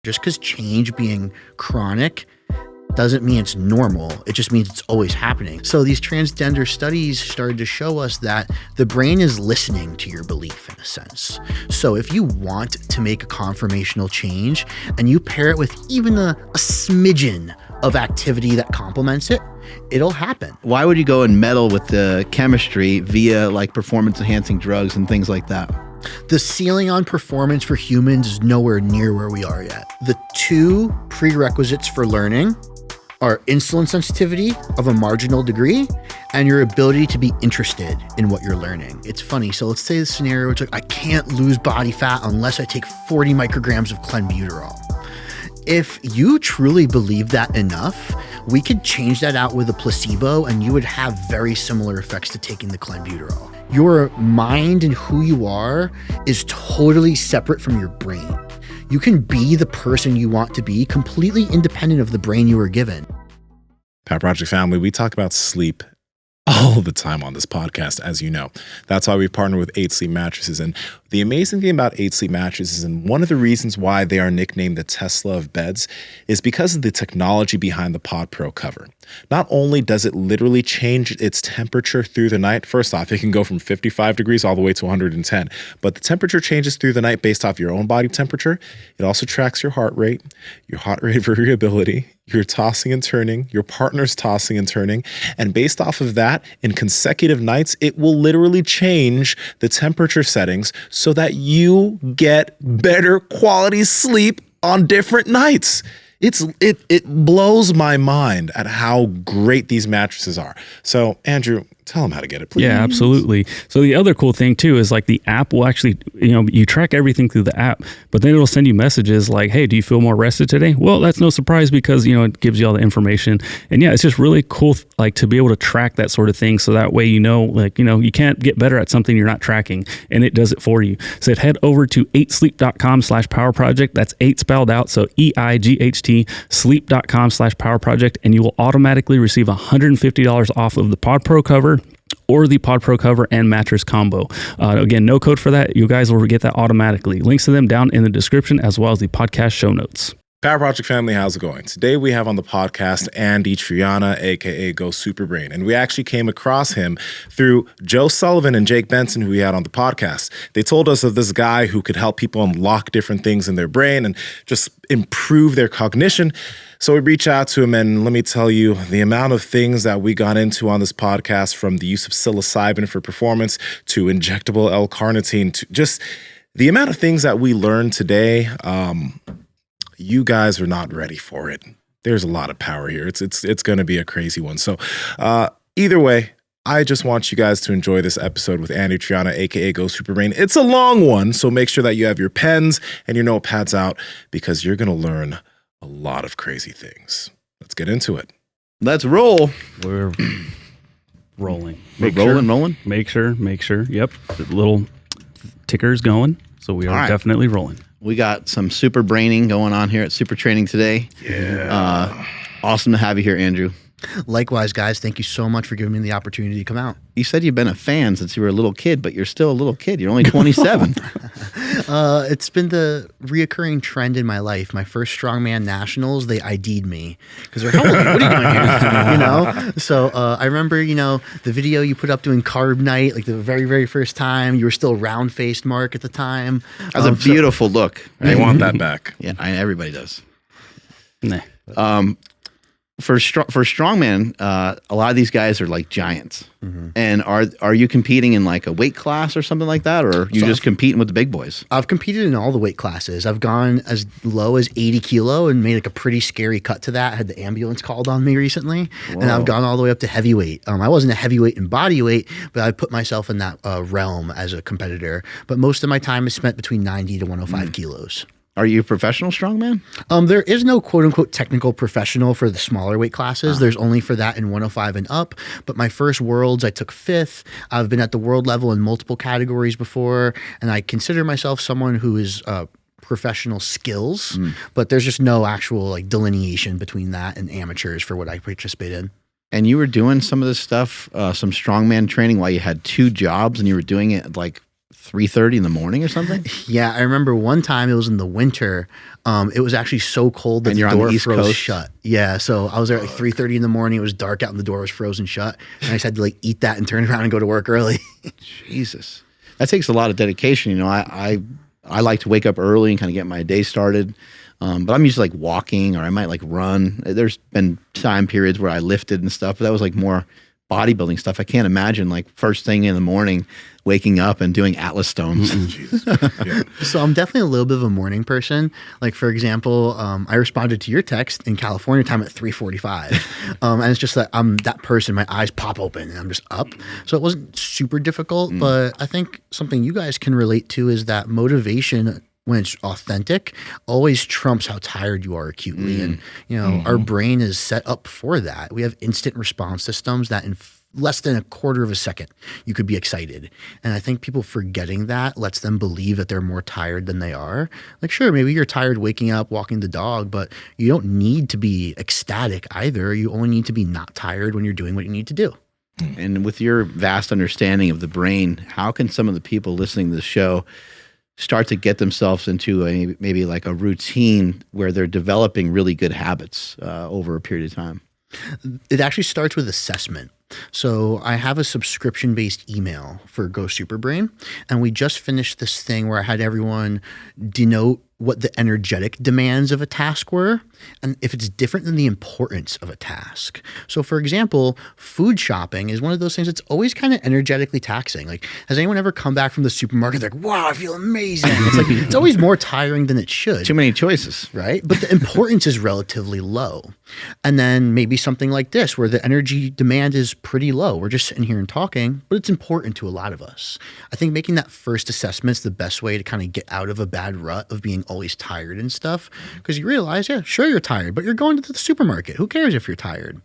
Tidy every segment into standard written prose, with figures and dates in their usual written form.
Just because change being chronic doesn't mean it's normal. It just means it's always happening. So these transgender studies started to show us that the brain is listening to your belief in a sense. So if you want to make a conformational change and you pair it with even a smidgen of activity that complements it, it'll happen. Why would you go and meddle with the chemistry via like performance enhancing drugs and things like that? The ceiling on performance for humans is nowhere near where we are yet. The two prerequisites for learning are insulin sensitivity of a marginal degree and your ability to be interested in what you're learning. It's funny. So let's say the scenario, it's like, I can't lose body fat unless I take 40 micrograms of clenbuterol. If you truly believe that enough, we could change that out with a placebo and you would have very similar effects to taking the clenbuterol. Your mind and who you are is totally separate from your brain. You can be the person you want to be completely independent of the brain you were given. Power Project family, we talk about sleep all the time on this podcast, as you know. That's why we partner with 8 Sleep Mattresses. And the amazing thing about 8 Sleep Mattresses, and one of the reasons why they are nicknamed the Tesla of beds, is because of the technology behind the Pod Pro cover. Not only does it literally change its temperature through the night, first off, it can go from 55 degrees all the way to 110, but the temperature changes through the night based off your own body temperature. It also tracks your heart rate variability, your tossing and turning, your partner's tossing and turning, and based off of that, in consecutive nights, it will literally change the temperature settings so that you get better quality sleep on different nights. It blows my mind at how great these mattresses are. So, Andrew, tell them how to get it, please. Yeah, absolutely. So the other cool thing too is like the app will actually, you track everything through the app, but then it'll send you messages like, hey, do you feel more rested today? Well, that's no surprise because, it gives you all the information. And yeah, it's just really cool, like to be able to track that sort of thing. So that way, you can't get better at something you're not tracking and it does it for you. So head over to 8sleep.com/power project. That's 8 spelled out. So EIGHT sleep.com/power project. And you will automatically receive $150 off of the Pod Pro cover or the Pod Pro cover and mattress combo. Again, no code for that. You guys will get that automatically. Links to them down in the description as well as the podcast show notes. Power Project family, how's it going? Today we have on the podcast Andy Triana, aka Go Superbrain, and we actually came across him through Joe Sullivan and Jake Benson, who we had on the podcast. They told us of this guy who could help people unlock different things in their brain and just improve their cognition. So we reached out to him, and let me tell you, the amount of things that we got into on this podcast, from the use of psilocybin for performance to injectable L-carnitine, to just the amount of things that we learned today, you guys are not ready for it. There's a lot of power here. It's going to be a crazy one. So either way, I just want you guys to enjoy this episode with Andy Triana, aka Go Superbrain. It's a long one, so make sure that you have your pens and your notepads out because you're going to learn a lot of crazy things. Let's get into it. Let's roll. We're rolling. Rolling. Make sure. Yep. The little ticker's going. So we are definitely rolling. We got some super braining going on here at Super Training today. Yeah. Awesome to have you here, Andrew. Likewise, guys, thank you so much for giving me the opportunity to come out. You said you've been a fan since you were a little kid, but you're still a little kid. You're only 27. It's been the reoccurring trend in my life. My first Strongman Nationals, they ID'd me because they're, what are you doing here? So I remember, the video you put up doing carb night, like the very, very first time. You were still round-faced, Mark, at the time. That was a beautiful look. Right? I want that back. Yeah, everybody does. Nah. For strongman, a lot of these guys are like giants. Mm-hmm. And are you competing in like a weight class or something like that, or are you just competing with the big boys? I've competed in all the weight classes. I've gone as low as 80 kilo and made like a pretty scary cut to that. I had the ambulance called on me recently. Whoa. And I've gone all the way up to heavyweight. I wasn't a heavyweight in body weight, but I put myself in that realm as a competitor. But most of my time is spent between 90 to 105 kilos. Are you a professional strongman? There is no quote unquote technical professional for the smaller weight classes. There's only for that in 105 and up. But my first worlds, I took 5th. I've been at the world level in multiple categories before. And I consider myself someone who is professional skills, but there's just no actual like delineation between that and amateurs for what I participate in. And you were doing some of this stuff, some strongman training while you had 2 jobs and you were doing it like 3:30 in the morning or something? Yeah, I remember one time it was in the winter. It was actually so cold that And the you're on the door East froze Coast? shut. Yeah, so I was there at like 3:30 in the morning. It was dark out and the door was frozen shut. And I just had to like eat that and turn around and go to work early. Jesus. That takes a lot of dedication. You know, I like to wake up early and kind of get my day started. But I'm usually like walking, or I might like run. There's been time periods where I lifted and stuff, but that was like more bodybuilding stuff. I can't imagine like first thing in the morning waking up and doing Atlas stones. Yeah. So I'm definitely a little bit of a morning person. Like, for example, I responded to your text in California time at 3:45. And it's just that I'm that person, my eyes pop open and I'm just up. So it wasn't super difficult, but I think something you guys can relate to is that motivation, when it's authentic, always trumps how tired you are acutely. And, you know, our brain is set up for that. We have instant response systems that in less than a quarter of a second, you could be excited. And I think people forgetting that lets them believe that they're more tired than they are. Like, sure, maybe you're tired waking up, walking the dog, but you don't need to be ecstatic either. You only need to be not tired when you're doing what you need to do. And with your vast understanding of the brain, how can some of the people listening to the show start to get themselves into maybe like a routine where they're developing really good habits over a period of time? It actually starts with assessment. So I have a subscription-based email for Go Superbrain, and we just finished this thing where I had everyone denote what the energetic demands of a task were, and if it's different than the importance of a task. So for example, food shopping is one of those things that's always kind of energetically taxing. Like, has anyone ever come back from the supermarket, they're like, wow, I feel amazing. It's like, it's always more tiring than it should. Too many choices. Right? But the importance is relatively low. And then maybe something like this, where the energy demand is pretty low. We're just sitting here and talking, but it's important to a lot of us. I think making that first assessment is the best way to kind of get out of a bad rut of being always tired and stuff. Because you realize, yeah, sure, you're tired, but you're going to the supermarket. Who cares if you're tired?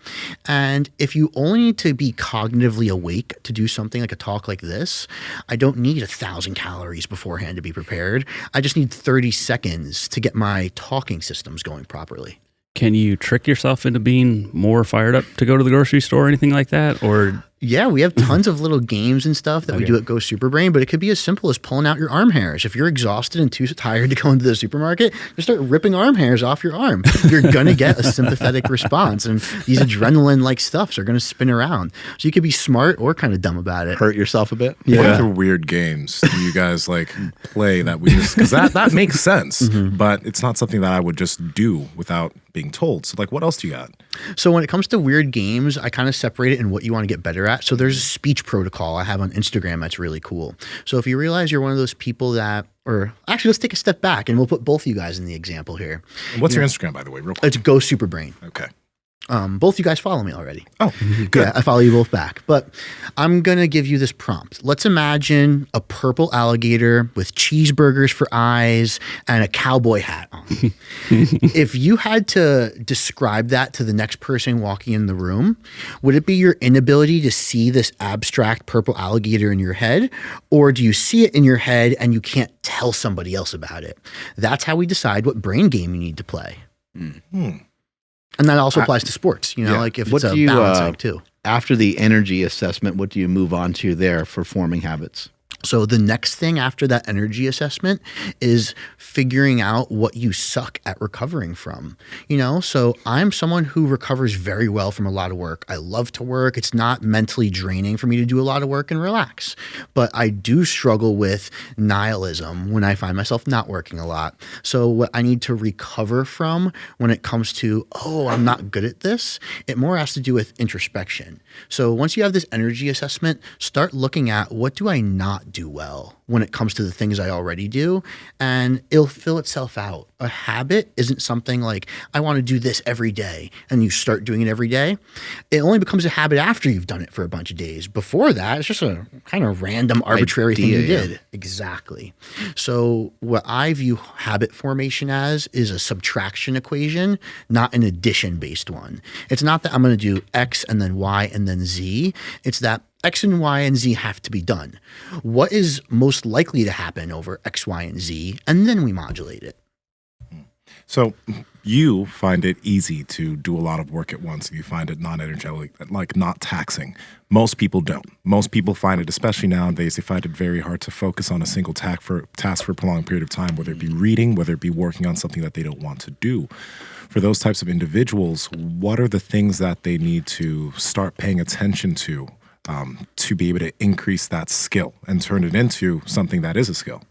And if you only need to be cognitively awake to do something like a talk like this, I don't need 1,000 calories beforehand to be prepared. I just need 30 seconds to get my talking systems going properly. Can you trick yourself into being more fired up to go to the grocery store or anything like that? Or yeah, we have tons of little games and stuff that we do at Go Superbrain, but it could be as simple as pulling out your arm hairs. If you're exhausted and too tired to go into the supermarket, just start ripping arm hairs off your arm. You're going to get a sympathetic response, and these adrenaline-like stuffs are going to spin around. So you could be smart or kind of dumb about it. Hurt yourself a bit? What other weird games do you guys like play that we just, because that makes sense, but it's not something that I would just do without being told. So like, what else do you got? So when it comes to weird games, I kind of separate it in what you want to get better at. So there's a speech protocol I have on Instagram that's really cool. So if you realize you're one of those people that, or actually, let's take a step back and we'll put both of you guys in the example here. And what's your Instagram, by the way, real quick? It's Go Superbrain. Okay. Both you guys follow me already. Oh, good. Yeah, I follow you both back. But I'm going to give you this prompt. Let's imagine a purple alligator with cheeseburgers for eyes and a cowboy hat on. If you had to describe that to the next person walking in the room, would it be your inability to see this abstract purple alligator in your head? Or do you see it in your head and you can't tell somebody else about it? That's how we decide what brain game you need to play. And that also applies to sports, you know, like if What it's a do you, balance act too. After the energy assessment, what do you move on to there for forming habits? So the next thing after that energy assessment is figuring out what you suck at recovering from. You know, so I'm someone who recovers very well from a lot of work. I love to work. It's not mentally draining for me to do a lot of work and relax. But I do struggle with nihilism when I find myself not working a lot. So what I need to recover from when it comes to, oh, I'm not good at this, it more has to do with introspection. So once you have this energy assessment, start looking at what do I not do well when it comes to the things I already do, and it'll fill itself out. A habit isn't something like, I want to do this every day, and you start doing it every day. It only becomes a habit after you've done it for a bunch of days. Before that, it's just a kind of random, arbitrary thing you did. Exactly. So what I view habit formation as is a subtraction equation, not an addition-based one. It's not that I'm going to do X and then Y and then Z. It's that X and Y and Z have to be done. What is most likely to happen over X, Y, and Z? And then we modulate it. So you find it easy to do a lot of work at once. You find it non-energetic, like not taxing. Most people don't. Most people find it, especially nowadays, they find it very hard to focus on a single task for a prolonged period of time, whether it be reading, whether it be working on something that they don't want to do. For those types of individuals, what are the things that they need to start paying attention to be able to increase that skill and turn it into something that is a skill?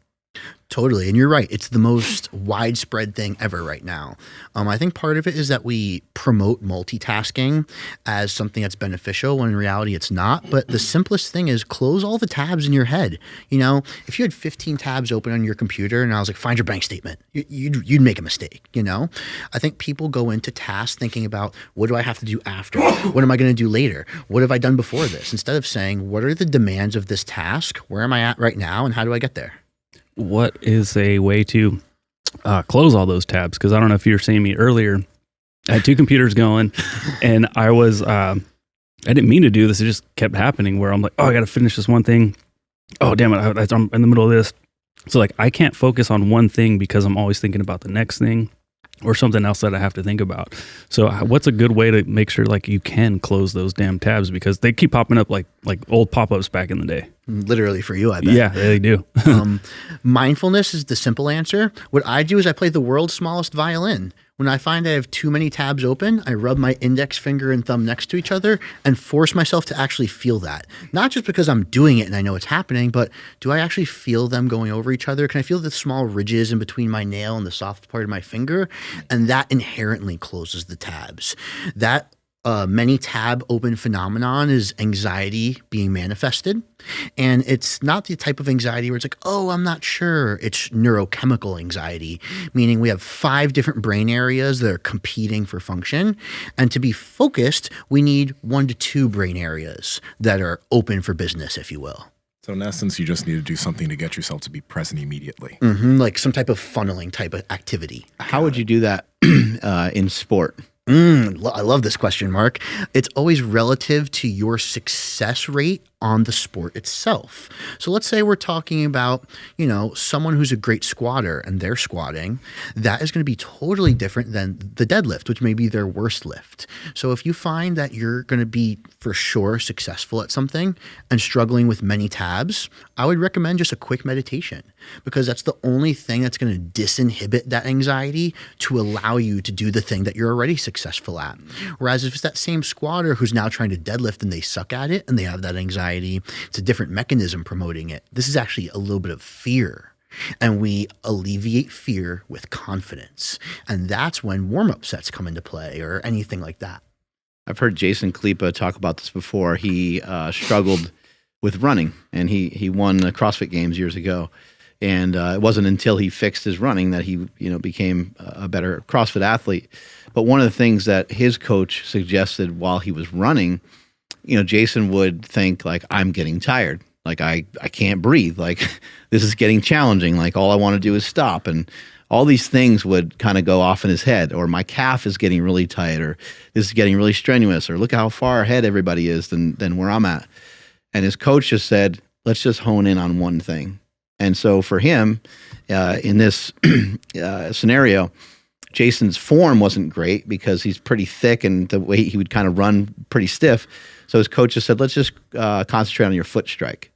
Totally. And you're right. It's the most widespread thing ever right now. I think part of it is that we promote multitasking as something that's beneficial when in reality it's not. But the simplest thing is close all the tabs in your head. You know, if you had 15 tabs open on your computer and I was like, find your bank statement, you'd make a mistake. You know, I think people go into tasks thinking about what do I have to do after? What am I going to do later? What have I done before this? Instead of saying, what are the demands of this task? Where am I at right now? And how do I get there? What is a way to close all those tabs? Because I don't know if you were seeing me earlier. I had 2 computers going, and I was I didn't mean to do this. It just kept happening where I'm like, oh, I got to finish this one thing. Oh, damn it, I'm in the middle of this. So like I can't focus on one thing because I'm always thinking about the next thing or something else that I have to think about. So what's a good way to make sure like you can close those damn tabs, because they keep popping up like old pop-ups back in the day. Literally for you, I bet. Yeah, they do. Mindfulness is the simple answer. What I do is I play the world's smallest violin. When I find I have too many tabs open, I rub my index finger and thumb next to each other and force myself to actually feel that. Not just because I'm doing it and I know it's happening, but do I actually feel them going over each other? Can I feel the small ridges in between my nail and the soft part of my finger? And that inherently closes the tabs. That many tab open phenomenon is anxiety being manifested. And it's not the type of anxiety where it's like, oh, I'm not sure. It's neurochemical anxiety, meaning we have 5 different brain areas that are competing for function. And to be focused, we need 1 to 2 brain areas that are open for business, if you will. So in essence, you just need to do something to get yourself to be present immediately. Like some type of funneling type of activity. How would you do that in sport? I love this question, Mark. It's always relative to your success rate on the sport itself. So let's say we're talking about, you know, someone who's a great squatter and they're squatting. That is going to be totally different than the deadlift, which may be their worst lift. So if you find that you're going to be for sure successful at something and struggling with many tabs, I would recommend just a quick meditation, because that's the only thing that's going to disinhibit that anxiety to allow you to do the thing that you're already successful at. Whereas if it's that same squatter who's now trying to deadlift and they suck at it and they have that anxiety, it's a different mechanism promoting it. This is actually a little bit of fear. And we alleviate fear with confidence. And that's when warm-up sets come into play or anything like that. I've heard Jason Klepa talk about this before. He struggled with running, and he won the CrossFit Games years ago. And it wasn't until he fixed his running that he, became a better CrossFit athlete. But one of the things that his coach suggested while he was running, Jason would think like, I'm getting tired. Like I can't breathe. Like this is getting challenging. Like all I want to do is stop. And all these things would kind of go off in his head, or my calf is getting really tight, or this is getting really strenuous, or look how far ahead everybody is than where I'm at. And his coach just said, let's just hone in on one thing. And so for him, in this scenario, Jason's form wasn't great because he's pretty thick and the way he would kind of run pretty stiff. So his coach just said, let's just concentrate on your foot strike.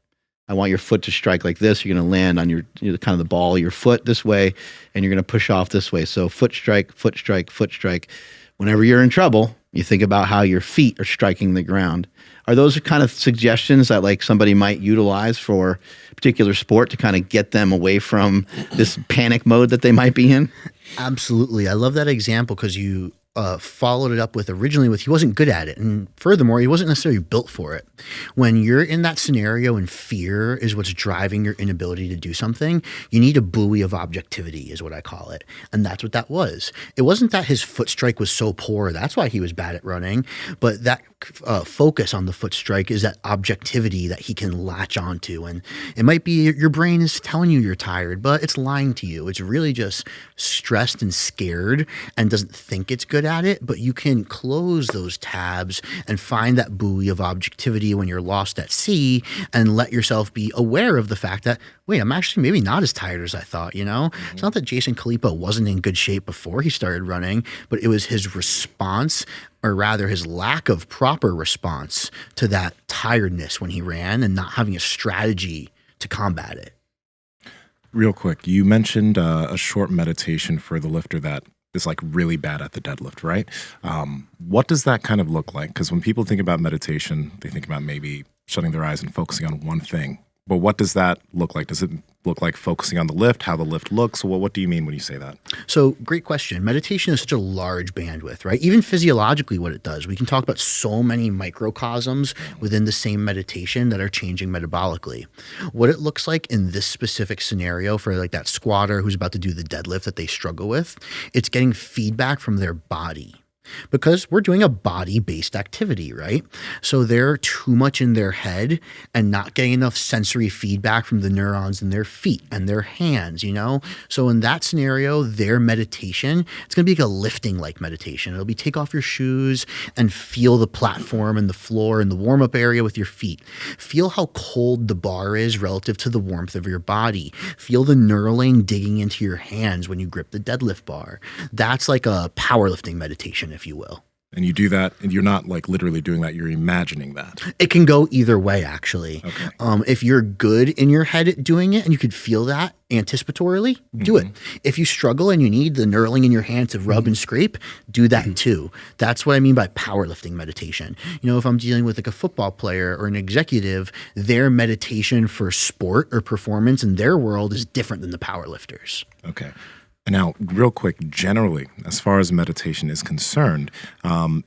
I want your foot to strike like this. You're going to land on your kind of the ball of your foot this way, and you're going to push off this way. So foot strike, foot strike, foot strike. Whenever you're in trouble, you think about how your feet are striking the ground. Are those kind of suggestions that like somebody might utilize for a particular sport to kind of get them away from this panic mode that they might be in? Absolutely. I love that example because you followed it up with originally with he wasn't good at it. And furthermore, he wasn't necessarily built for it. When you're in that scenario and fear is what's driving your inability to do something, you need a buoy of objectivity is what I call it. And that's what that was. It wasn't that his foot strike was so poor. That's why he was bad at running. But that focus on the foot strike is that objectivity that he can latch onto. And it might be your brain is telling you you're tired, but it's lying to you. It's really just stressed and scared and doesn't think it's good at it, but you can close those tabs and find that buoy of objectivity when you're lost at sea and let yourself be aware of the fact that, wait, I'm actually maybe not as tired as I thought, you know? It's not that Jason Kalipa wasn't in good shape before he started running, but it was his response, or rather his lack of proper response to that tiredness when he ran and not having a strategy to combat it. Real quick, you mentioned a short meditation for the lifter that is like really bad at the deadlift, right? What does that kind of look like? Because when people think about meditation, they think about maybe shutting their eyes and focusing on one thing. But what does that look like? Does it look like focusing on the lift, how the lift looks? Well, what do you mean when you say that? So great question. Meditation is such a large bandwidth, right? Even physiologically what it does. We can talk about so many microcosms within the same meditation that are changing metabolically. What it looks like in this specific scenario for like that squatter who's about to do the deadlift that they struggle with, it's getting feedback from their body. Because we're doing a body-based activity, right? So they're too much in their head and not getting enough sensory feedback from the neurons in their feet and their hands, you know? So in that scenario, their meditation, it's going to be like a lifting-like meditation. It'll be take off your shoes and feel the platform and the floor and the warm-up area with your feet. Feel how cold the bar is relative to the warmth of your body. Feel the knurling digging into your hands when you grip the deadlift bar. That's like a powerlifting meditation, if you will. And you do that, and you're not like literally doing that, you're imagining that. It can go either way, actually. Okay. If you're good in your head at doing it and you could feel that anticipatorily, do it. If you struggle and you need the knurling in your hand to rub and scrape, do that too. That's what I mean by powerlifting meditation. You know, if I'm dealing with like a football player or an executive, their meditation for sport or performance in their world is different than the powerlifters. Okay. Now, real quick, generally, as far as meditation is concerned,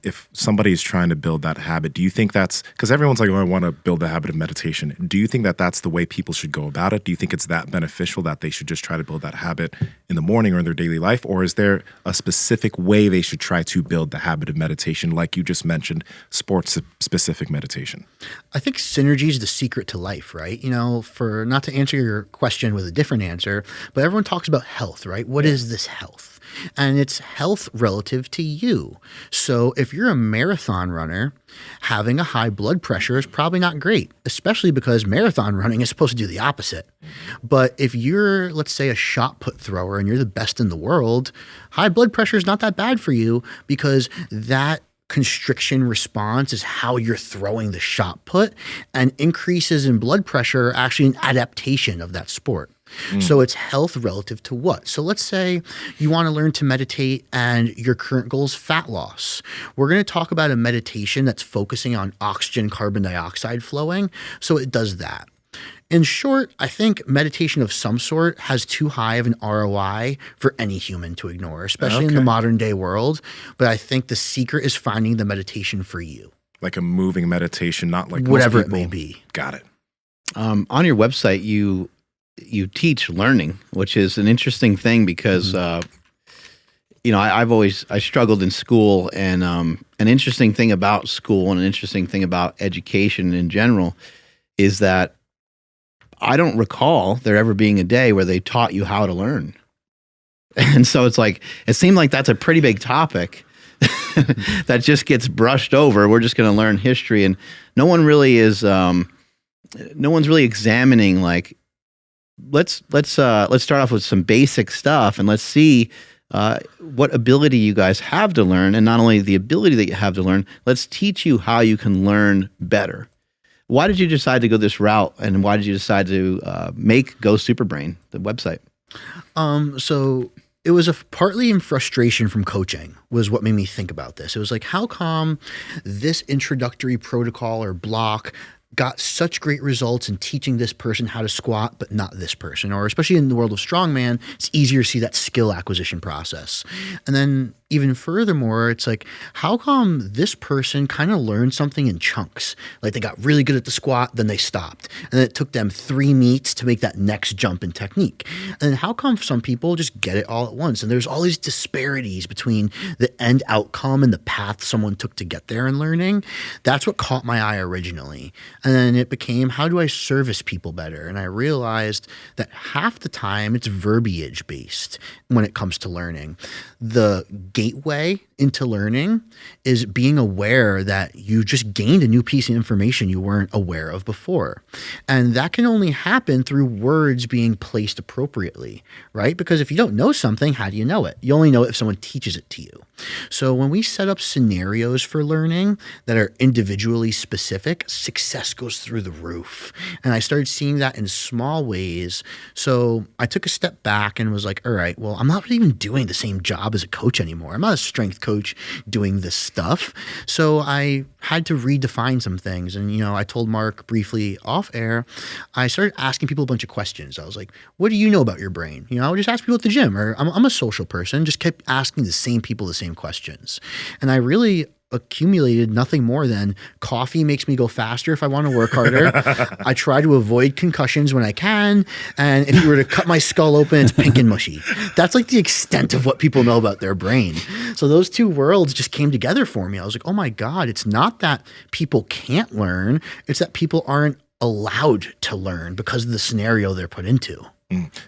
if somebody is trying to build that habit, do you think that's, because everyone's like, oh, I want to build the habit of meditation. Do you think that that's the way people should go about it? Do you think it's that beneficial that they should just try to build that habit in the morning or in their daily life? Or is there a specific way they should try to build the habit of meditation, like you just mentioned, sports-specific meditation? I think synergy is the secret to life, right? You know, for not to answer your question with a different answer, but everyone talks about health, right? What is this health? And it's health relative to you. So if you're a marathon runner, having a high blood pressure is probably not great, especially because marathon running is supposed to do the opposite. But if you're, let's say, a shot put thrower and you're the best in the world, high blood pressure is not that bad for you because that constriction response is how you're throwing the shot put, and increases in blood pressure are actually an adaptation of that sport. So it's health relative to what? So let's say you want to learn to meditate and your current goal is fat loss. We're going to talk about a meditation that's focusing on oxygen, carbon dioxide flowing. So it does that. In short, I think meditation of some sort has too high of an ROI for any human to ignore, especially in the modern day world. But I think the secret is finding the meditation for you. Like a moving meditation, not like whatever most it people. may be. Got it. On your website, you teach learning, which is an interesting thing because, you know, I struggled in school, and an interesting thing about school and an interesting thing about education in general is that I don't recall there ever being a day where they taught you how to learn. And so it's like, it seemed like that's a pretty big topic that just gets brushed over. We're just going to learn history, and no one really is, no one's really examining like, let's start off with some basic stuff and let's see what ability you guys have to learn, and not only the ability that you have to learn, let's teach you how you can learn better. Why did you decide to go this route, and why did you decide to make Go Superbrain, the website? So it was partly in frustration from coaching was what made me think about this. It was like, how come this introductory protocol or block got such great results in teaching this person how to squat, but not this person? Or especially in the world of Strongman, it's easier to see that skill acquisition process. And then even furthermore, it's like, how come this person kind of learned something in chunks? Like they got really good at the squat, then they stopped. And then it took them 3 meets to make that next jump in technique. And then how come some people just get it all at once? And there's all these disparities between the end outcome and the path someone took to get there in learning. That's what caught my eye originally. And then it became, how do I service people better? And I realized that half the time it's verbiage based when it comes to learning. The gateway into learning is being aware that you just gained a new piece of information you weren't aware of before. And that can only happen through words being placed appropriately, right? Because if you don't know something, how do you know it? You only know it if someone teaches it to you. So when we set up scenarios for learning that are individually specific, success goes through the roof. And I started seeing that in small ways. So I took a step back and was like, all right, well, I'm not even doing the same job as a coach anymore. I'm not a strength coach doing this stuff. So I had to redefine some things. And, I told Mark briefly off air, I started asking people a bunch of questions. I was like, what do you know about your brain? I would just ask people at the gym, or I'm a social person, just kept asking the same people the same questions. And I really accumulated nothing more than coffee makes me go faster if I want to work harder. I try to avoid concussions when I can. And if you were to cut my skull open, it's pink and mushy. That's like the extent of what people know about their brain. So those two worlds just came together for me. I was like, oh my God, it's not that people can't learn. It's that people aren't allowed to learn because of the scenario they're put into.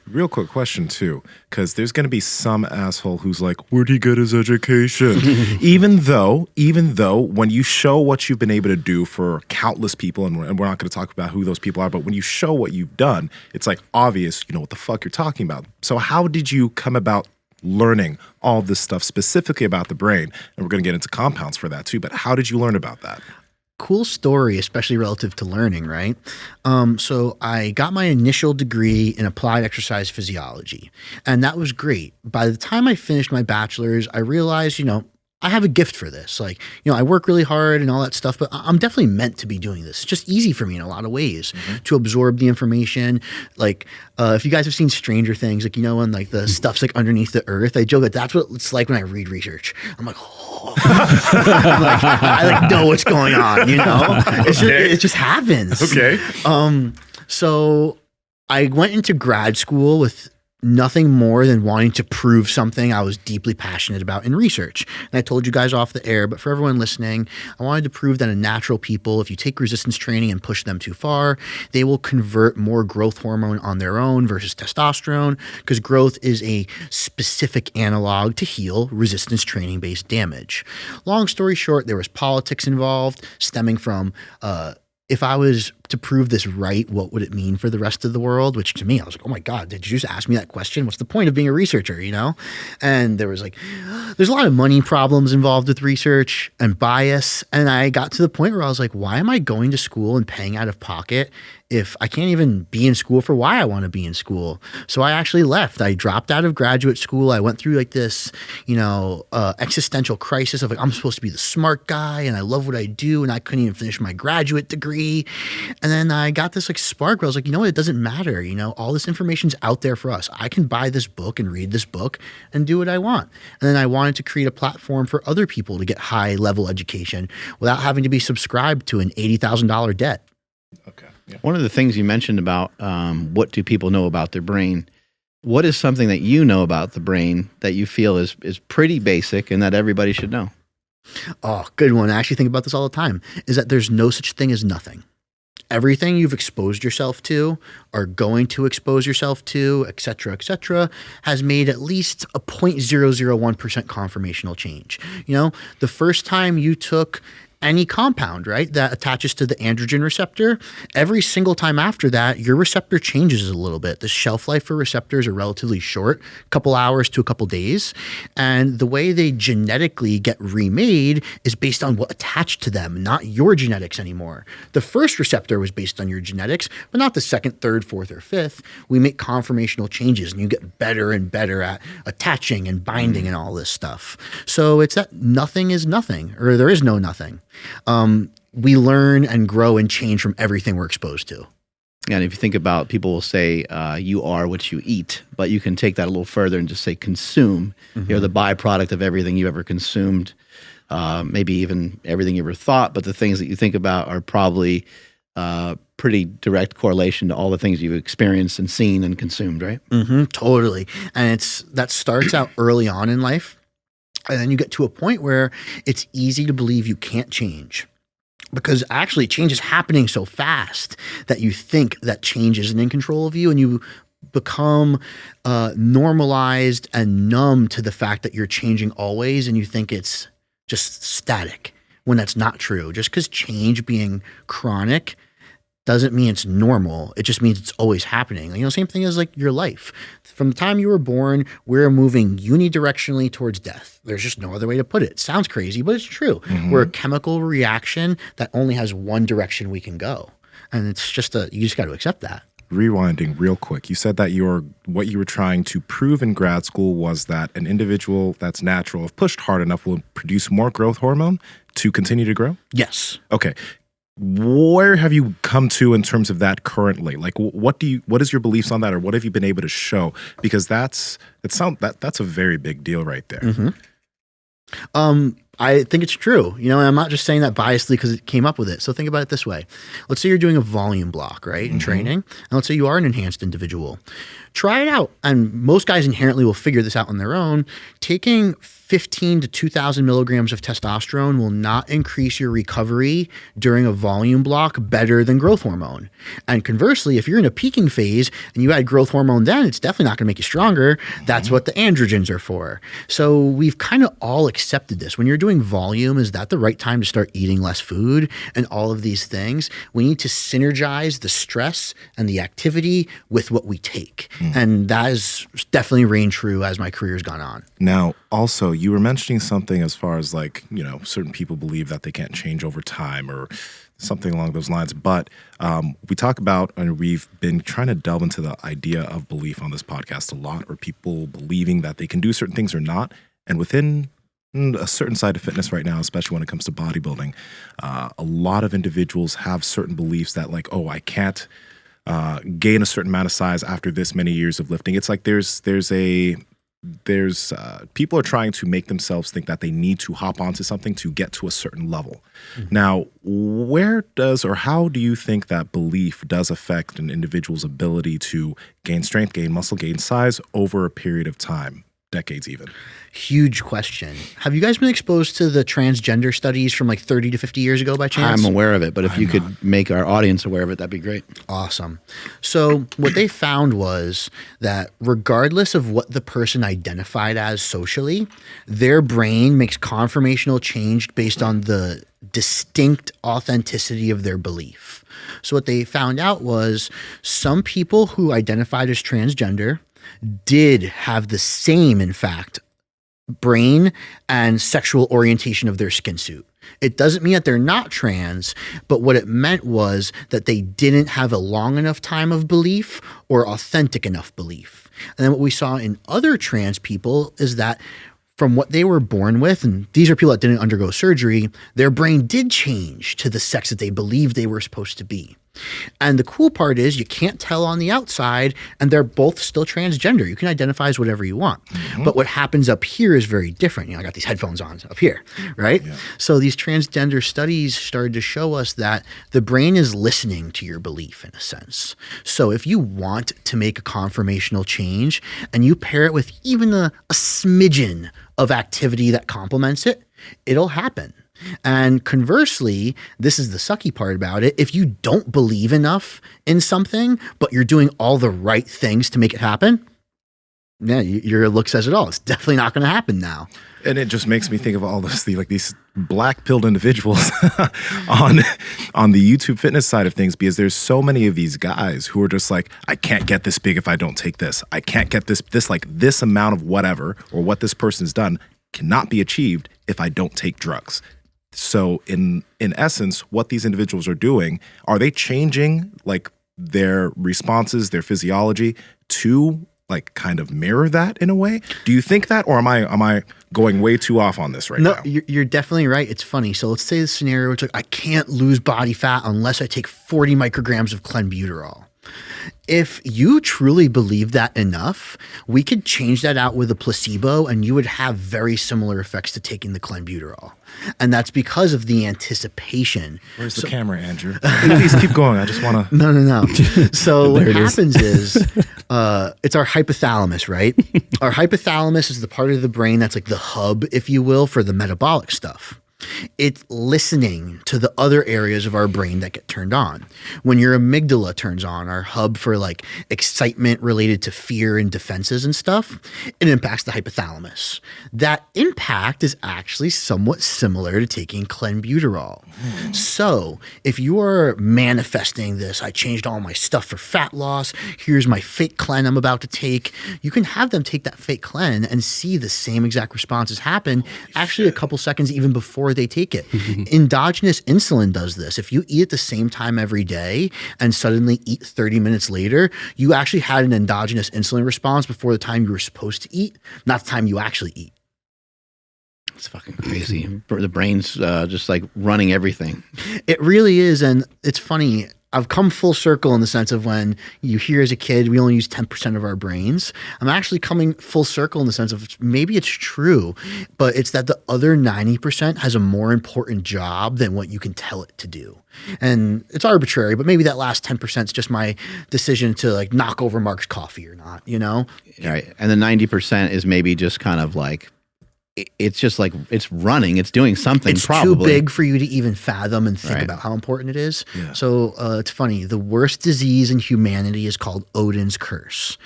Real quick question too, because there's going to be some asshole who's like, where'd he get his education? even though when you show what you've been able to do for countless people, and we're not going to talk about who those people are, but when you show what you've done, it's like obvious, you know what the fuck you're talking about. So how did you come about learning all this stuff specifically about the brain? And we're going to get into compounds for that too, but how did you learn about that? Cool story, especially relative to learning, right? So I got my initial degree in applied exercise physiology, and that was great. By the time I finished my bachelor's, I realized, I have a gift for this. Like, I work really hard and all that stuff, but I'm definitely meant to be doing this. It's just easy for me in a lot of ways to absorb the information. Like, if you guys have seen Stranger Things, like, when like the stuff's like underneath the earth, I joke that that's what it's like when I read research. I'm like, oh, I know what's going on, it just happens. Okay. So I went into grad school with nothing more than wanting to prove something I was deeply passionate about in research. And I told you guys off the air, but for everyone listening, I wanted to prove that in natural people, if you take resistance training and push them too far, they will convert more growth hormone on their own versus testosterone, because growth is a specific analog to heal resistance training based damage. Long story short, there was politics involved stemming from if I was to prove this right, what would it mean for the rest of the world? Which to me, I was like, oh my God, did you just ask me that question? What's the point of being a researcher, And there was there's a lot of money problems involved with research and bias. And I got to the point where I was like, why am I going to school and paying out of pocket if I can't even be in school for why I want to be in school? So I actually left. I dropped out of graduate school. I went through this, existential crisis of I'm supposed to be the smart guy and I love what I do. And I couldn't even finish my graduate degree. And then I got this spark where I was like, it doesn't matter. All this information's out there for us. I can buy this book and read this book and do what I want. And then I wanted to create a platform for other people to get high level education without having to be subscribed to an $80,000 debt. Okay. Yeah. One of the things you mentioned about what do people know about their brain, what is something that you know about the brain that you feel is pretty basic and that everybody should know? Oh, good one. I actually think about this all the time, is that there's no such thing as nothing. Everything you've exposed yourself to or going to expose yourself to, et cetera, has made at least a 0.001% conformational change. The first time you took any compound, right, that attaches to the androgen receptor, every single time after that, your receptor changes a little bit. The shelf life for receptors are relatively short, a couple hours to a couple days. And the way they genetically get remade is based on what attached to them, not your genetics anymore. The first receptor was based on your genetics, but not the second, third, fourth, or fifth. We make conformational changes and you get better and better at attaching and binding and all this stuff. So it's that nothing is nothing, or there is no nothing. We learn and grow and change from everything we're exposed to. And if you think about, people will say you are what you eat, but you can take that a little further and just say consume. You're the byproduct of everything you ever consumed, maybe even everything you ever thought, but the things that you think about are probably pretty direct correlation to all the things you've experienced and seen and consumed, right? Totally. And that starts out early on in life. And then you get to a point where it's easy to believe you can't change, because actually change is happening so fast that you think that change isn't in control of you, and you become normalized and numb to the fact that you're changing always, and you think it's just static when that's not true. Just because change being chronic doesn't mean it's normal. It just means it's always happening. Same thing as like your life. From the time you were born, we're moving unidirectionally towards death. There's just no other way to put it. It sounds crazy, but it's true. We're a chemical reaction that only has one direction we can go. And it's just you just got to accept that. Rewinding real quick, you said that what you were trying to prove in grad school was that an individual that's natural, if pushed hard enough, will produce more growth hormone to continue to grow? Yes. Okay. Where have you come to in terms of that currently? Like, what is your beliefs on that, or what have you been able to show? Because that's a very big deal right there. I think it's true. And I'm not just saying that biasedly because it came up with it. So think about it this way. Let's say you're doing a volume block, right, in training. And let's say you are an enhanced individual. Try it out. And most guys inherently will figure this out on their own. Taking 15 to 2,000 milligrams of testosterone will not increase your recovery during a volume block better than growth hormone. And conversely, if you're in a peaking phase and you add growth hormone then, it's definitely not going to make you stronger. That's what the androgens are for. So we've kind of all accepted this. When you're doing volume, is that the right time to start eating less food and all of these things? We need to synergize the stress and the activity with what we take. And that has definitely reigned true as my career has gone on. Now, also, you were mentioning something as far as like, certain people believe that they can't change over time or something along those lines. But we talk about, and we've been trying to delve into the idea of belief on this podcast a lot, or people believing that they can do certain things or not. And within a certain side of fitness right now, especially when it comes to bodybuilding, a lot of individuals have certain beliefs that like, oh, I can't gain a certain amount of size after this many years of lifting. It's like there's people are trying to make themselves think that they need to hop onto something to get to a certain level. Now, where does or how do you think that belief does affect an individual's ability to gain strength, gain muscle, gain size over a period of time, decades even? Huge question. Have you guys been exposed to the transgender studies from like 30 to 50 years ago by chance? I'm aware of it, but if you could make our audience aware of it, that'd be great. Awesome. So what they found was that regardless of what the person identified as socially, their brain makes conformational change based on the distinct authenticity of their belief. So what they found out was some people who identified as transgender did have the same, in fact, brain and sexual orientation of their skin suit. It doesn't mean that they're not trans, but what it meant was that they didn't have a long enough time of belief or authentic enough belief. And then what we saw in other trans people is that from what they were born with, and these are people that didn't undergo surgery, their brain did change to the sex that they believed they were supposed to be. And the cool part is you can't tell on the outside, and they're both still transgender. You can identify as whatever you want. But what happens up here is very different. I got these headphones on up here, right? Yeah. So these transgender studies started to show us that the brain is listening to your belief in a sense. So if you want to make a conformational change and you pair it with even a smidgen of activity that complements it, it'll happen. And conversely, this is the sucky part about it. If you don't believe enough in something, but you're doing all the right things to make it happen, yeah, your look says it all. It's definitely not going to happen now. And it just makes me think of all this, these black-pilled individuals on the YouTube fitness side of things, because there's so many of these guys who are just like, I can't get this big if I don't take this. I can't get this amount of whatever, or what this person's done cannot be achieved if I don't take drugs. So in essence, what these individuals are doing, are they changing like their responses, their physiology to like kind of mirror that in a way? Do you think that, or am I going way too off on this right now? No, you're definitely right. It's funny. So let's say the scenario, it's like, I can't lose body fat unless I take 40 micrograms of clenbuterol. If you truly believe that enough, we could change that out with a placebo and you would have very similar effects to taking the clenbuterol. And that's because of the anticipation. Where's the camera, Andrew? Please keep going. I just want to. No. So what happens is it's our hypothalamus, right? Our hypothalamus is the part of the brain that's like the hub, if you will, for the metabolic stuff. It's listening to the other areas of our brain that get turned on. When your amygdala turns on, our hub for like excitement related to fear and defenses and stuff, it impacts the hypothalamus. That impact is actually somewhat similar to taking clenbuterol. So if you are manifesting this, I changed all my stuff for fat loss, here's my fake clen I'm about to take, you can have them take that fake clen and see the same exact responses happen actually a couple seconds even before they take it. Endogenous insulin does this. If you eat at the same time every day and suddenly eat 30 minutes later, you actually had an endogenous insulin response before the time you were supposed to eat, not the time you actually eat. It's fucking crazy. The brain's just like running everything. It really is. And it's funny. I've come full circle in the sense of when you hear as a kid, we only use 10% of our brains. I'm actually coming full circle in the sense of maybe it's true, but it's that the other 90% has a more important job than what you can tell it to do. And it's arbitrary, but maybe that last 10% is just my decision to like knock over Mark's coffee or not, you know? Right. And the 90% is maybe just kind of like, it's just like it's running, it's doing something. It's probably too big for you to even fathom and think Right. about how important it is. Yeah. So it's funny. The worst disease in humanity is called Odin's curse.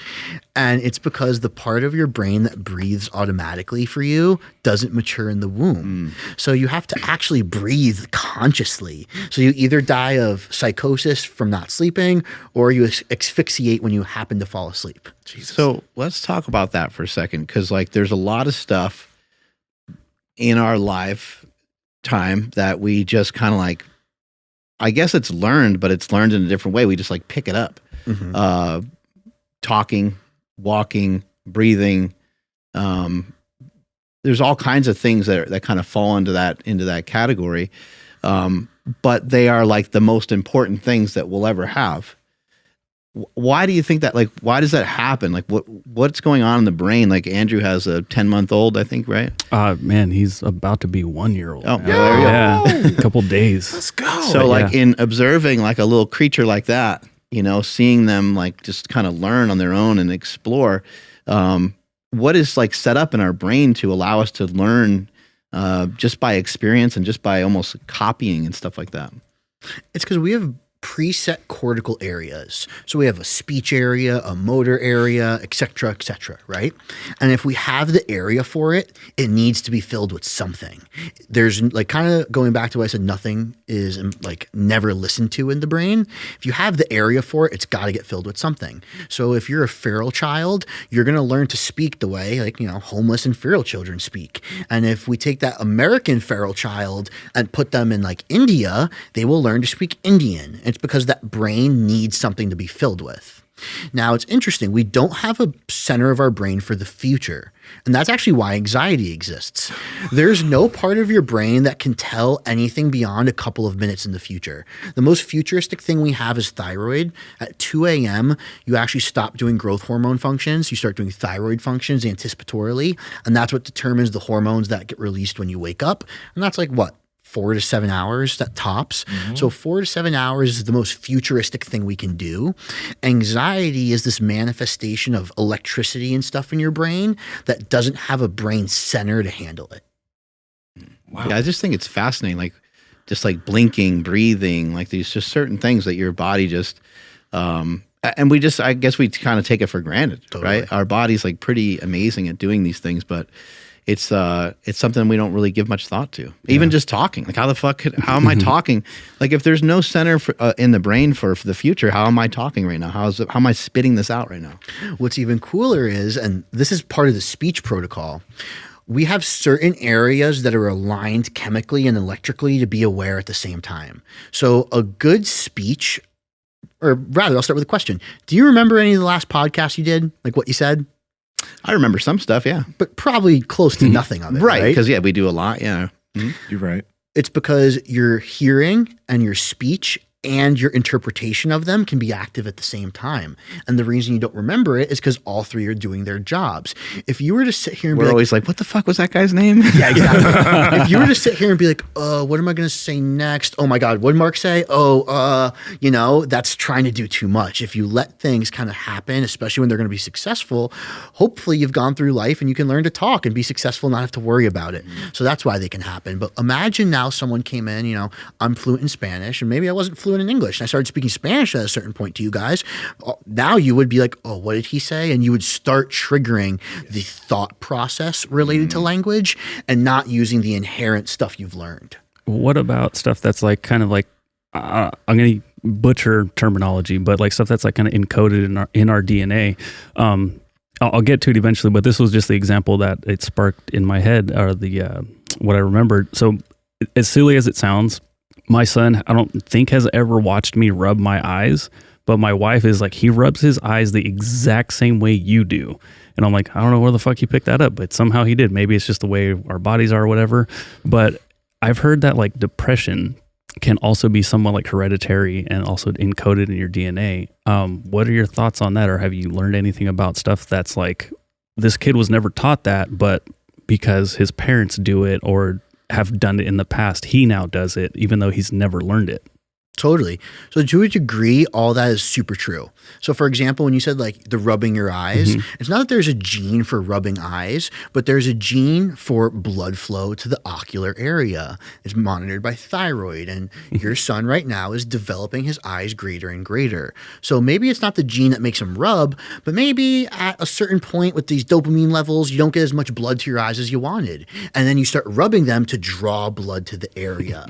And it's because the part of your brain that breathes automatically for you doesn't mature in the womb. So you have to actually breathe consciously. So you either die of psychosis from not sleeping or you asphyxiate when you happen to fall asleep. So let's talk about that for a second, because like there's a lot of stuff in our lifetime that we just kind of like, I guess it's learned, but it's learned in a different way. We just like pick it up. Talking, walking, breathing. There's all kinds of things that kind of fall into that category. But they are like the most important things that we'll ever have. Why do you think that? Like, why does that happen? Like, what's going on in the brain? Like, Andrew has a 10-month-old, I think, right? Man, he's about to be 1 year old. Oh, there you go. Yeah, a couple days. Let's go. So, like, in observing like a little creature like that, you know, seeing them like just kind of learn on their own and explore, what is like set up in our brain to allow us to learn just by experience and just by almost copying and stuff like that? It's because we have preset cortical areas. So we have a speech area, a motor area, et cetera, right? And if we have the area for it, it needs to be filled with something. There's like kind of going back to what I said, nothing is like never listened to in the brain. If you have the area for it, it's got to get filled with something. So if you're a feral child, you're going to learn to speak the way like, you know, homeless and feral children speak. And if we take that American feral child and put them in like India, they will learn to speak Indian. It's because that brain needs something to be filled with. Now, it's interesting. We don't have a center of our brain for the future. And that's actually why anxiety exists. There's no part of your brain that can tell anything beyond a couple of minutes in the future. The most futuristic thing we have is thyroid. At 2 a.m., you actually stop doing growth hormone functions. You start doing thyroid functions anticipatorily. And that's what determines the hormones that get released when you wake up. And that's like what? 4 to 7 hours that tops. So 4 to 7 hours is the most futuristic thing we can do. Anxiety is this manifestation of electricity and stuff in your brain that doesn't have a brain center to handle it. Wow. Yeah, I just think it's fascinating. Like, just like blinking, breathing, like these just certain things that your body just, and we just, I guess we kind of take it for granted, Totally. right? Our body's like pretty amazing at doing these things, but it's something we don't really give much thought to. Even just talking, like how am I talking? Like if there's no center for, in the brain for the future, how am I talking right now? How am I spitting this out right now? What's even cooler is, and this is part of the speech protocol, we have certain areas that are aligned chemically and electrically to be aware at the same time. So a good speech, or rather, I'll start with a question. Do you remember any of the last podcasts you did? Like what you said? I remember some stuff, yeah. But probably close to nothing of it, right? Because, yeah, we do a lot, yeah. You're right. It's because your hearing and your speech and your interpretation of them can be active at the same time. And the reason you don't remember it is because all three are doing their jobs. If you were to sit here and We're always like, what the fuck was that guy's name? yeah, exactly. If you were to sit here and be like, what am I going to say next? Oh my God, what did Mark say? That's trying to do too much. If you let things kind of happen, especially when they're going to be successful, hopefully you've gone through life and you can learn to talk and be successful, not have to worry about it. So that's why they can happen. But imagine now someone came in, I'm fluent in Spanish and maybe I wasn't fluent in English and I started speaking Spanish at a certain point to you guys. Now you would be like, oh, what did he say? And you would start triggering the thought process related to language and not using the inherent stuff you've learned. What about stuff that's like kind of like, I'm going to butcher terminology, but like stuff that's like kind of encoded in our DNA. I'll get to it eventually, but this was just the example that it sparked in my head, or what I remembered. So as silly as it sounds, my son, I don't think has ever watched me rub my eyes, but my wife is like, he rubs his eyes the exact same way you do. And I'm like, I don't know where the fuck he picked that up, but somehow he did. Maybe it's just the way our bodies are or whatever. But I've heard that like depression can also be somewhat like hereditary and also encoded in your DNA. What are your thoughts on that? Or have you learned anything about stuff that's like, this kid was never taught that, but because his parents do it or have done it in the past, he now does it, even though he's never learned it? Totally. So to a degree, all that is super true. So for example, when you said like the rubbing your eyes, it's not that there's a gene for rubbing eyes, but there's a gene for blood flow to the ocular area. It's monitored by thyroid, and your son right now is developing his eyes greater and greater. So maybe it's not the gene that makes him rub, but maybe at a certain point with these dopamine levels, you don't get as much blood to your eyes as you wanted. And then you start rubbing them to draw blood to the area.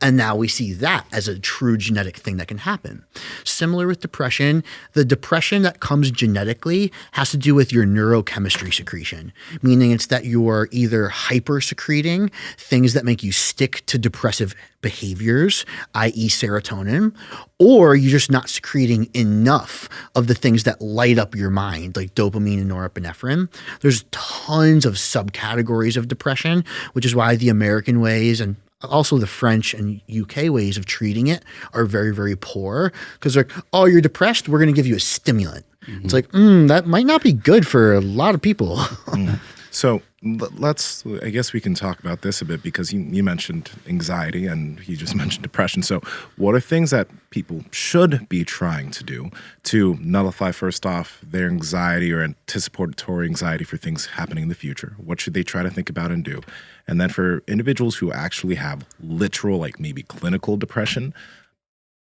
And now we see that as a true genetic thing that can happen. Similar with depression, the depression that comes genetically has to do with your neurochemistry secretion, meaning it's that you're either hyper secreting things that make you stick to depressive behaviors, i.e. serotonin, or you're just not secreting enough of the things that light up your mind, like dopamine and norepinephrine. There's tons of subcategories of depression, which is why the American ways and also the French and UK ways of treating it are very, very poor, because they're like, oh, you're depressed, we're going to give you a stimulant. It's like, that might not be good for a lot of people. So I guess we can talk about this a bit, because you mentioned anxiety and he just mentioned depression. So what are things that people should be trying to do to nullify, first off, their anxiety or anticipatory anxiety for things happening in the future? What should they try to think about and do? And then for individuals who actually have literal, like maybe clinical depression,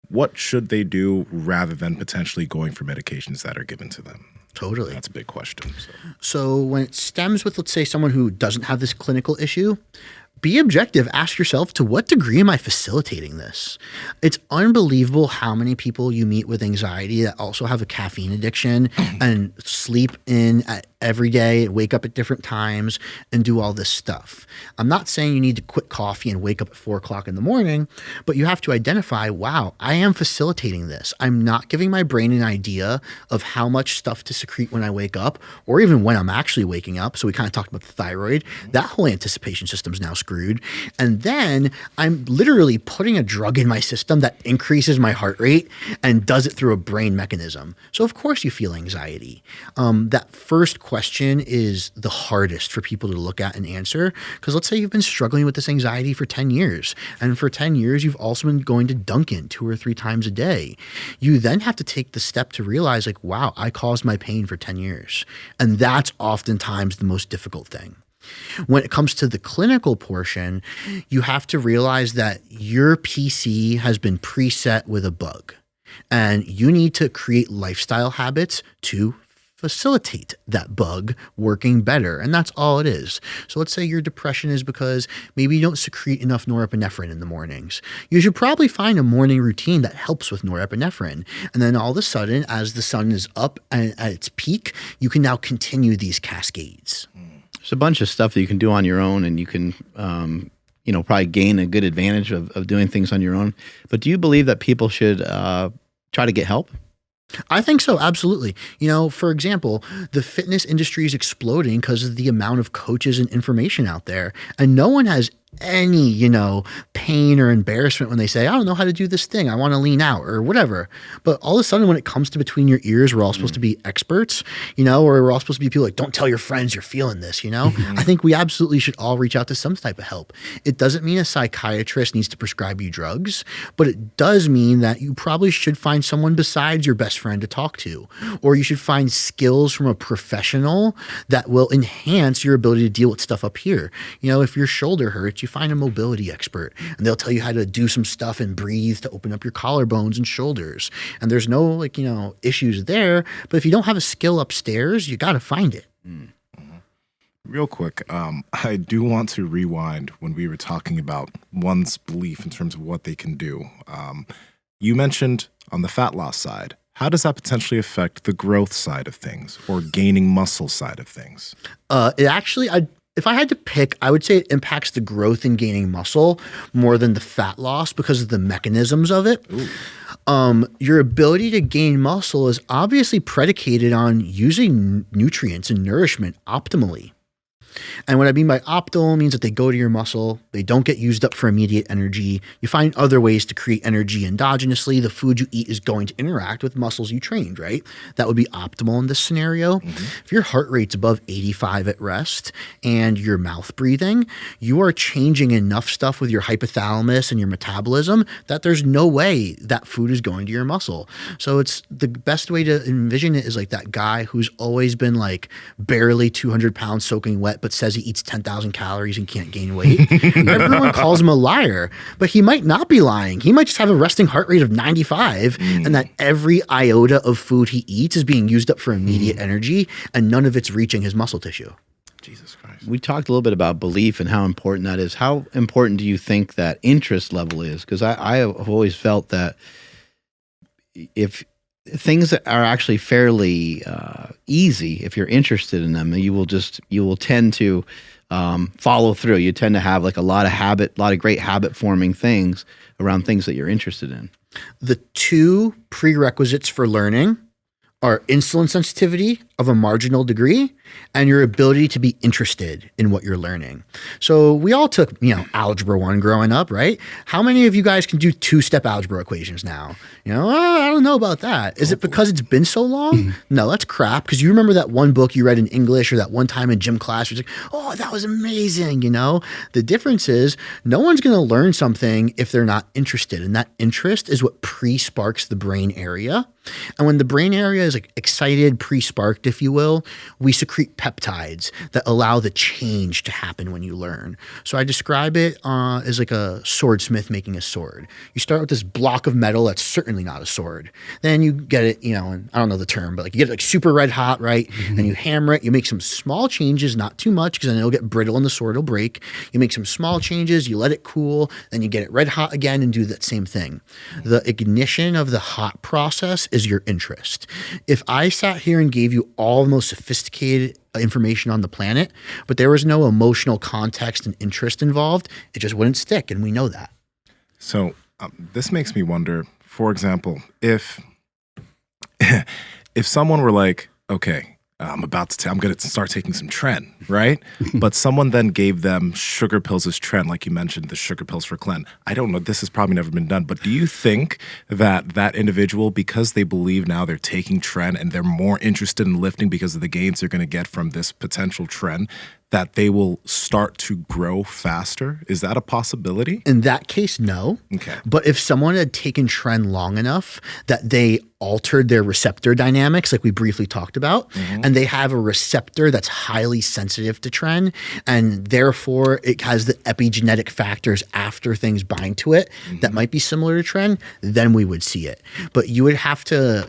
what should they do rather than potentially going for medications that are given to them? Totally. That's a big question. So when it stems with, let's say, someone who doesn't have this clinical issue, be objective. Ask yourself, to what degree am I facilitating this? It's unbelievable how many people you meet with anxiety that also have a caffeine addiction and sleep in every day, wake up at different times, and do all this stuff. I'm not saying you need to quit coffee and wake up at 4 o'clock in the morning, but you have to identify, wow, I am facilitating this. I'm not giving my brain an idea of how much stuff to secrete when I wake up, or even when I'm actually waking up. So we kind of talked about the thyroid. That whole anticipation system is now screwed. And then I'm literally putting a drug in my system that increases my heart rate and does it through a brain mechanism. So of course you feel anxiety. That first question is the hardest for people to look at and answer, because let's say you've been struggling with this anxiety for 10 years. And for 10 years, you've also been going to Dunkin' 2 or 3 times a day. You then have to take the step to realize, like, wow, I caused my pain for 10 years. And that's oftentimes the most difficult thing. When it comes to the clinical portion, you have to realize that your PC has been preset with a bug, and you need to create lifestyle habits to facilitate that bug working better. And that's all it is. So let's say your depression is because maybe you don't secrete enough norepinephrine in the mornings. You should probably find a morning routine that helps with norepinephrine. And then all of a sudden, as the sun is up and at its peak, you can now continue these cascades. There's a bunch of stuff that you can do on your own, and you can, probably gain a good advantage of doing things on your own. But do you believe that people should try to get help? I think so. Absolutely. For example, the fitness industry is exploding because of the amount of coaches and information out there, and no one has any, pain or embarrassment when they say, I don't know how to do this thing. I want to lean out or whatever. But all of a sudden, when it comes to between your ears, we're all supposed to be experts, or we're all supposed to be people like, don't tell your friends you're feeling this, I think we absolutely should all reach out to some type of help. It doesn't mean a psychiatrist needs to prescribe you drugs, but it does mean that you probably should find someone besides your best friend to talk to, or you should find skills from a professional that will enhance your ability to deal with stuff up here. If your shoulder hurts, you find a mobility expert and they'll tell you how to do some stuff and breathe to open up your collarbones and shoulders. And there's no issues there. But if you don't have a skill upstairs, you got to find it. Real quick, I do want to rewind when we were talking about one's belief in terms of what they can do. You mentioned on the fat loss side. How does that potentially affect the growth side of things or gaining muscle side of things? It actually, if I had to pick, I would say it impacts the growth and gaining muscle more than the fat loss because of the mechanisms of it. Your ability to gain muscle is obviously predicated on using nutrients and nourishment optimally. And what I mean by optimal means that they go to your muscle, they don't get used up for immediate energy. You find other ways to create energy endogenously. The food you eat is going to interact with muscles you trained, right? That would be optimal in this scenario. If your heart rate's above 85 at rest and you're mouth breathing, you are changing enough stuff with your hypothalamus and your metabolism that there's no way that food is going to your muscle. So it's the best way to envision it is like that guy who's always been like barely 200 pounds soaking wet, but says he eats 10,000 calories and can't gain weight. Everyone calls him a liar, but he might not be lying. He might just have a resting heart rate of 95 and that every iota of food he eats is being used up for immediate energy and none of it's reaching his muscle tissue. Jesus Christ. We talked a little bit about belief and how important that is. How important do you think that interest level is? Because I have always felt that if things that are actually fairly easy, if you're interested in them, you will tend to follow through. You tend to have like a lot of great habit forming things around things that you're interested in. The two prerequisites for learning are insulin sensitivity of a marginal degree and your ability to be interested in what you're learning. So we all took, algebra 1 growing up, right? How many of you guys can do 2-step algebra equations now? I don't know about that. Is it because it's been so long? No, that's crap. Because you remember that one book you read in English or that one time in gym class, you're like, oh, that was amazing. The difference is no one's going to learn something if they're not interested. And that interest is what pre-sparks the brain area. And when the brain area is like excited, pre-sparked, if you will, we secrete peptides that allow the change to happen when you learn. So I describe it as like a swordsmith making a sword. You start with this block of metal that's certainly not a sword. Then you get it, and I don't know the term, but like you get it like super red hot, right? And you hammer it. You make some small changes, not too much, because then it'll get brittle and the sword will break. You make some small changes, you let it cool, then you get it red hot again and do that same thing. The ignition of the hot process is your interest. If I sat here and gave you all the most sophisticated information on the planet, but there was no emotional context and interest involved, it just wouldn't stick, and we know that. So this makes me wonder, for example, if someone were like, okay, I'm going to start taking some Tren, right? But someone then gave them sugar pills as Tren, like you mentioned, the sugar pills for Clen. I don't know, this has probably never been done, but do you think that individual, because they believe now they're taking Tren and they're more interested in lifting because of the gains they're going to get from this potential Tren, that they will start to grow faster? Is that a possibility? In that case, no. Okay. But if someone had taken Tren long enough that they altered their receptor dynamics, like we briefly talked about, and they have a receptor that's highly sensitive to Tren, and therefore it has the epigenetic factors after things bind to it that might be similar to Tren, then we would see it. But you would have to,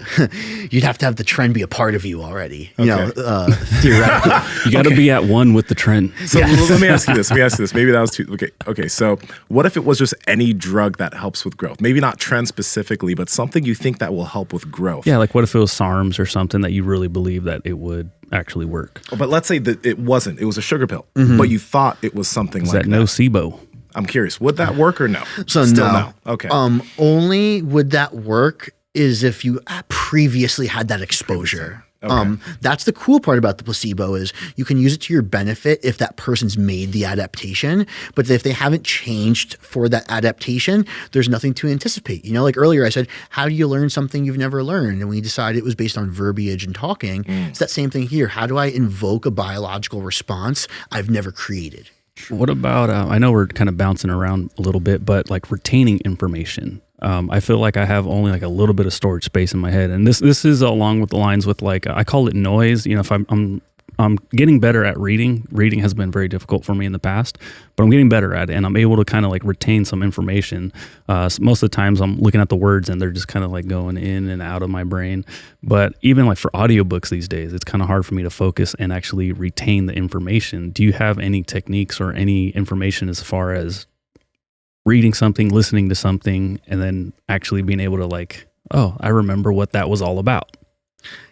you'd have to have the Tren be a part of you already, theoretically. You got to be at one with the Tren. So let me ask you this. Maybe that was too, okay. So what if it was just any drug that helps with growth? Maybe not Tren specifically, but something you think that will help with growth. Yeah, like what if it was SARMs or something that you really believe that it would actually work? But let's say that it wasn't. It was a sugar pill, but you thought it was something like that. Is that nocebo? I'm curious. Would that work or no? So Still no. Okay. Only would that work is if you previously had that exposure. Okay. That's the cool part about the placebo is you can use it to your benefit if that person's made the adaptation. But if they haven't changed for that adaptation, there's nothing to anticipate. Like earlier I said, how do you learn something you've never learned? And we decided it was based on verbiage and talking. It's that same thing here. How do I invoke a biological response I've never created? What about, I know we're kind of bouncing around a little bit, but like retaining information. I feel like I have only like a little bit of storage space in my head. And this is along with the lines with like, I call it noise. If I'm getting better at reading. Reading has been very difficult for me in the past, but I'm getting better at it, and I'm able to kind of like retain some information. Most of the times I'm looking at the words and they're just kind of like going in and out of my brain. But even like for audiobooks these days, it's kind of hard for me to focus and actually retain the information. Do you have any techniques or any information as far as reading something, listening to something, and then actually being able to like, oh, I remember what that was all about?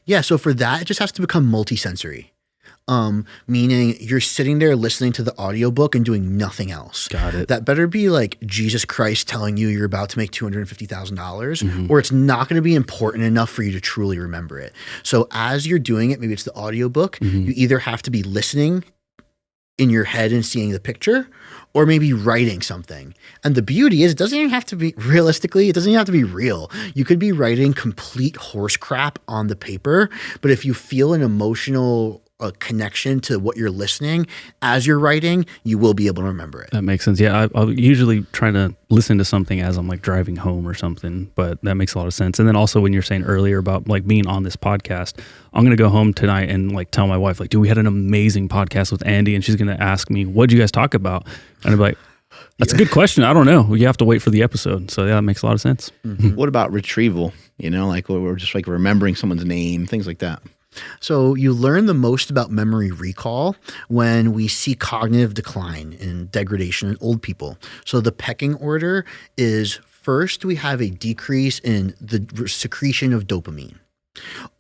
Yeah, so for that, it just has to become multisensory. Meaning you're sitting there listening to the audiobook and doing nothing else. Got it. That better be like Jesus Christ telling you you're about to make $250,000, or it's not going to be important enough for you to truly remember it. So as you're doing it, maybe it's the audiobook, you either have to be listening in your head and seeing the picture, or maybe writing something. And the beauty is it doesn't even have to be, realistically, it doesn't even have to be real. You could be writing complete horse crap on the paper, but if you feel an emotional connection to what you're listening as you're writing, you will be able to remember it. That makes sense. Yeah, I'll usually try to listen to something as I'm like driving home or something, but that makes a lot of sense. And then also when you're saying earlier about like being on this podcast, I'm going to go home tonight and like tell my wife, like, dude, we had an amazing podcast with Andy, and she's going to ask me, what'd you guys talk about? And I'm like, that's a good question. I don't know. You have to wait for the episode. So yeah, that makes a lot of sense. What about retrieval? Like we're just like remembering someone's name, things like that. So you learn the most about memory recall when we see cognitive decline and degradation in old people. So the pecking order is first we have a decrease in the secretion of dopamine.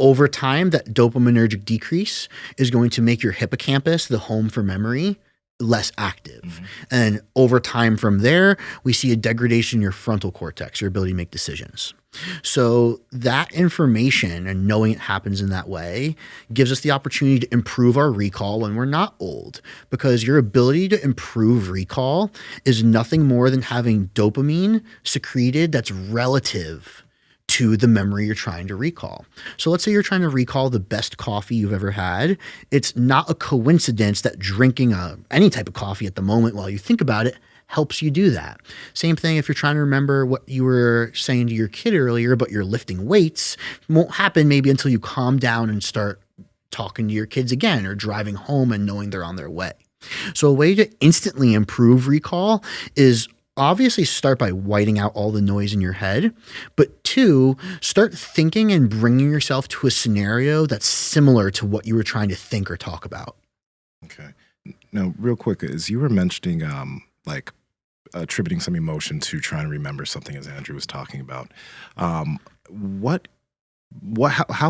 Over time, that dopaminergic decrease is going to make your hippocampus, the home for memory, less active. And over time from there, we see a degradation in your frontal cortex, your ability to make decisions. So that information and knowing it happens in that way gives us the opportunity to improve our recall when we're not old, because your ability to improve recall is nothing more than having dopamine secreted that's relative to the memory you're trying to recall. So let's say you're trying to recall the best coffee you've ever had. It's not a coincidence that drinking any type of coffee at the moment while you think about it helps you do that. Same thing if you're trying to remember what you were saying to your kid earlier, but you're lifting weights. It won't happen maybe until you calm down and start talking to your kids again, or driving home and knowing they're on their way. So a way to instantly improve recall is obviously start by whiting out all the noise in your head, but 2, start thinking and bringing yourself to a scenario that's similar to what you were trying to think or talk about. Okay. Now, real quick, as you were mentioning, like attributing some emotion to trying to remember something, as Andrew was talking about, how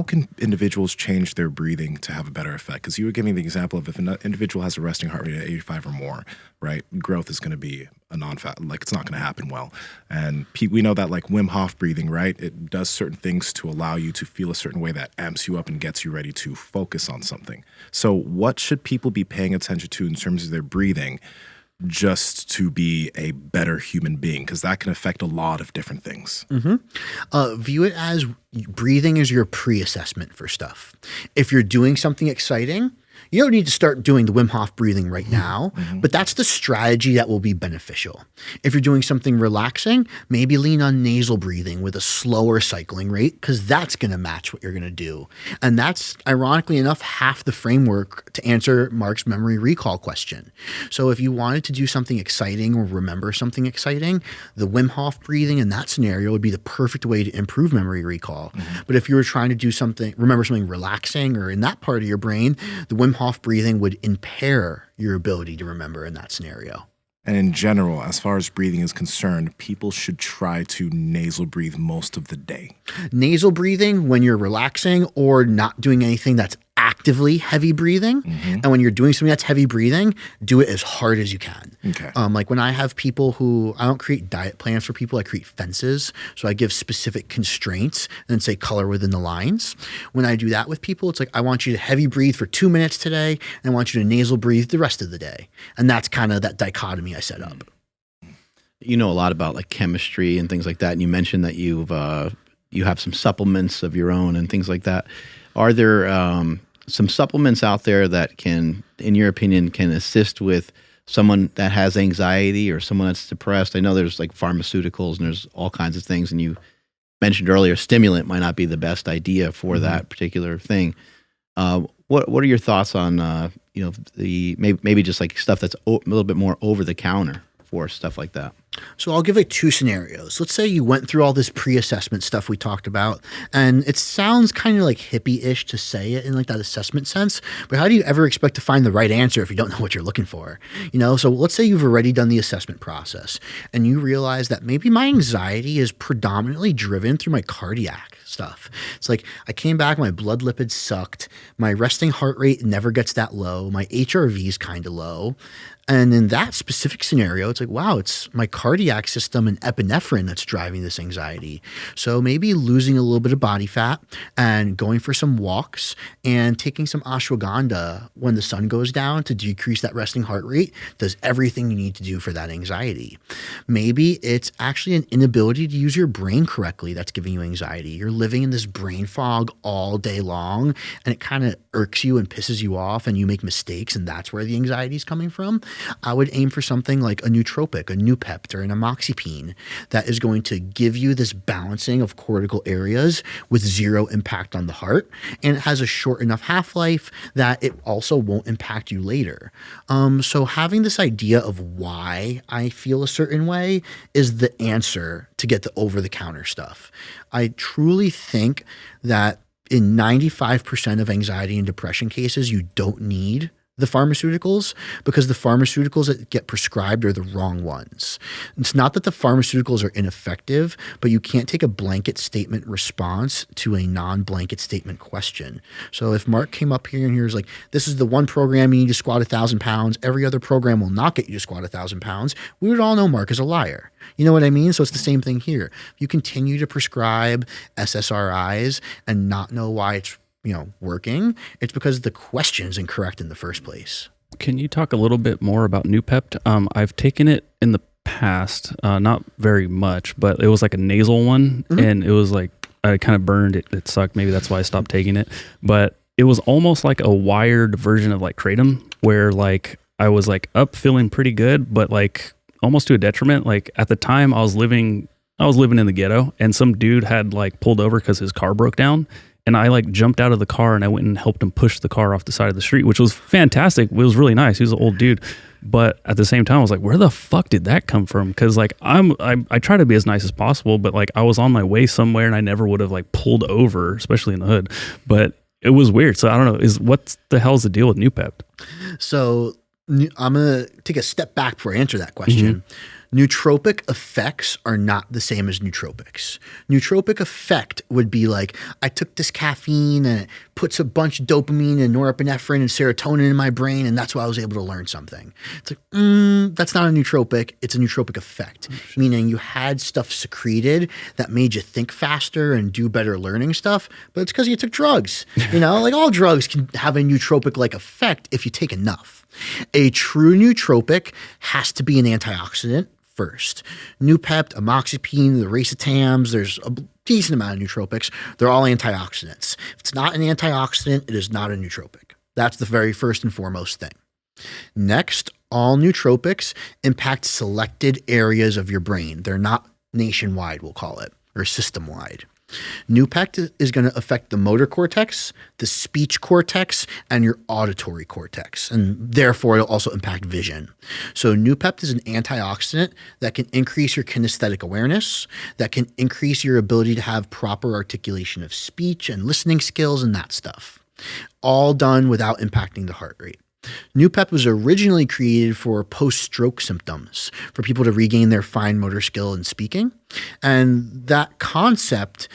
can individuals change their breathing to have a better effect? Because you were giving the example of if an individual has a resting heart rate at 85 or more, right, growth is going to be a non-fat, like it's not going to happen well. And we know that like Wim Hof breathing, right, it does certain things to allow you to feel a certain way that amps you up and gets you ready to focus on something. So what should people be paying attention to in terms of their breathing just to be a better human being? Because that can affect a lot of different things. View it as breathing is your pre-assessment for stuff. If you're doing something exciting, you don't need to start doing the Wim Hof breathing right now, but that's the strategy that will be beneficial. If you're doing something relaxing, maybe lean on nasal breathing with a slower cycling rate, because that's going to match what you're going to do. And that's, ironically enough, half the framework to answer Mark's memory recall question. So if you wanted to do something exciting or remember something exciting, the Wim Hof breathing in that scenario would be the perfect way to improve memory recall. But if you were trying to do something, remember something relaxing or in that part of your brain, the Wim Hof breathing would impair your ability to remember in that scenario. And in general, as far as breathing is concerned, people should try to nasal breathe most of the day. Nasal breathing when you're relaxing or not doing anything that's actively heavy breathing. And when you're doing something that's heavy breathing, do it as hard as you can. Okay. Like when I have people who, I don't create diet plans for people, I create fences. So I give specific constraints and then say color within the lines. When I do that with people, it's like, I want you to heavy breathe for 2 minutes today, and I want you to nasal breathe the rest of the day. And that's kind of that dichotomy I set up. You know a lot about like chemistry and things like that. And you mentioned that you have some supplements of your own and things like that. Are there some supplements out there that can, in your opinion, can assist with someone that has anxiety or someone that's depressed? I know there's like pharmaceuticals and there's all kinds of things. And you mentioned earlier, stimulant might not be the best idea for that particular thing. What are your thoughts on the maybe just like stuff that's a little bit more over the counter for stuff like that? So I'll give like 2 scenarios. Let's say you went through all this pre-assessment stuff we talked about, and it sounds kind of like hippie-ish to say it in like that assessment sense, but how do you ever expect to find the right answer if you don't know what you're looking for? So let's say you've already done the assessment process and you realize that maybe my anxiety is predominantly driven through my cardiac stuff. It's like I came back, my blood lipids sucked, my resting heart rate never gets that low, my HRV is kind of low. And in that specific scenario, it's like, wow, it's my cardiac system and epinephrine that's driving this anxiety. So maybe losing a little bit of body fat and going for some walks and taking some ashwagandha when the sun goes down to decrease that resting heart rate does everything you need to do for that anxiety. Maybe it's actually an inability to use your brain correctly that's giving you anxiety. You're living in this brain fog all day long, and it kind of irks you and pisses you off, and you make mistakes, and that's where the anxiety is coming from. I would aim for something like a nootropic, a New-Pept, or an amoxicillin that is going to give you this balancing of cortical areas with zero impact on the heart. And it has a short enough half-life that it also won't impact you later. So having this idea of why I feel a certain way is the answer to get the over-the-counter stuff. I truly think that in 95% of anxiety and depression cases, you don't need the pharmaceuticals, because the pharmaceuticals that get prescribed are the wrong ones. It's not that the pharmaceuticals are ineffective, but you can't take a blanket statement response to a non-blanket statement question. So if Mark came up here and he was like, this is the one program you need to squat 1,000 pounds, every other program will not get you to squat 1,000 pounds, we would all know Mark is a liar. You know what I mean? So it's the same thing here. If you continue to prescribe SSRIs and not know why it's working, it's because the question's incorrect in the first place. Can you talk a little bit more about New-Pept? I've taken it in the past, not very much, but it was like a nasal one, and it was like, I kind of burned it. It sucked. Maybe that's why I stopped taking it. But it was almost like a wired version of like Kratom, where like I was like up feeling pretty good, but like almost to a detriment. Like at the time I was living in the ghetto, and some dude had like pulled over because his car broke down. And I like jumped out of the car and I went and helped him push the car off the side of the street, which was fantastic. It was really nice. He was an old dude. But at the same time, I was like, where the fuck did that come from? Because like I try to be as nice as possible, but like I was on my way somewhere and I never would have like pulled over, especially in the hood. But it was weird. So I don't know, what the hell's the deal with New-Pept? So I'm going to take a step back before I answer that question. Nootropic effects are not the same as nootropics. Nootropic effect would be like, I took this caffeine and it puts a bunch of dopamine and norepinephrine and serotonin in my brain, and that's why I was able to learn something. It's like, that's not a nootropic. It's a nootropic effect, meaning you had stuff secreted that made you think faster and do better learning stuff, but it's because you took drugs. Like all drugs can have a nootropic-like effect if you take enough. A true nootropic has to be an antioxidant first. New-Pept, amoxicillin, the racetams, there's a decent amount of nootropics. They're all antioxidants. If it's not an antioxidant, it is not a nootropic. That's the very first and foremost thing. Next, all nootropics impact selected areas of your brain. They're not nationwide, we'll call it, or system-wide. New-Pept is going to affect the motor cortex, the speech cortex, and your auditory cortex, and therefore it'll also impact vision. So New-Pept is an antioxidant that can increase your kinesthetic awareness, that can increase your ability to have proper articulation of speech and listening skills and that stuff, all done without impacting the heart rate. New-Pept was originally created for post-stroke symptoms, for people to regain their fine motor skill in speaking. And that concept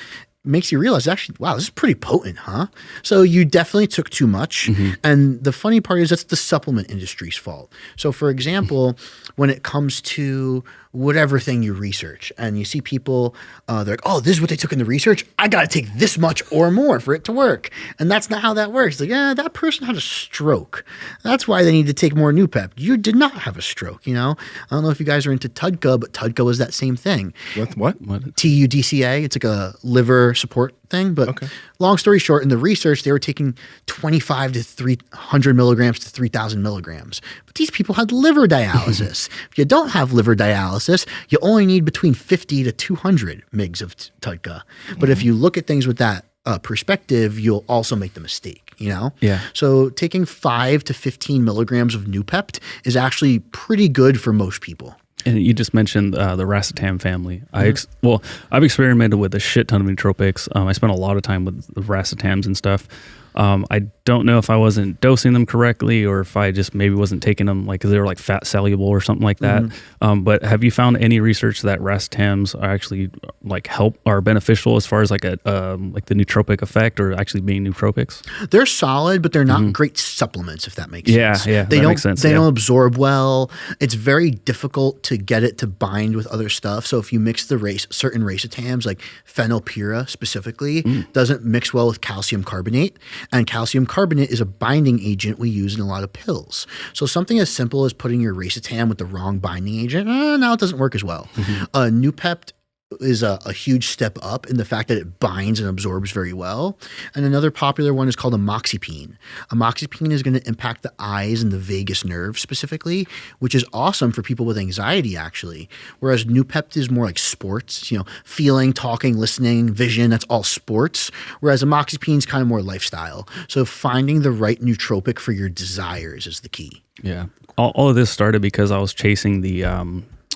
makes you realize actually, wow, this is pretty potent, huh? So you definitely took too much. And the funny part is that's the supplement industry's fault. So for example, when it comes to whatever thing you research and you see people, they're like, oh, this is what they took in the research. I got to take this much or more for it to work. And that's not how that works. It's like, yeah, that person had a stroke. That's why they need to take more New-Pept. You did not have a stroke, you know? I don't know if you guys are into TUDCA, but TUDCA is that same thing. What? TUDCA. It's like a liver support thing. But long story short, in the research, they were taking 25 to 300 milligrams to 3,000 milligrams. But these people had liver dialysis. If you don't have liver dialysis, you only need between 50 to 200 mgs of TUDCA. But if you look at things with that perspective, you'll also make the mistake, you know? Yeah. So taking 5 to 15 milligrams of New-Pept is actually pretty good for most people. And you just mentioned the racetam family. I've experimented with a shit ton of nootropics. I spent a lot of time with the racetams and stuff. I don't know if I wasn't dosing them correctly or if I just maybe wasn't taking them like because they were like fat soluble or something like that. But have you found any research that racetams are actually like are beneficial as far as like a like the nootropic effect or actually being nootropics? They're solid, but they're not great supplements, if that makes sense. Yeah, they that don't, makes sense. They don't absorb well. It's very difficult to get it to bind with other stuff. So if you mix the certain racetams, like phenylpyra specifically, doesn't mix well with calcium carbonate. And calcium carbonate is a binding agent we use in a lot of pills. So something as simple as putting your racetam with the wrong binding agent, now it doesn't work as well. New-Pept is a huge step up in the fact that it binds and absorbs very well. And another popular one is called amoxipine. Amoxipine is going to impact the eyes and the vagus nerve specifically, which is awesome for people with anxiety actually. Whereas New-Pept is more like sports, you know, feeling, talking, listening, vision, that's all sports. Whereas amoxipine is kind of more lifestyle. So finding the right nootropic for your desires is the key. Yeah. All of this started because I was chasing the,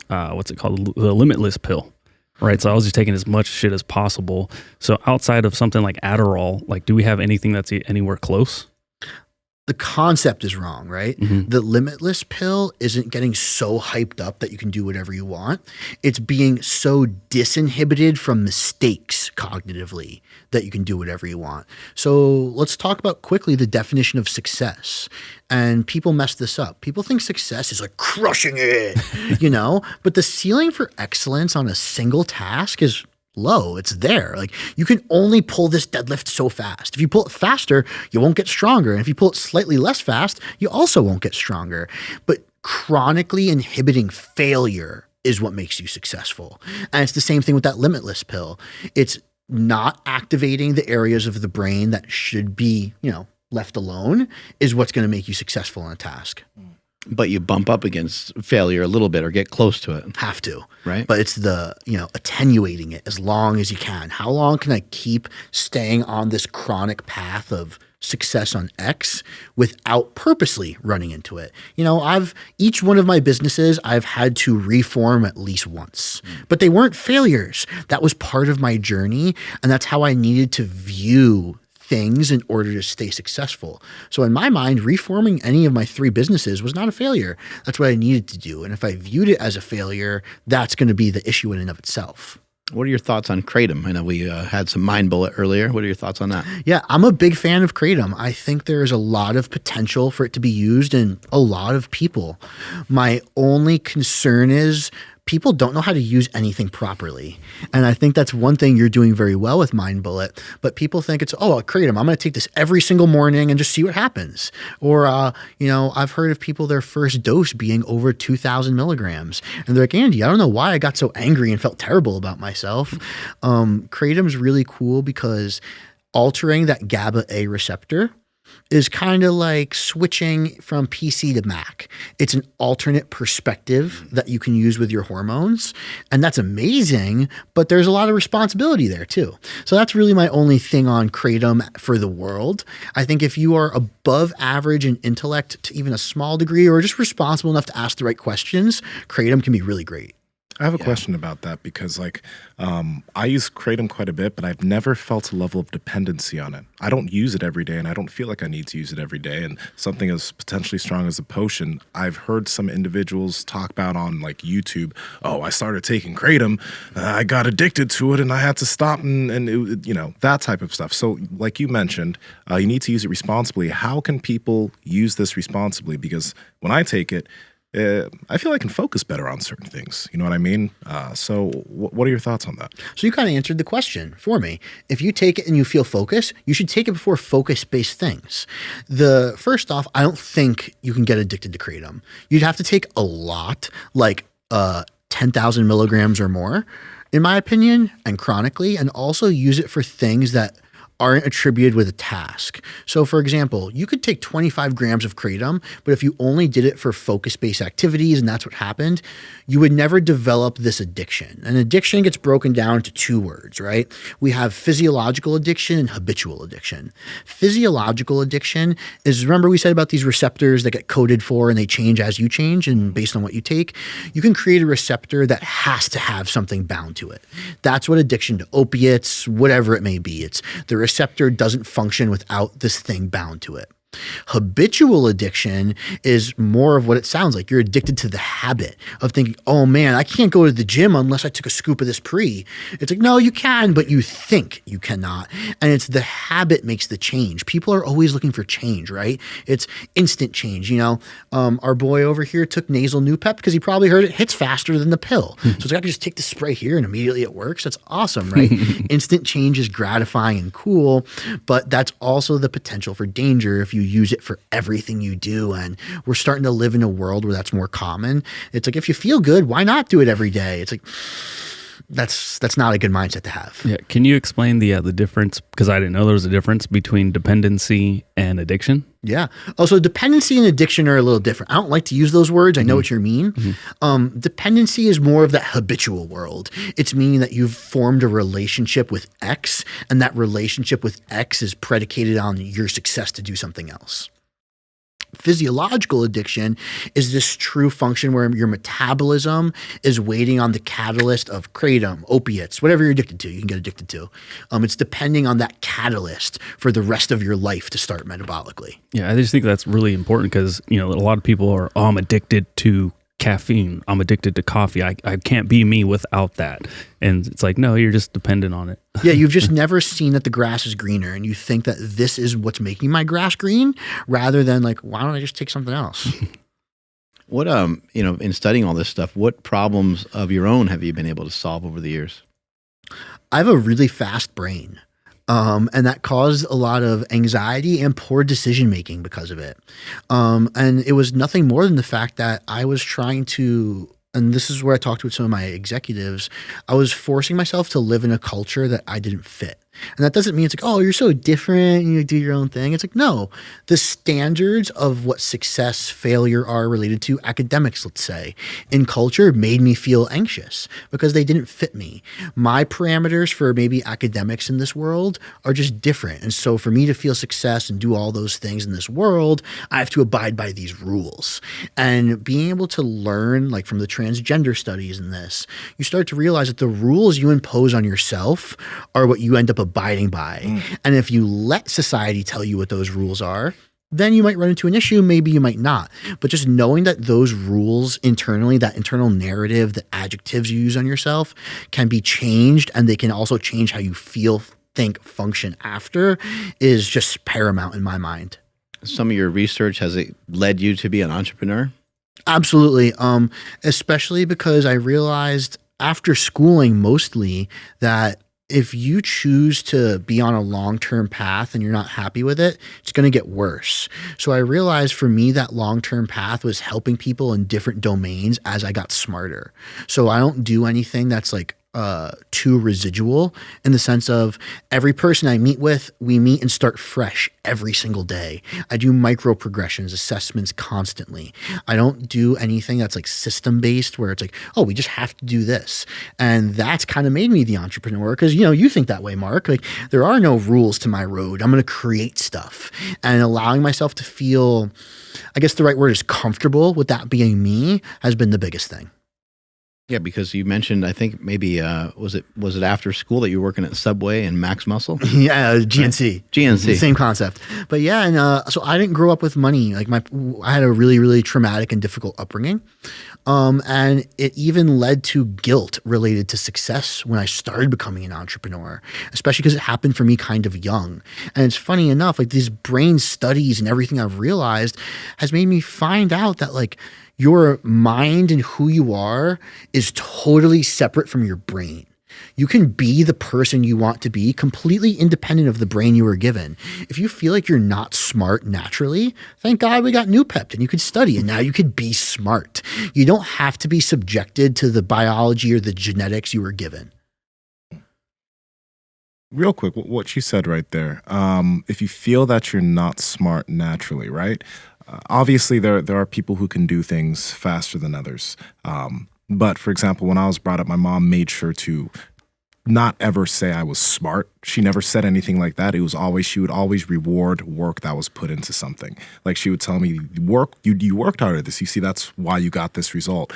what's it called? The Limitless pill. Right. So I was just taking as much shit as possible. So outside of something like Adderall, like, do we have anything that's anywhere close? The concept is wrong, right? The Limitless pill isn't getting so hyped up that you can do whatever you want. It's being so disinhibited from mistakes cognitively that you can do whatever you want. So let's talk about quickly the definition of success. And people mess this up. People think success is like crushing it, you know? But the ceiling for excellence on a single task is low. It's there. Like you can only pull this deadlift so fast. If you pull it faster, you won't get stronger. And if you pull it slightly less fast, you also won't get stronger. But chronically inhibiting failure is what makes you successful. And it's the same thing with that Limitless pill. It's not activating the areas of the brain that should be, you know, left alone is what's going to make you successful in a task. But you bump up against failure a little bit or get close to it. Have to. Right. But it's the, you know, attenuating it as long as you can. How long can I keep staying on this chronic path of success on X without purposely running into it? You know, each one of my businesses, I've had to reform at least once, but they weren't failures. That was part of my journey. And that's how I needed to view things in order to stay successful. So in my mind, reforming any of my 3 businesses was not a failure. That's what I needed to do. And if I viewed it as a failure, that's going to be the issue in and of itself. What are your thoughts on Kratom? I know we had some Mind Bullet earlier. What are your thoughts on that? Yeah, I'm a big fan of Kratom. I think there's a lot of potential for it to be used in a lot of people. My only concern is people don't know how to use anything properly. And I think that's one thing you're doing very well with Mind Bullet. But people think it's, Kratom, I'm going to take this every single morning and just see what happens. Or, you know, I've heard of people, their first dose being over 2,000 milligrams. And they're like, Andy, I don't know why I got so angry and felt terrible about myself. Kratom's really cool because altering that GABA A receptor is kind of like switching from PC to Mac. It's an alternate perspective that you can use with your hormones. And that's amazing, but there's a lot of responsibility there too. So that's really my only thing on Kratom for the world. I think if you are above average in intellect to even a small degree, or just responsible enough to ask the right questions, Kratom can be really great. I have a question about that because, like, I use Kratom quite a bit, but I've never felt a level of dependency on it. I don't use it every day, and I don't feel like I need to use it every day. And something as potentially strong as a potion, I've heard some individuals talk about on, like, YouTube, oh, I started taking Kratom, I got addicted to it, and I had to stop, and it, you know, that type of stuff. So, like you mentioned, you need to use it responsibly. How can people use this responsibly? Because when I take it, I feel I can focus better on certain things. You know what I mean? So what are your thoughts on that? So you kind of answered the question for me. If you take it and you feel focus, you should take it before focus-based things. First off, I don't think you can get addicted to Kratom. You'd have to take a lot, like 10,000 milligrams or more, in my opinion, and chronically, and also use it for things that aren't attributed with a task. So for example, you could take 25 grams of Kratom, but if you only did it for focus-based activities and that's what happened, you would never develop this addiction. And addiction gets broken down to two words, right? We have physiological addiction and habitual addiction. Physiological addiction is, remember we said about these receptors that get coded for and they change as you change and based on what you take? You can create a receptor that has to have something bound to it. That's what addiction to opiates, whatever it may be. It's the receptor doesn't function without this thing bound to it. Habitual addiction is more of what it sounds like. You're addicted to the habit of thinking, oh man, I can't go to the gym unless I took a scoop of this pre. It's like, no, you can, but you think you cannot. And it's the habit makes the change. People are always looking for change, right? It's instant change. You know, our boy over here took nasal New-Pept because he probably heard it hits faster than the pill. So it's like, I can just take the spray here and immediately it works. That's awesome, right? Instant change is gratifying and cool, but that's also the potential for danger if you use it for everything you do. And we're starting to live in a world where that's more common. It's like, if you feel good, why not do it every day? It's like, that's not a good mindset to have. Yeah. Can you explain the difference? Because I didn't know there was a difference between dependency and addiction. Yeah. Also, dependency and addiction are a little different. I don't like to use those words. I know what you mean. Dependency is more of that habitual world. It's meaning that you've formed a relationship with X, and that relationship with X is predicated on your success to do something else. Physiological addiction is this true function where your metabolism is waiting on the catalyst of Kratom, opiates, whatever you're addicted to, you can get addicted to. It's depending on that catalyst for the rest of your life to start metabolically. Yeah, I just think that's really important because, you know, a lot of people are, oh, I'm addicted to caffeine. I'm addicted to coffee. I can't be me without that. And it's like, no, you're just dependent on it. Yeah, you've just never seen that the grass is greener and you think that this is what's making my grass green rather than like, why don't I just take something else? What, you know, in studying all this stuff, what problems of your own have you been able to solve over the years? I have a really fast brain. And that caused a lot of anxiety and poor decision making because of it. And it was nothing more than the fact that I was trying to, and this is where I talked with some of my executives, I was forcing myself to live in a culture that I didn't fit. And that doesn't mean it's like, oh, you're so different, you do your own thing. It's like, no, the standards of what success, failure are related to academics, let's say, in culture made me feel anxious because they didn't fit me. My parameters for maybe academics in this world are just different. And so for me to feel success and do all those things in this world, I have to abide by these rules. And being able to learn, like from the transgender studies in this, you start to realize that the rules you impose on yourself are what you end up abiding by. And if you let society tell you what those rules are, then you might run into an issue, maybe you might not. But just knowing that those rules internally, that internal narrative, the adjectives you use on yourself can be changed, and they can also change how you feel, think, function after, is just paramount in my mind. Some of your research, has it led you to be an entrepreneur? Absolutely. Especially because I realized after schooling mostly that if you choose to be on a long-term path and you're not happy with it, it's going to get worse. So I realized for me that long-term path was helping people in different domains as I got smarter. So I don't do anything that's like too residual in the sense of every person I meet with, we meet and start fresh every single day. I do micro progressions, assessments constantly. I don't do anything that's like system based where it's like, oh, we just have to do this. And that's kind of made me the entrepreneur because, you know, you think that way, Mark. Like there are no rules to my road. I'm going to create stuff, and allowing myself to feel, I guess the right word is comfortable with that being me has been the biggest thing. Yeah, because you mentioned, I think maybe was it after school that you were working at Subway and Max Muscle? Yeah, GNC. GNC. Same concept. But yeah, and so I didn't grow up with money. Like I had a really, really traumatic and difficult upbringing. And it even led to guilt related to success when I started becoming an entrepreneur, especially because it happened for me kind of young. And it's funny enough, like these brain studies and everything I've realized has made me find out that like your mind and who you are is totally separate from your brain. You can be the person you want to be completely independent of the brain you were given. If you feel like you're not smart naturally, thank God we got New-Pept and you could study and now you could be smart. You don't have to be subjected to the biology or the genetics you were given. Real quick, what you said right there. If you feel that you're not smart naturally, right? Obviously, there are people who can do things faster than others. But for example, when I was brought up, my mom made sure to not ever say I was smart. She never said anything like that. It was always, she would always reward work that was put into something. Like she would tell me, you worked hard at this. You see, that's why you got this result.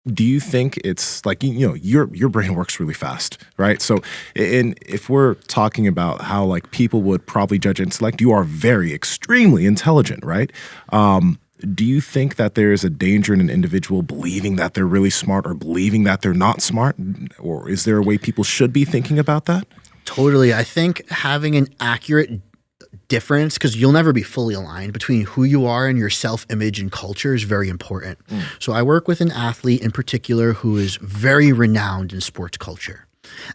Do you think it's like, your brain works really fast, right? So if we're talking about how like people would probably judge intellect, you are very extremely intelligent, right? Do you think that there is a danger in an individual believing that they're really smart or believing that they're not smart? Or is there a way people should be thinking about that? Totally. I think having an accurate difference, because you'll never be fully aligned between who you are and your self-image and culture, is very important. So I work with an athlete in particular who is very renowned in sports culture.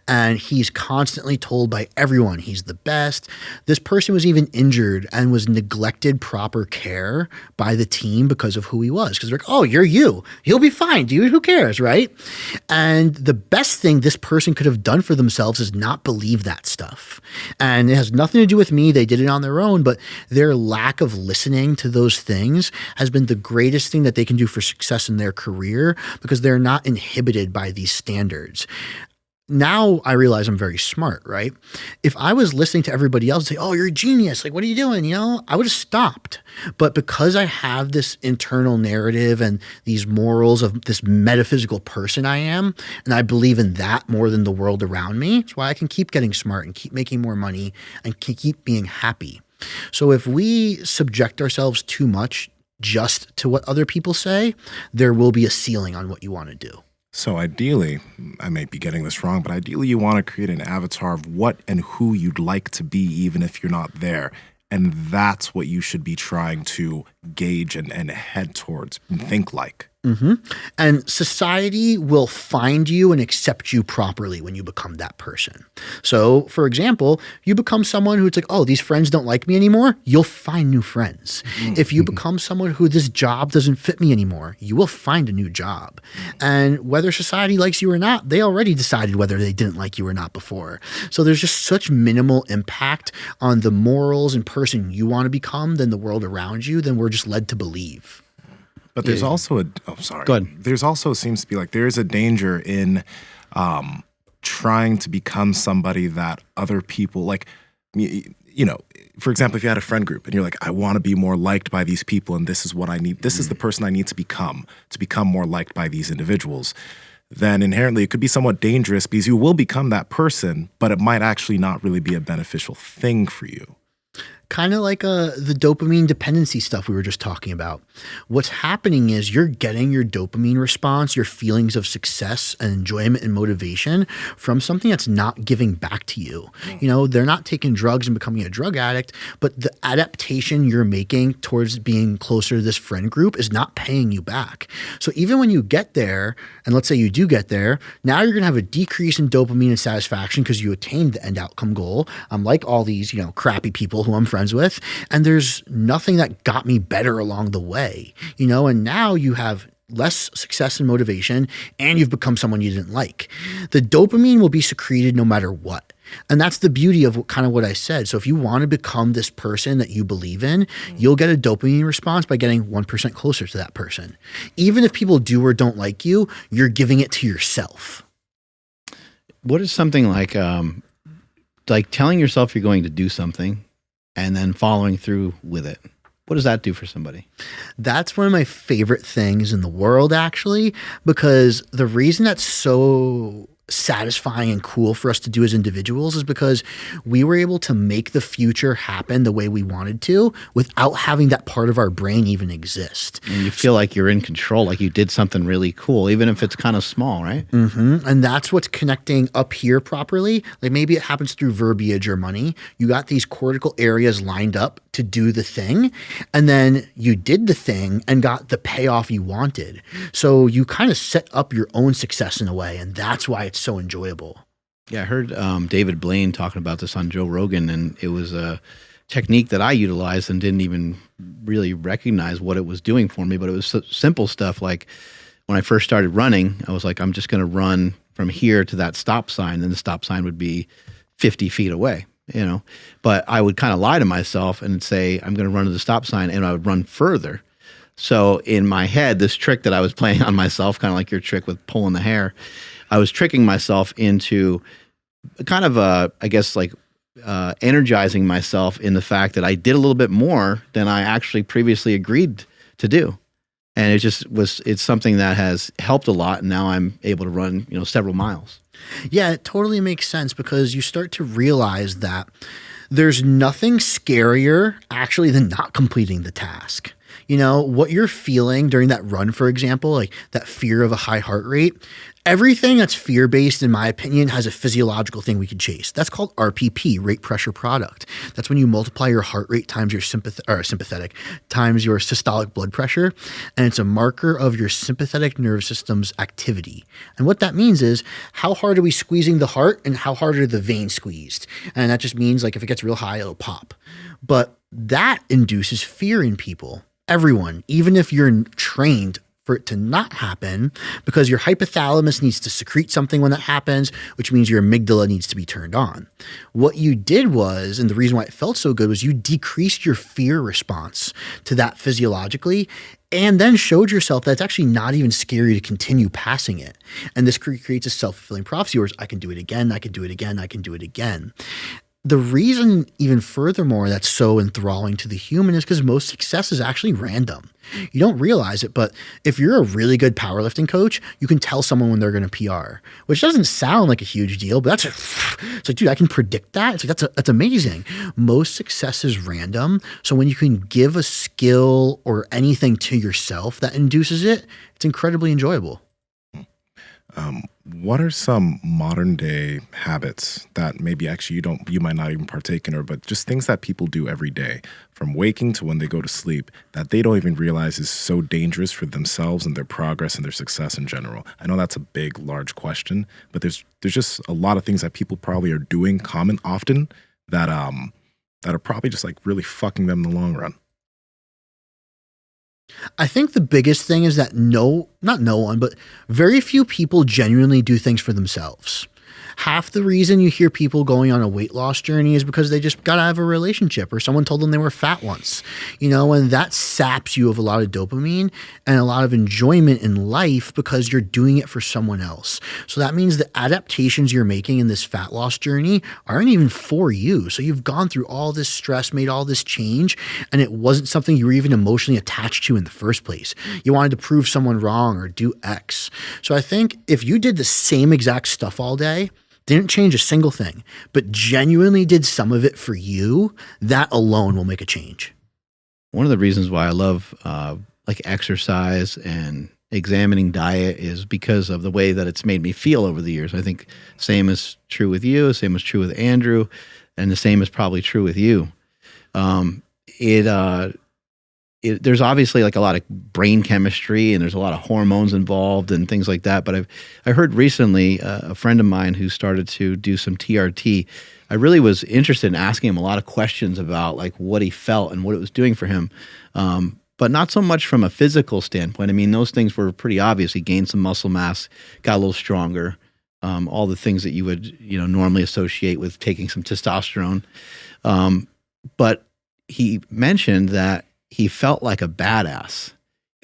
And he's constantly told by everyone he's the best. This person was even injured and was neglected proper care by the team because of who he was. Because they're like, oh, you're you. You'll be fine, dude. Who cares, right? And the best thing this person could have done for themselves is not believe that stuff. And it has nothing to do with me. They did it on their own. But their lack of listening to those things has been the greatest thing that they can do for success in their career because they're not inhibited by these standards. Now I realize I'm very smart, right? If I was listening to everybody else say, oh, you're a genius, like, what are you doing? I would have stopped. But because I have this internal narrative and these morals of this metaphysical person I am, and I believe in that more than the world around me, that's why I can keep getting smart and keep making more money and keep being happy. So if we subject ourselves too much just to what other people say, there will be a ceiling on what you want to do. So ideally, I may be getting this wrong, but ideally you want to create an avatar of what and who you'd like to be, even if you're not there. And that's what you should be trying to gauge and head towards and think like. Mm-hmm. And society will find you and accept you properly when you become that person. So, for example, you become someone who it's like, oh, these friends don't like me anymore. You'll find new friends. If you become someone who this job doesn't fit me anymore, you will find a new job. And whether society likes you or not, they already decided whether they didn't like you or not before. So there's just such minimal impact on the morals and person you want to become than the world around you than we're just led to believe. But there's also Go ahead. There's also seems to be like there is a danger in trying to become somebody that other people like, for example, if you had a friend group and you're like, I want to be more liked by these people and this is what I need. This is the person I need to become more liked by these individuals. Then inherently it could be somewhat dangerous because you will become that person, but it might actually not really be a beneficial thing for you. Kind of like the dopamine dependency stuff we were just talking about. What's happening is you're getting your dopamine response, your feelings of success and enjoyment and motivation from something that's not giving back to you. They're not taking drugs and becoming a drug addict, but the adaptation you're making towards being closer to this friend group is not paying you back. So even when you get there, and let's say you do get there, now you're going to have a decrease in dopamine and satisfaction because you attained the end outcome goal. Like all these, crappy people who I'm friends with, and there's nothing that got me better along the way, and now you have less success and motivation and you've become someone you didn't like. The dopamine will be secreted no matter what. And that's the beauty of what I said. So if you want to become this person that you believe in, you'll get a dopamine response by getting 1% closer to that person. Even if people do or don't like you, you're giving it to yourself. What is something like telling yourself you're going to do something and then following through with it? What does that do for somebody? That's one of my favorite things in the world, actually, because the reason that's so satisfying and cool for us to do as individuals is because we were able to make the future happen the way we wanted to without having that part of our brain even exist. And you feel like you're in control, like you did something really cool, even if it's kind of small, right? Mm-hmm. And that's what's connecting up here properly. Like maybe it happens through verbiage or money. You got these cortical areas lined up to do the thing, and then you did the thing and got the payoff you wanted. So you kind of set up your own success in a way, and that's why it's so enjoyable. Yeah, I heard David Blaine talking about this on Joe Rogan, and it was a technique that I utilized and didn't even really recognize what it was doing for me, but it was simple stuff. Like when I first started running, I was like, I'm just going to run from here to that stop sign, and the stop sign would be 50 feet away, you know, but I would kind of lie to myself and say, I'm going to run to the stop sign, and I would run further. So in my head, this trick that I was playing on myself, kind of like your trick with pulling the hair, I was tricking myself into kind of I guess like energizing myself in the fact that I did a little bit more than I actually previously agreed to do. And it's something that has helped a lot. And now I'm able to run, several miles. Yeah, it totally makes sense because you start to realize that there's nothing scarier actually than not completing the task. What you're feeling during that run, for example, like that fear of a high heart rate, everything that's fear-based, in my opinion, has a physiological thing we can chase. That's called RPP, rate pressure product. That's when you multiply your heart rate times your sympathetic times your systolic blood pressure, and it's a marker of your sympathetic nervous system's activity. And what that means is how hard are we squeezing the heart and how hard are the veins squeezed? And that just means like if it gets real high, it'll pop. But that induces fear in people. Everyone, even if you're trained for it to not happen, because your hypothalamus needs to secrete something when that happens, which means your amygdala needs to be turned on. What you did was, and the reason why it felt so good, was you decreased your fear response to that physiologically, and then showed yourself that it's actually not even scary to continue passing it. And this creates a self-fulfilling prophecy where I can do it again, I can do it again, I can do it again. The reason, even furthermore, that's so enthralling to the human is because most success is actually random. You don't realize it, but if you're a really good powerlifting coach, you can tell someone when they're going to PR, which doesn't sound like a huge deal, but it's like, dude, I can predict that. It's like, that's amazing. Most success is random. So when you can give a skill or anything to yourself that induces it, it's incredibly enjoyable. What are some modern day habits that maybe actually you might not even partake in, but just things that people do every day from waking to when they go to sleep that they don't even realize is so dangerous for themselves and their progress and their success in general? I know that's a big, large question, but there's just a lot of things that people probably are doing often that are probably just like really fucking them in the long run. I think the biggest thing is that not no one, but very few people genuinely do things for themselves. Half the reason you hear people going on a weight loss journey is because they just got out of a relationship or someone told them they were fat once, and that saps you of a lot of dopamine and a lot of enjoyment in life because you're doing it for someone else. So that means the adaptations you're making in this fat loss journey aren't even for you. So you've gone through all this stress, made all this change, and it wasn't something you were even emotionally attached to in the first place. You wanted to prove someone wrong or do X. So I think if you did the same exact stuff all day, didn't change a single thing, but genuinely did some of it for you, that alone will make a change. One of the reasons why I love like exercise and examining diet is because of the way that it's made me feel over the years. I think same is true with you, same is true with Andrew, and the same is probably true with you. There's obviously like a lot of brain chemistry and there's a lot of hormones involved and things like that. But I heard recently a friend of mine who started to do some TRT. I really was interested in asking him a lot of questions about like what he felt and what it was doing for him. But not so much from a physical standpoint. I mean, those things were pretty obvious. He gained some muscle mass, got a little stronger, all the things that you would, normally associate with taking some testosterone. But he mentioned that he felt like a badass.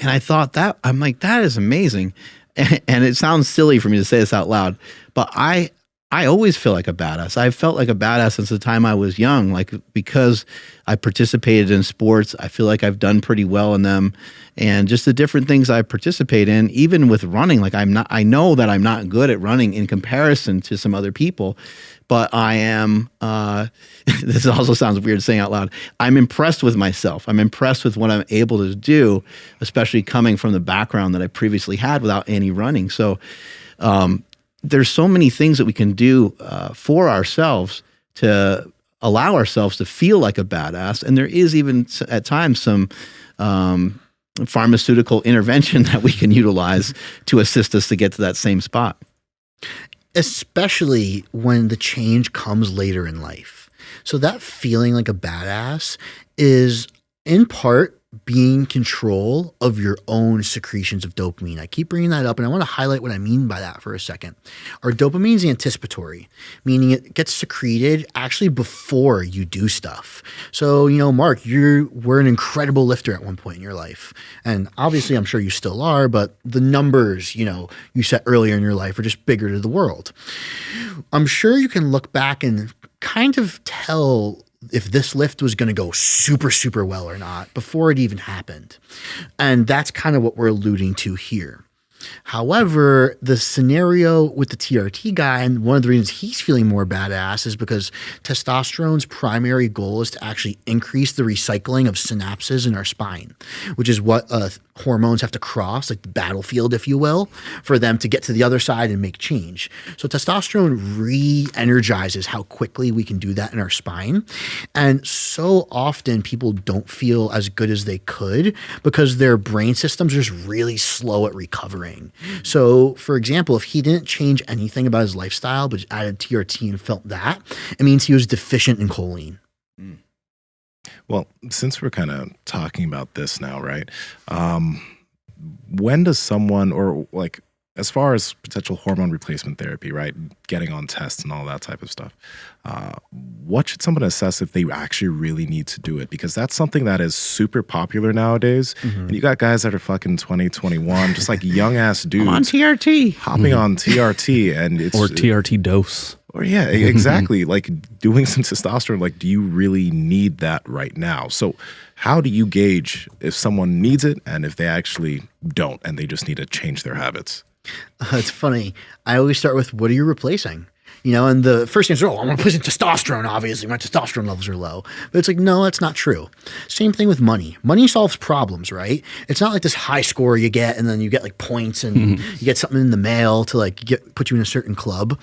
And I thought I'm like, that is amazing. And it sounds silly for me to say this out loud, but I I always feel like a badass. I've felt like a badass since the time I was young, like because I participated in sports. I feel like I've done pretty well in them, and just the different things I participate in, even with running. Like I know that I'm not good at running in comparison to some other people, but I am, this also sounds weird saying out loud, I'm impressed with myself. I'm impressed with what I'm able to do, especially coming from the background that I previously had without any running. So, there's so many things that we can do for ourselves to allow ourselves to feel like a badass. And there is even at times some pharmaceutical intervention that we can utilize to assist us to get to that same spot. Especially when the change comes later in life. So that feeling like a badass is in part being in control of your own secretions of dopamine. I keep bringing that up, and I want to highlight what I mean by that for a second. Our dopamine is anticipatory, meaning it gets secreted actually before you do stuff. So, Mark, you were an incredible lifter at one point in your life. And obviously, I'm sure you still are, but the numbers, you set earlier in your life are just bigger to the world. I'm sure you can look back and kind of tell if this lift was going to go super, super well or not before it even happened. And that's kind of what we're alluding to here. However, the scenario with the TRT guy, and one of the reasons he's feeling more badass is because testosterone's primary goal is to actually increase the recycling of synapses in our spine, which is what hormones have to cross, like the battlefield, if you will, for them to get to the other side and make change. So testosterone re-energizes how quickly we can do that in our spine. And so often people don't feel as good as they could because their brain systems are just really slow at recovering. So, for example, if he didn't change anything about his lifestyle, but added TRT and felt that, it means he was deficient in choline. Well, since we're kind of talking about this now, right? When does someone, or like, as far as potential hormone replacement therapy, right? Getting on tests and all that type of stuff. What should someone assess if they actually really need to do it? Because that's something that is super popular nowadays. Mm-hmm. And you got guys that are fucking 20, 21, just like young ass dudes. I'm on TRT. Hopping on TRT and it's. Or TRT dose. Or yeah, exactly. Like doing some testosterone, like, do you really need that right now? So how do you gauge if someone needs it and if they actually don't and they just need to change their habits? It's funny. I always start with, what are you replacing? And the first answer, I'm replacing testosterone, obviously. My testosterone levels are low. But it's like, no, that's not true. Same thing with money. Money solves problems, right? It's not like this high score you get and then you get like points and you get something in the mail to like put you in a certain club.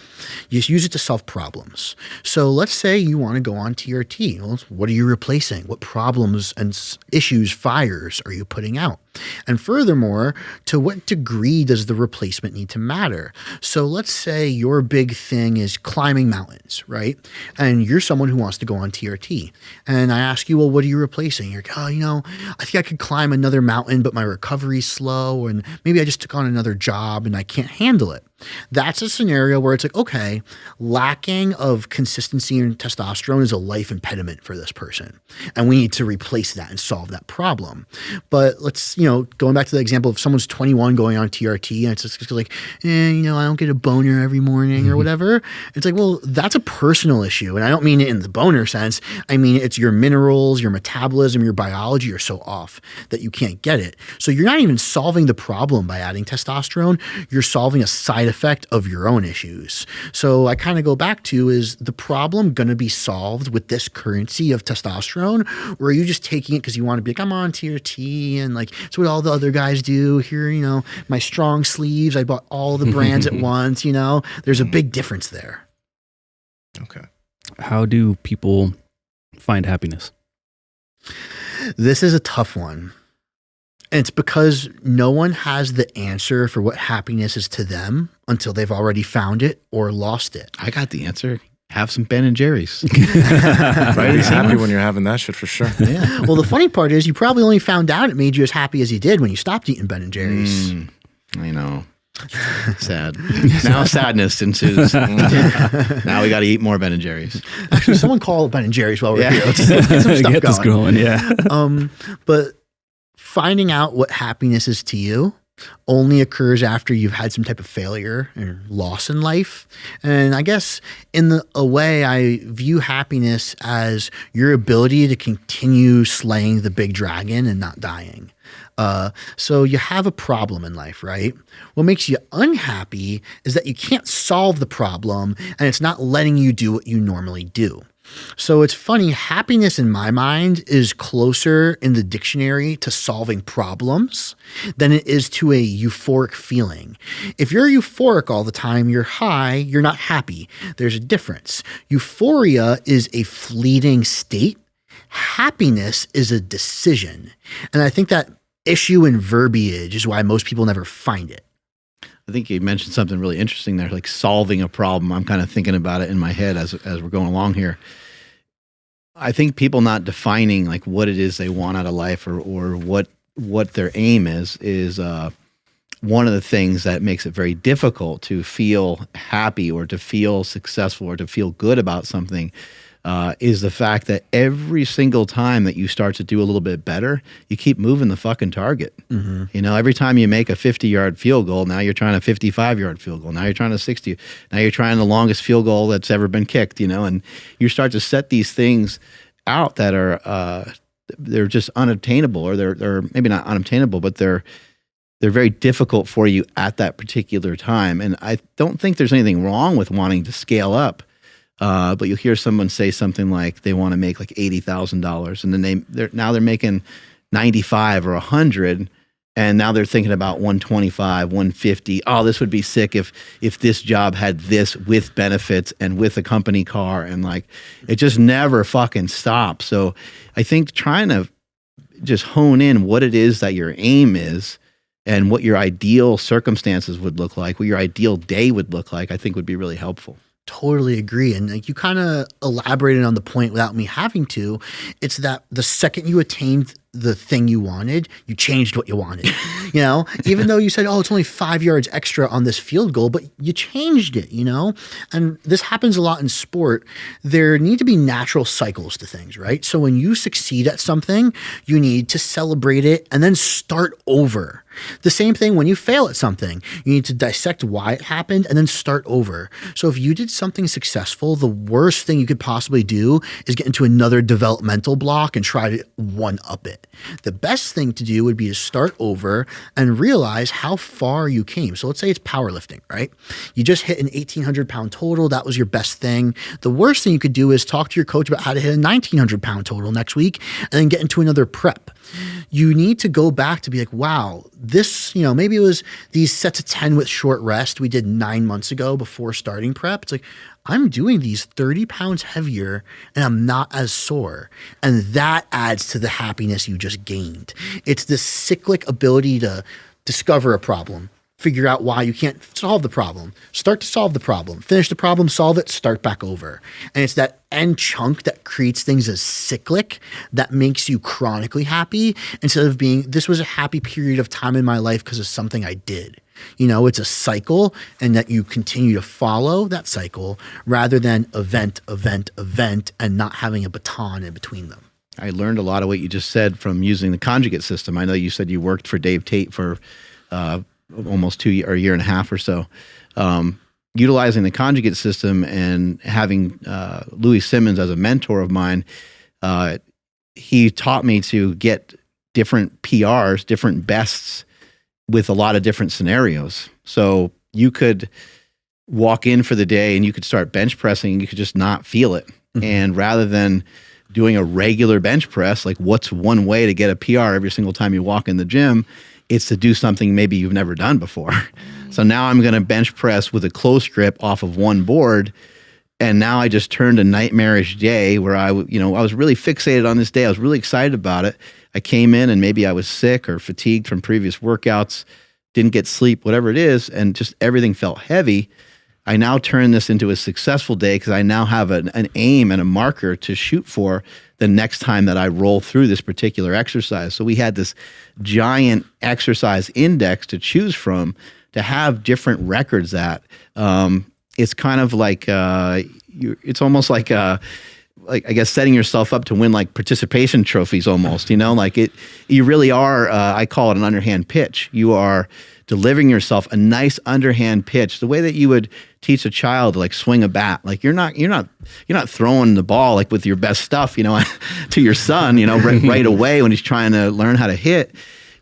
You just use it to solve problems. So let's say you want to go on TRT. Well, what are you replacing? What problems and issues, fires are you putting out? And furthermore, to what degree does the replacement need to matter? So let's say your big thing is climbing mountains, right? And you're someone who wants to go on TRT. And I ask you, well, what are you replacing? You're like, I think I could climb another mountain, but my recovery's slow. And maybe I just took on another job and I can't handle it. That's a scenario where it's like, okay, lacking of consistency in testosterone is a life impediment for this person. And we need to replace that and solve that problem. But let's, going back to the example of someone's 21 going on TRT and it's just like, I don't get a boner every morning or whatever. It's like, well, that's a personal issue. And I don't mean it in the boner sense. I mean, it's your minerals, your metabolism, your biology are so off that you can't get it. So you're not even solving the problem by adding testosterone. You're solving a side effect of your own issues. So I kind of go back to, is the problem going to be solved with this currency of testosterone, or are you just taking it because you want to be like, I'm on TRT and like, it's what all the other guys do here, my strong sleeves, I bought all the brands at once, there's a big difference there. Okay. How do people find happiness? This is a tough one. And it's because no one has the answer for what happiness is to them until they've already found it or lost it. I got the answer. Have some Ben & Jerry's. Right? You're happy when you're having that shit for sure. Yeah. Well, the funny part is you probably only found out it made you as happy as you did when you stopped eating Ben & Jerry's. I know. Sad. Now sadness ensues. Now we got to eat more Ben & Jerry's. Actually, someone call Ben & Jerry's while we're here. Let's get some stuff this going. Yeah. But finding out what happiness is to you only occurs after you've had some type of failure or loss in life. And I guess a way, I view happiness as your ability to continue slaying the big dragon and not dying. So you have a problem in life, right? What makes you unhappy is that you can't solve the problem and it's not letting you do what you normally do. So it's funny, happiness in my mind is closer in the dictionary to solving problems than it is to a euphoric feeling. If you're euphoric all the time, you're high, you're not happy. There's a difference. Euphoria is a fleeting state. Happiness is a decision. And I think that issue in verbiage is why most people never find it. I think you mentioned something really interesting there, like solving a problem. I'm kind of thinking about it in my head as we're going along here. I think people not defining like what it is they want out of life or what their aim is one of the things that makes it very difficult to feel happy or to feel successful or to feel good about something. Is the fact that every single time that you start to do a little bit better, you keep moving the fucking target. Mm-hmm. You know, every time you make a 50-yard field goal, now you're trying a 55-yard field goal. Now you're trying a 60. Now you're trying the longest field goal that's ever been kicked, you know, and you start to set these things out that are, they're just unobtainable, or they're maybe not unobtainable, but they're very difficult for you at that particular time. And I don't think there's anything wrong with wanting to scale up. But you'll hear someone say something like they want to make like $80,000, and then they're making 95 or 100, and now they're thinking about 125, 150. Oh, this would be sick if this job had this with benefits and with a company car, and like it just never fucking stops. So I think trying to just hone in what it is that your aim is and what your ideal circumstances would look like, what your ideal day would look like, I think would be really helpful. Totally agree. And like you kind of elaborated on the point without me having to. It's that the second you attained the thing you wanted, you changed what you wanted. You know, even though you said, oh, it's only 5 yards extra on this field goal, but you changed it, you know? And this happens a lot in sport. There need to be natural cycles to things, right? So when you succeed at something, you need to celebrate it and then start over. The same thing when you fail at something, you need to dissect why it happened and then start over. So if you did something successful, the worst thing you could possibly do is get into another developmental block and try to one-up it. The best thing to do would be to start over and realize how far you came. So let's say it's powerlifting, right? You just hit an 1,800-pound total. That was your best thing. The worst thing you could do is talk to your coach about how to hit a 1,900-pound total next week and then get into another prep. You need to go back to be like, wow, this, you know, maybe it was these sets of 10 with short rest we did 9 months ago before starting prep. It's like, I'm doing these 30 pounds heavier and I'm not as sore. And that adds to the happiness you just gained. It's this cyclic ability to discover a problem, figure out why you can't solve the problem, start to solve the problem, finish the problem, solve it, start back over. And it's that end chunk that creates things as cyclic that makes you chronically happy instead of being, this was a happy period of time in my life because of something I did. You know, it's a cycle, and that you continue to follow that cycle rather than event, and not having a baton in between them. I learned a lot of what you just said from using the Conjugate system. I know you said you worked for Dave Tate for almost 2 years or a year and a half or so. Utilizing the Conjugate system and having Louis Simmons as a mentor of mine, he taught me to get different PRs, different bests, with a lot of different scenarios. So you could walk in for the day and you could start bench pressing and you could just not feel it. Mm-hmm. And rather than doing a regular bench press, like what's one way to get a PR every single time you walk in the gym, it's to do something maybe you've never done before. Mm-hmm. So now I'm going to bench press with a close grip off of one board. And now I just turned a nightmarish day where I was really fixated on this day. I was really excited about it. I came in and maybe I was sick or fatigued from previous workouts, didn't get sleep, whatever it is, and just everything felt heavy. I now turn this into a successful day because I now have an aim and a marker to shoot for the next time that I roll through this particular exercise. So we had this giant exercise index to choose from to have different records at. It's kind of like, it's almost like like, I guess, setting yourself up to win like participation trophies almost, you know, like you really are, I call it an underhand pitch. You are delivering yourself a nice underhand pitch, the way that you would teach a child to like swing a bat. Like you're not throwing the ball like with your best stuff, you know, to your son, you know, right away when he's trying to learn how to hit.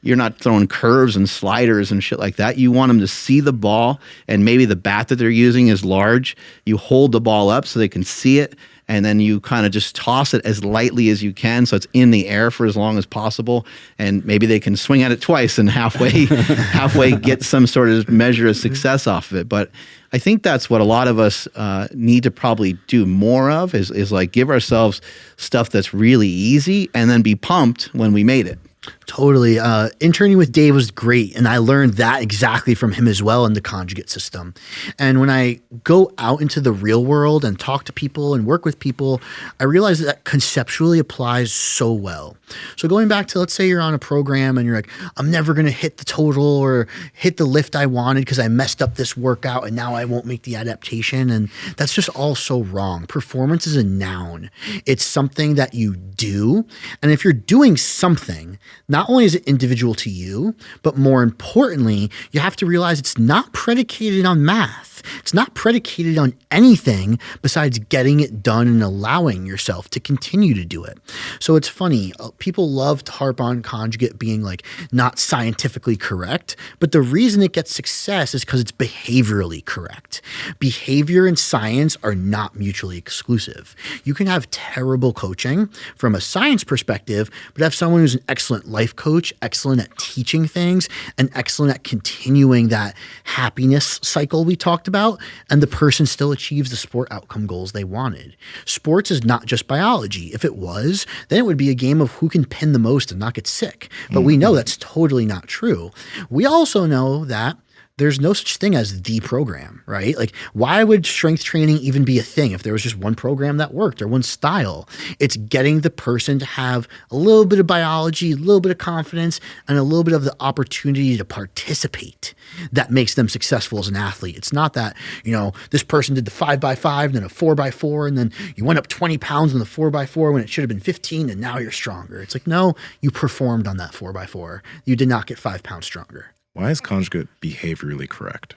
You're not throwing curves and sliders and shit like that. You want them to see the ball, and maybe the bat that they're using is large. You hold the ball up so they can see it, and then you kind of just toss it as lightly as you can so it's in the air for as long as possible. And maybe they can swing at it twice and halfway get some sort of measure of success off of it. But I think that's what a lot of us need to probably do more of is like give ourselves stuff that's really easy and then be pumped when we made it. Totally. Interning with Dave was great, and I learned that exactly from him as well in the Conjugate system. And when I go out into the real world and talk to people and work with people, I realize that conceptually applies so well. So going back to, let's say you're on a program and you're like, I'm never going to hit the total or hit the lift I wanted because I messed up this workout and now I won't make the adaptation. And that's just all so wrong. Performance is a noun. It's something that you do. And if you're doing something, not only is it individual to you, but more importantly, you have to realize it's not predicated on math. It's not predicated on anything besides getting it done and allowing yourself to continue to do it. So it's funny. People love to harp on Conjugate being like not scientifically correct, but the reason it gets success is because it's behaviorally correct. Behavior and science are not mutually exclusive. You can have terrible coaching from a science perspective, but have someone who's an excellent life coach, excellent at teaching things, and excellent at continuing that happiness cycle we talked about, and the person still achieves the sport outcome goals they wanted. Sports is not just biology. If it was, then it would be a game of who can pin the most and not get sick. But we know that's totally not true. We also know that there's no such thing as the program, right? Like, why would strength training even be a thing if there was just one program that worked or one style? It's getting the person to have a little bit of biology, a little bit of confidence, and a little bit of the opportunity to participate that makes them successful as an athlete. It's not that, you know, this person did the 5x5 and then a 4x4, and then you went up 20 pounds on the 4x4 when it should have been 15, and now you're stronger. It's like, no, you performed on that 4x4. You did not get 5 pounds stronger. Why is Conjugate behaviorally correct?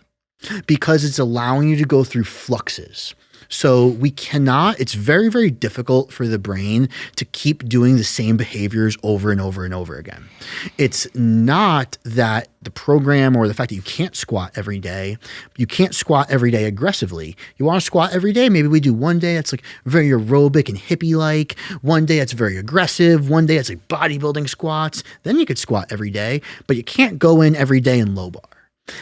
Because it's allowing you to go through fluxes. So we cannot, it's very, very difficult for the brain to keep doing the same behaviors over and over and over again. It's not that the program or the fact that you can't squat every day, you can't squat every day aggressively. You want to squat every day? Maybe we do one day that's like very aerobic and hippie-like. One day it's very aggressive. One day it's like bodybuilding squats. Then you could squat every day, but you can't go in every day and low bar.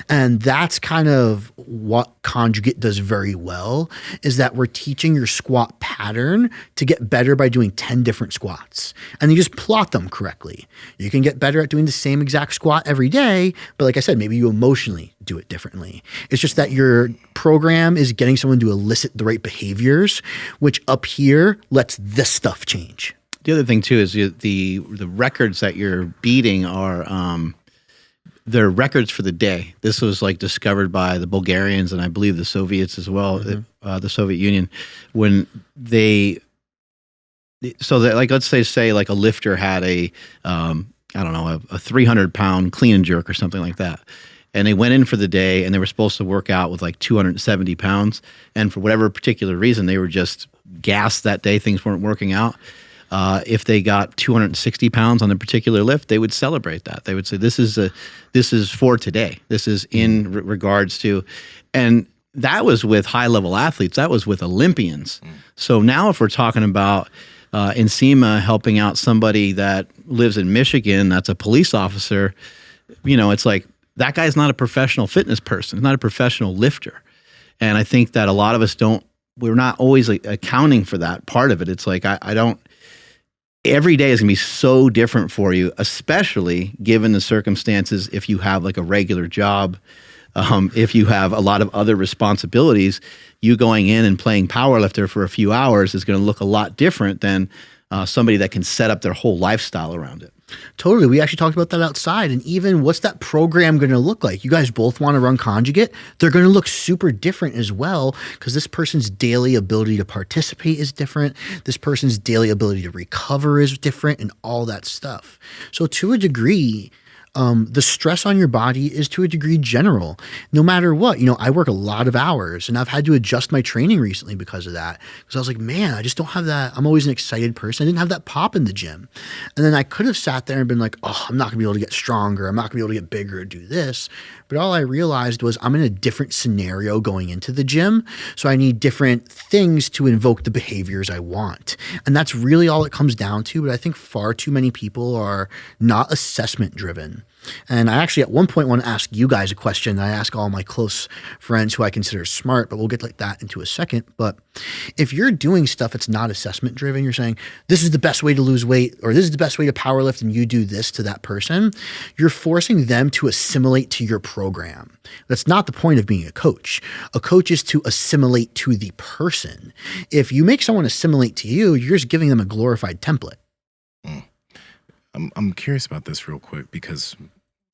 And that's kind of what Conjugate does very well, is that we're teaching your squat pattern to get better by doing 10 different squats. And you just plot them correctly. You can get better at doing the same exact squat every day, but like I said, maybe you emotionally do it differently. It's just that your program is getting someone to elicit the right behaviors, which up here lets this stuff change. The other thing too is the records that you're beating are they're records for the day. This was like discovered by the Bulgarians and I believe the Soviets as well, the Soviet Union, when they, so that like, let's say like a lifter had a 300-pound clean and jerk or something like that. And they went in for the day and they were supposed to work out with like 270 pounds. And for whatever particular reason, they were just gassed that day. Things weren't working out. If they got 260 pounds on a particular lift, they would celebrate that. They would say, this is for today. This is in regards to, and that was with high level athletes. That was with Olympians. So now if we're talking about Nsima helping out somebody that lives in Michigan, that's a police officer, you know, it's like, that guy's not a professional fitness person. He's not a professional lifter. And I think that a lot of us we're not always like accounting for that part of it. It's like, every day is going to be so different for you, especially given the circumstances. If you have like a regular job, if you have a lot of other responsibilities, you going in and playing powerlifter for a few hours is going to look a lot different than somebody that can set up their whole lifestyle around it. Totally. We actually talked about that outside. And even what's that program going to look like? You guys both want to run Conjugate. They're going to look super different as well because this person's daily ability to participate is different. This person's daily ability to recover is different and all that stuff. So to a degree, the stress on your body is to a degree general, no matter what. I work a lot of hours and I've had to adjust my training recently because of that. Because I was like, man, I just don't have that. I'm always an excited person. I didn't have that pop in the gym. And then I could have sat there and been like, oh, I'm not gonna be able to get stronger. I'm not gonna be able to get bigger or do this. But all I realized was I'm in a different scenario going into the gym. So I need different things to invoke the behaviors I want. And that's really all it comes down to. But I think far too many people are not assessment driven. And I actually at one point want to ask you guys a question that I ask all my close friends who I consider smart, but we'll get like that into a second. But if you're doing stuff that's not assessment driven, you're saying this is the best way to lose weight or this is the best way to power lift and you do this to that person, you're forcing them to assimilate to your program. That's not the point of being a coach. A coach is to assimilate to the person. If you make someone assimilate to you, you're just giving them a glorified template. I'm curious about this real quick because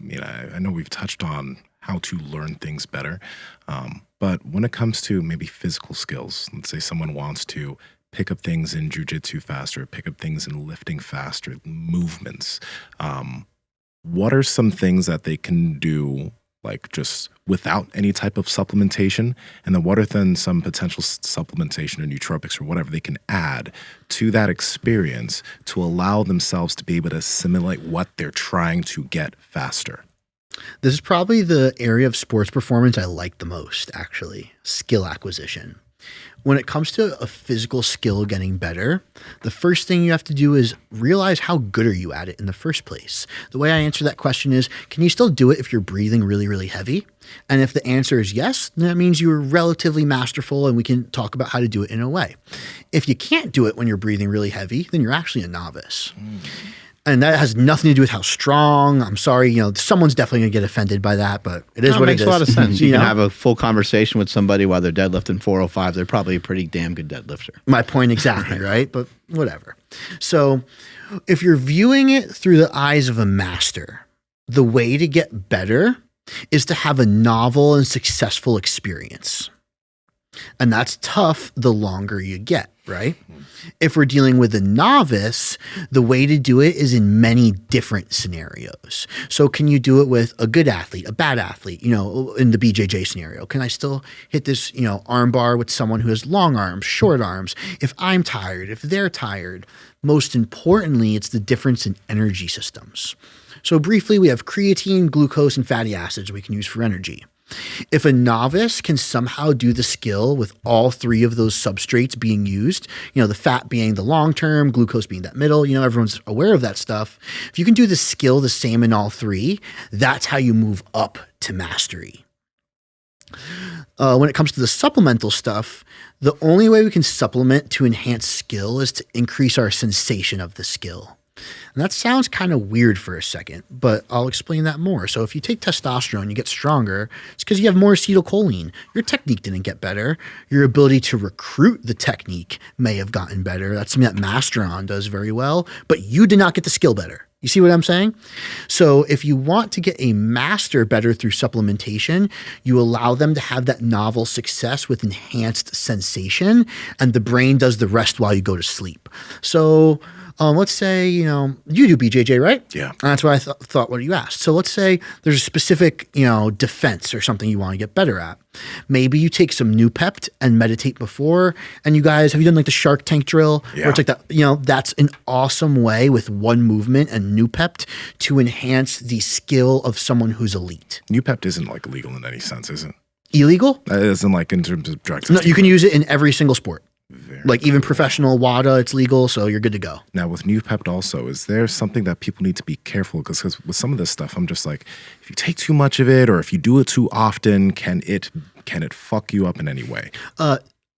I know we've touched on how to learn things better, but when it comes to maybe physical skills, let's say someone wants to pick up things in jujitsu faster, pick up things in lifting faster, movements. What are some things that they can do like just without any type of supplementation? And then what are then some potential supplementation or nootropics or whatever they can add to that experience to allow themselves to be able to assimilate what they're trying to get faster? This is probably the area of sports performance I like the most, actually, skill acquisition. When it comes to a physical skill getting better, the first thing you have to do is realize how good are you at it in the first place. The way I answer that question is, can you still do it if you're breathing really, really heavy? And if the answer is yes, then that means you're relatively masterful and we can talk about how to do it in a way. If you can't do it when you're breathing really heavy, then you're actually a novice. And that has nothing to do with how strong. I'm sorry, someone's definitely going to get offended by that, but it is what it is. It makes a lot of sense. You can have a full conversation with somebody while they're deadlifting 405. They're probably a pretty damn good deadlifter. My point exactly, right? But whatever. So if you're viewing it through the eyes of a master, the way to get better is to have a novel and successful experience. And that's tough the longer you get, right? If we're dealing with a novice, the way to do it is in many different scenarios. So can you do it with a good athlete, a bad athlete, in the BJJ scenario? Can I still hit this, arm bar with someone who has long arms, short arms? If I'm tired, if they're tired, most importantly, it's the difference in energy systems. So briefly, we have creatine, glucose, and fatty acids we can use for energy. If a novice can somehow do the skill with all three of those substrates being used, the fat being the long term, glucose being that middle, everyone's aware of that stuff. If you can do the skill the same in all three, that's how you move up to mastery. When it comes to the supplemental stuff, the only way we can supplement to enhance skill is to increase our sensation of the skill. And that sounds kind of weird for a second, but I'll explain that more. So if you take testosterone, you get stronger. It's because you have more acetylcholine. Your technique didn't get better. Your ability to recruit the technique may have gotten better. That's something that Masteron does very well, but you did not get the skill better. You see what I'm saying? So if you want to get a master better through supplementation, you allow them to have that novel success with enhanced sensation, and the brain does the rest while you go to sleep. So let's say, you do BJJ, right? Yeah. And that's what I thought what you asked. So let's say there's a specific, defense or something you want to get better at. Maybe you take some New-Pept and meditate before. And you guys, have you done like the Shark Tank drill? Yeah. Where it's like that, that's an awesome way with one movement and New-Pept to enhance the skill of someone who's elite. New-Pept isn't like illegal in any sense, is it? Illegal? That isn't like in terms of drug No, testing. you can use it in every single sport. Very even professional WADA, it's legal, so you're good to go. Now with New-Pept also, is there something that people need to be careful? Because with some of this stuff, I'm just like, if you take too much of it or if you do it too often, can it fuck you up in any way?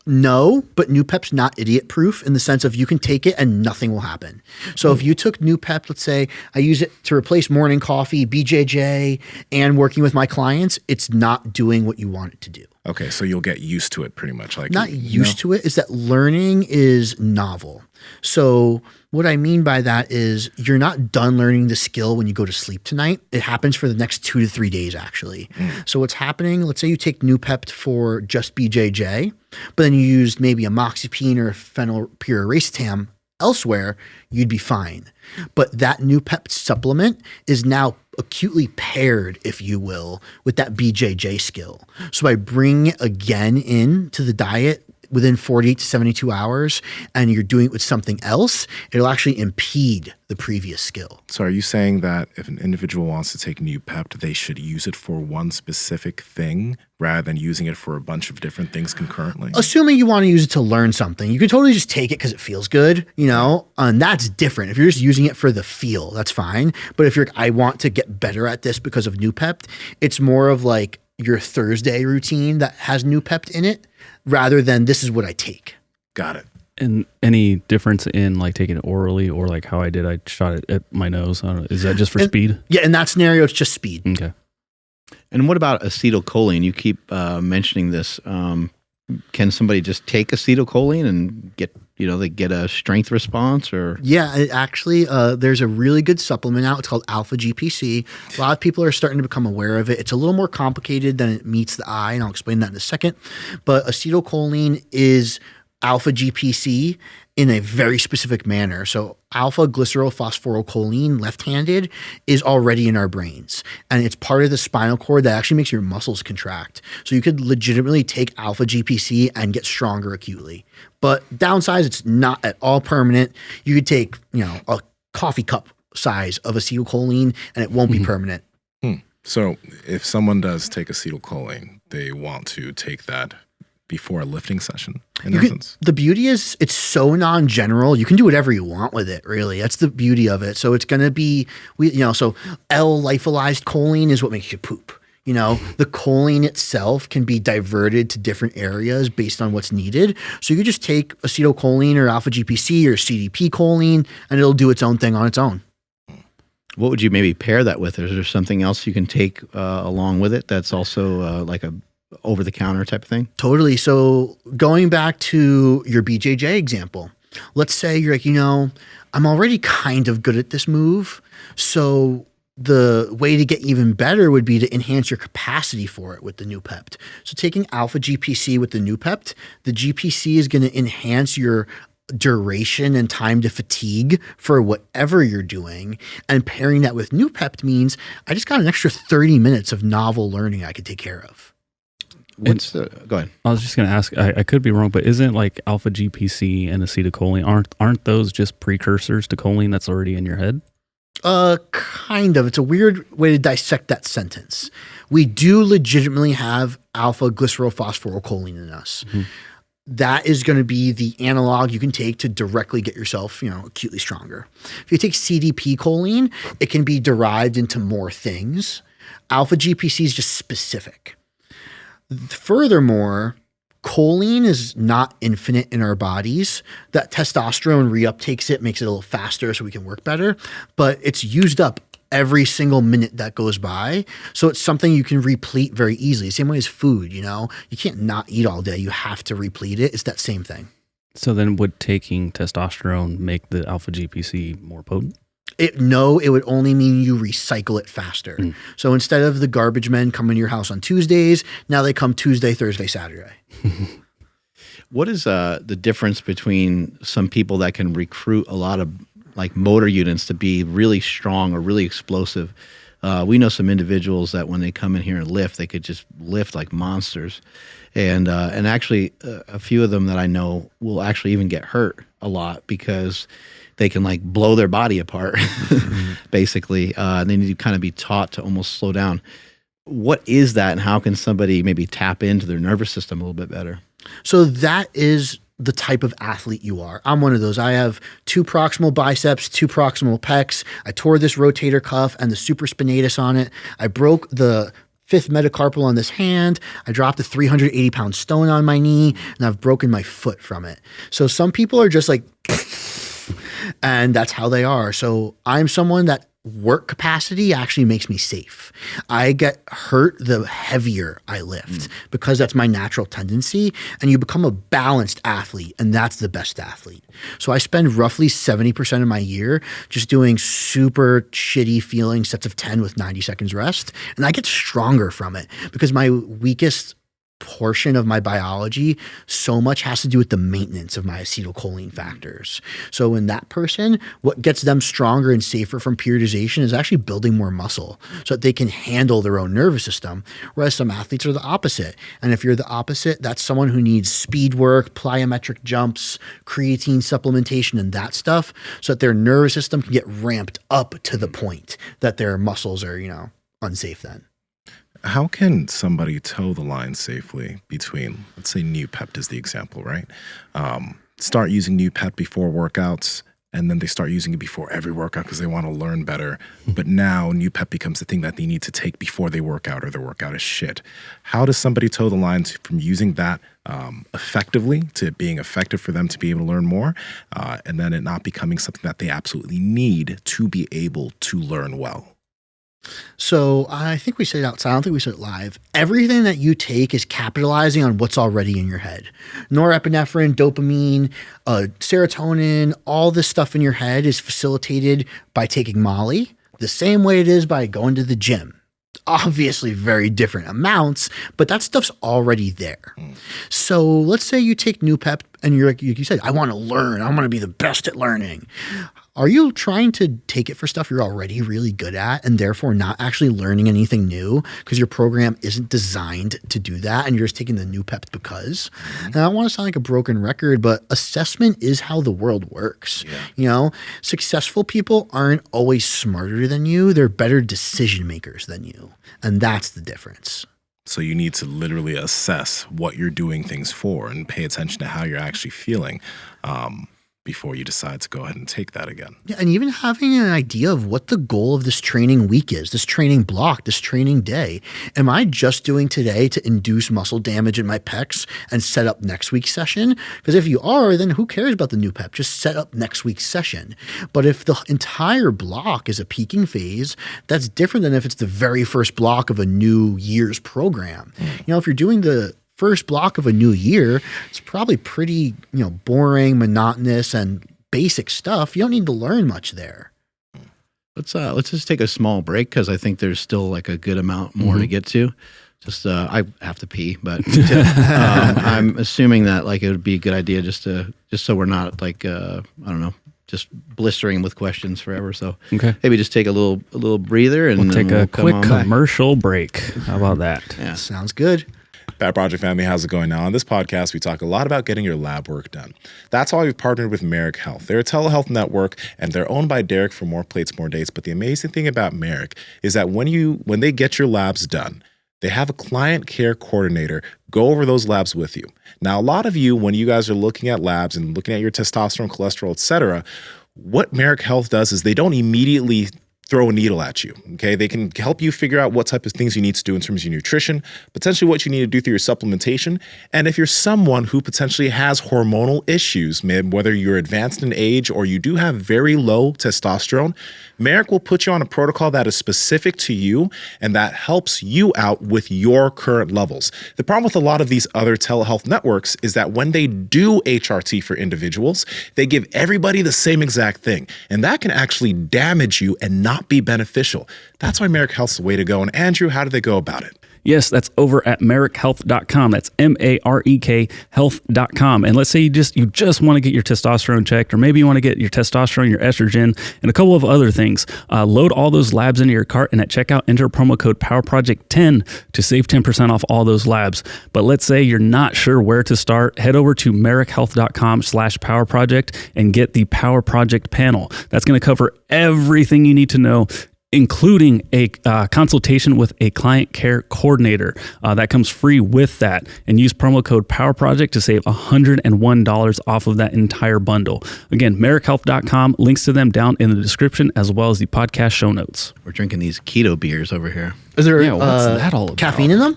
No, but New-Pept's not idiot-proof in the sense of you can take it and nothing will happen. So if you took New-Pept, let's say I use it to replace morning coffee, BJJ, and working with my clients, it's not doing what you want it to do. Okay, so you'll get used to it pretty much. Like Not used to it, is that learning is novel. So what I mean by that is you're not done learning the skill when you go to sleep tonight. It happens for the next 2 to 3 days, actually. So what's happening, let's say you take New-Pept for just BJJ, but then you used maybe amoxicillin or phenylpyriracetam elsewhere, you'd be fine. But that New-Pept supplement is now acutely paired, if you will, with that BJJ skill. So by bringing it again into the diet within 48 to 72 hours, and you're doing it with something else, it'll actually impede the previous skill. So are you saying that if an individual wants to take New-Pept, they should use it for one specific thing rather than using it for a bunch of different things concurrently? Assuming you want to use it to learn something, you could totally just take it because it feels good, and that's different. If you're just using it for the feel, that's fine. But if you're, I want to get better at this because of New-Pept, it's more of like your Thursday routine that has New-Pept in it rather than this is what I take. Got it. And any difference in like taking it orally or like how I did, I shot it at my nose. I don't know. Is that just for speed? Yeah, in that scenario, it's just speed. Okay. And what about acetylcholine? You keep mentioning this. Can somebody just take acetylcholine and get, they get a strength response or? Yeah, it actually, there's a really good supplement out. It's called Alpha GPC. A lot of people are starting to become aware of it. It's a little more complicated than it meets the eye, and I'll explain that in a second. But acetylcholine is alpha GPC in a very specific manner. So alpha glycerol phosphorylcholine, left-handed, is already in our brains. And it's part of the spinal cord that actually makes your muscles contract. So you could legitimately take alpha GPC and get stronger acutely. But downside, it's not at all permanent. You could take, a coffee cup size of acetylcholine and it won't be permanent. So if someone does take acetylcholine, they want to take that before a lifting session, in essence. The beauty is it's so non-general. You can do whatever you want with it, really. That's the beauty of it. So it's going to be, so L-lyophilized choline is what makes you poop. The choline itself can be diverted to different areas based on what's needed. So you could just take acetylcholine or alpha GPC or CDP choline, and it'll do its own thing on its own. What would you maybe pair that with? Is there something else you can take along with it that's also like a over-the-counter type of thing? Totally. So going back to your BJJ example, let's say you're like, I'm already kind of good at this move. So the way to get even better would be to enhance your capacity for it with the New-Pept. So taking alpha GPC with the New-Pept, the GPC is going to enhance your duration and time to fatigue for whatever you're doing. And pairing that with New-Pept means I just got an extra 30 minutes of novel learning I could take care of. Go ahead. I was just going to ask, I could be wrong, but isn't like alpha GPC and acetylcholine, aren't those just precursors to choline that's already in your head? Kind of. It's a weird way to dissect that sentence. We do legitimately have alpha glycerol phosphorylcholine in us. That is going to be the analog you can take to directly get yourself, acutely stronger. If you take CDP choline, it can be derived into more things. Alpha GPC is just specific. Furthermore, choline is not infinite in our bodies. That testosterone reuptakes it, makes it a little faster so we can work better, but it's used up every single minute that goes by. So it's something you can replete very easily. Same way as food, you can't not eat all day. You have to replete it. It's that same thing. So then would taking testosterone make the alpha GPC more potent? It would only mean you recycle it faster. So instead of the garbage men coming to your house on Tuesdays, now they come Tuesday, Thursday, Saturday. What is the difference between some people that can recruit a lot of like motor units to be really strong or really explosive? We know some individuals that when they come in here and lift, they could just lift like monsters. And actually a few of them that I know will actually even get hurt a lot because they can like blow their body apart, basically. They need to kind of be taught to almost slow down. What is that, and how can somebody maybe tap into their nervous system a little bit better? So that is the type of athlete you are. I'm one of those. I have 2 proximal biceps, 2 proximal pecs. I tore this rotator cuff and the supraspinatus on it. I broke the 5th metacarpal on this hand. I dropped a 380-pound stone on my knee, and I've broken my foot from it. So some people are just like, and that's how they are. So I'm someone that work capacity actually makes me safe. I get hurt the heavier I lift because that's my natural tendency, and you become a balanced athlete, and that's the best athlete. So I spend roughly 70% of my year just doing super shitty feeling sets of 10 with 90 seconds rest, and I get stronger from it because my weakest portion of my biology so much has to do with the maintenance of my acetylcholine factors. So in that person, what gets them stronger and safer from periodization is actually building more muscle so that they can handle their own nervous system, whereas some athletes are the opposite. And if you're the opposite, that's someone who needs speed work, plyometric jumps, creatine supplementation, and that stuff so that their nervous system can get ramped up to the point that their muscles are, unsafe then. How can somebody toe the line safely between, let's say New-Pept is the example, right? Start using New-Pept before workouts, and then they start using it before every workout because they want to learn better. But now New-Pept becomes the thing that they need to take before they work out, or their workout is shit. How does somebody toe the line from using that effectively to being effective for them to be able to learn more, and then it not becoming something that they absolutely need to be able to learn well? So I think we said it outside. I don't think we said it live. Everything that you take is capitalizing on what's already in your head. Norepinephrine, dopamine, serotonin, all this stuff in your head is facilitated by taking Molly the same way it is by going to the gym. Obviously very different amounts, but that stuff's already there. So let's say you take New-Pept and you're like you said, I want to learn. I want to be the best at learning. Are you trying to take it for stuff you're already really good at and therefore not actually learning anything new because your program isn't designed to do that and you're just taking the New-Pept because? And I don't want to sound like a broken record, but assessment is how the world works. Successful people aren't always smarter than you. They're better decision makers than you. And that's the difference. So you need to literally assess what you're doing things for and pay attention to how you're actually feeling before you decide to go ahead and take that again. Yeah, and even having an idea of what the goal of this training week is, this training block, this training day. Am I just doing today to induce muscle damage in my pecs and set up next week's session? Because if you are, then who cares about the New-Pept? Just set up next week's session. But if the entire block is a peaking phase, that's different than if it's the very first block of a new year's program. If you're doing the first block of a new year, it's probably pretty, boring, monotonous, and basic stuff. You don't need to learn much there. Let's just take a small break because I think there's still like a good amount more to get to. Just I have to pee, but I'm assuming that like it would be a good idea just so we're not like I don't know, just blistering with questions forever. So maybe just take a little breather and we'll take a quick commercial break. How about that? Yeah, sounds good. Pat Project family, how's it going? Now, on this podcast, we talk a lot about getting your lab work done. That's why we've partnered with Marek Health. They're a telehealth network, and they're owned by Derek for more plates, more dates. But the amazing thing about Marek is that when they get your labs done, they have a client care coordinator go over those labs with you. Now, a lot of you, when you guys are looking at labs and looking at your testosterone, cholesterol, etc., what Marek Health does is they don't immediately throw a needle at you, okay? They can help you figure out what type of things you need to do in terms of your nutrition, potentially what you need to do through your supplementation, and if you're someone who potentially has hormonal issues, whether you're advanced in age or you do have very low testosterone, Marek will put you on a protocol that is specific to you and that helps you out with your current levels. The problem with a lot of these other telehealth networks is that when they do HRT for individuals, they give everybody the same exact thing, and that can actually damage you and not be beneficial. That's why Marek Health's the way to go. And Andrew, how do they go about it? Yes, that's over at marekhealth.com. That's MAREK health.com. And let's say you just want to get your testosterone checked, or maybe you want to get your testosterone, your estrogen, and a couple of other things. Load all those labs into your cart, and at checkout, enter promo code PowerProject10 to save 10% off all those labs. But let's say you're not sure where to start. Head over to marekhealth.com/PowerProject and get the Power Project panel. That's going to cover everything you need to know, including a consultation with a client care coordinator. That comes free with that. And use promo code PowerProject to save $101 off of that entire bundle. Again, marekhealth.com, links to them down in the description as well as the podcast show notes. We're drinking these keto beers over here. Is there what's that all about? Caffeine in them?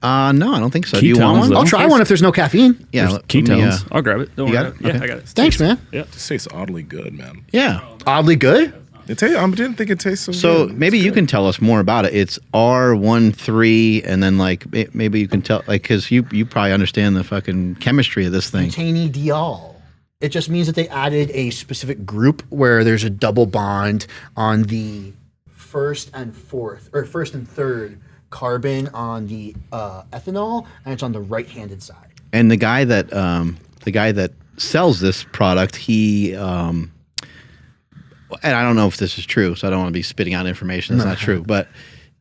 No, I don't think so. Do you want Ketones, one? though. I'll try one if there's no caffeine. Yeah, There's ketones. I'll grab it. Don't You worry got about it? Yeah, Okay. I got it. Thanks, man. This tastes oddly good, man. Yeah. Oddly good? I didn't think it tastes so So good. maybe you can tell us more about it. It's R13, and then like maybe you can tell, like, because you probably understand the fucking chemistry of this thing. Butane-diol. It just means that they added a specific group where there's a double bond on the first and third carbon on the ethanol, and it's on the right-handed side. And the guy that sells this product, he and I don't know if this is true, so I don't want to be spitting out information that's not true. But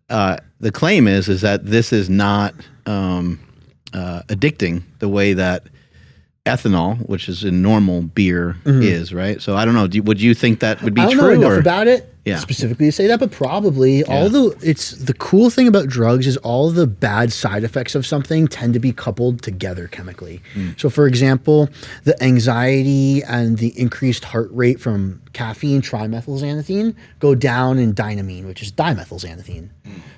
the claim is that this is not addicting the way that ethanol, which is in normal beer, is, right? So I don't know. Would you think that would be true? I don't know enough about it Yeah. specifically to say that, but probably it's the cool thing about drugs is all the bad side effects of something tend to be coupled together chemically. So for example, the anxiety and the increased heart rate from caffeine, trimethylxanthine, go down in dynamine, which is dimethylxanthine.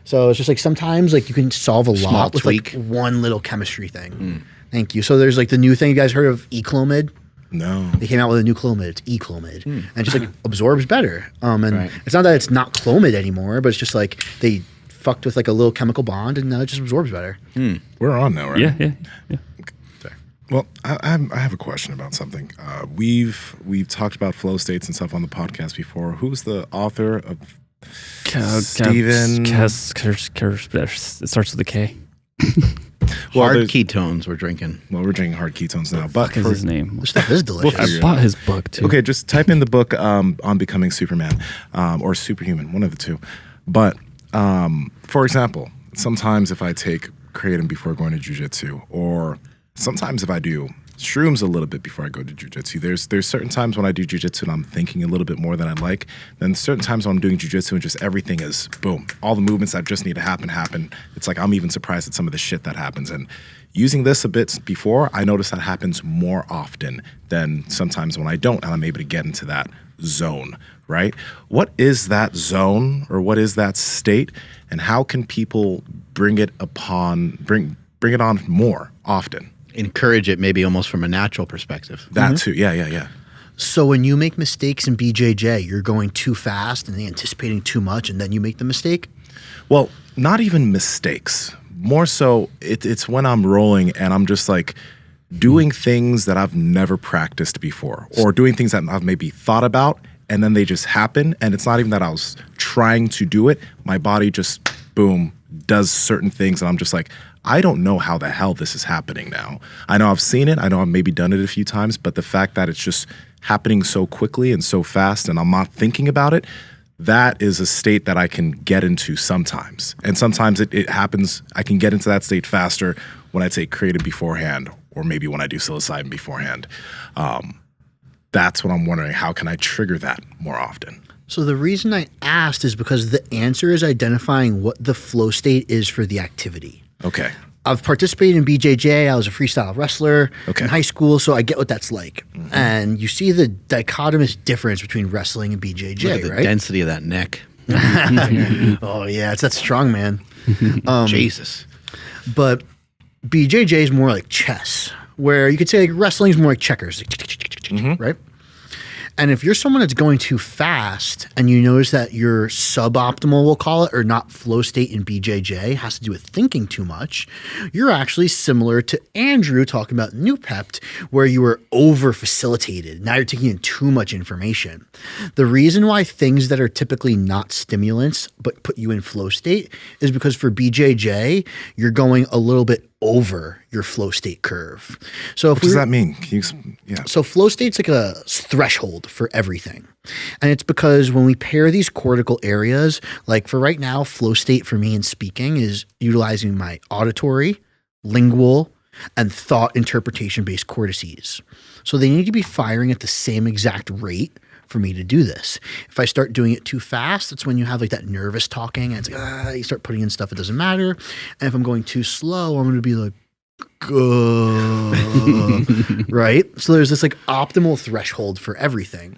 So it's just like sometimes like you can solve a lot with like one little chemistry thing. Thank you. So there's like the new thing, you guys heard of Eclomid? No. They came out with a new Clomid. It's Eclomid. And it just like absorbs better. And it's not that it's not Clomid anymore, but it's just like they fucked with like a little chemical bond and now it just absorbs better. We're on now, right? Yeah. Okay. Well, I have a question about something. We've talked about flow states and stuff on the podcast before. Who's the author of Steven? It starts with a K. Hard ketones we're drinking. Well, we're drinking hard ketones now. But What is his name? This stuff is delicious. I bought his book too. Okay, just type in the book on becoming Superman or superhuman, one of the two. But for example, sometimes if I take kratom before going to jiu-jitsu, or sometimes if I do shrooms a little bit before I go to jiu-jitsu, there's certain times when I do jiu-jitsu and I'm thinking a little bit more than I'd like. Then certain times when I'm doing jiu-jitsu and just everything is boom, all the movements that just need to happen. It's like I'm even surprised at some of the shit that happens. And using this a bit before, I notice that happens more often than sometimes when I don't, and I'm able to get into that zone, right? What is that zone, or what is that state, and how can people bring it on more often? Encourage it, maybe almost from a natural perspective. That too, yeah. So when you make mistakes in BJJ, you're going too fast and anticipating too much, and then you make the mistake? Well, not even mistakes. More so, it's when I'm rolling and I'm just like doing things that I've never practiced before, or doing things that I've maybe thought about and then they just happen. And it's not even that I was trying to do it. My body just, boom, does certain things. And I'm just like, I don't know how the hell this is happening now. I know I've seen it. I know I've maybe done it a few times, but the fact that it's just happening so quickly and so fast and I'm not thinking about it, that is a state that I can get into sometimes. And sometimes it happens, I can get into that state faster when I take kratom beforehand, or maybe when I do psilocybin beforehand. That's what I'm wondering, how can I trigger that more often? So the reason I asked is because the answer is identifying what the flow state is for the activity. Okay. I've participated in BJJ. I was a freestyle wrestler in high school, so I get what that's like. And you see the dichotomous difference between wrestling and BJJ, The right? density of that neck. Oh, yeah, it's that strongman. Jesus. But BJJ is more like chess, where you could say like wrestling is more like checkers, right? And if you're someone that's going too fast and you notice that your suboptimal, we'll call it, or not flow state in BJJ has to do with thinking too much, you're actually similar to Andrew talking about New-Pept, where you were over facilitated. Now you're taking in too much information. The reason why things that are typically not stimulants but put you in flow state is because for BJJ, you're going a little bit over your flow state curve. So if What does that mean? So flow state's like a threshold for everything. And it's because when we pair these cortical areas, like for right now, flow state for me in speaking is utilizing my auditory, lingual, and thought interpretation based cortices. So they need to be firing at the same exact rate for me to do this. If I start doing it too fast, that's when you have like that nervous talking and it's like, you start putting in stuff that doesn't matter. And if I'm going too slow, I'm going to be like, right? So there's this like optimal threshold for everything.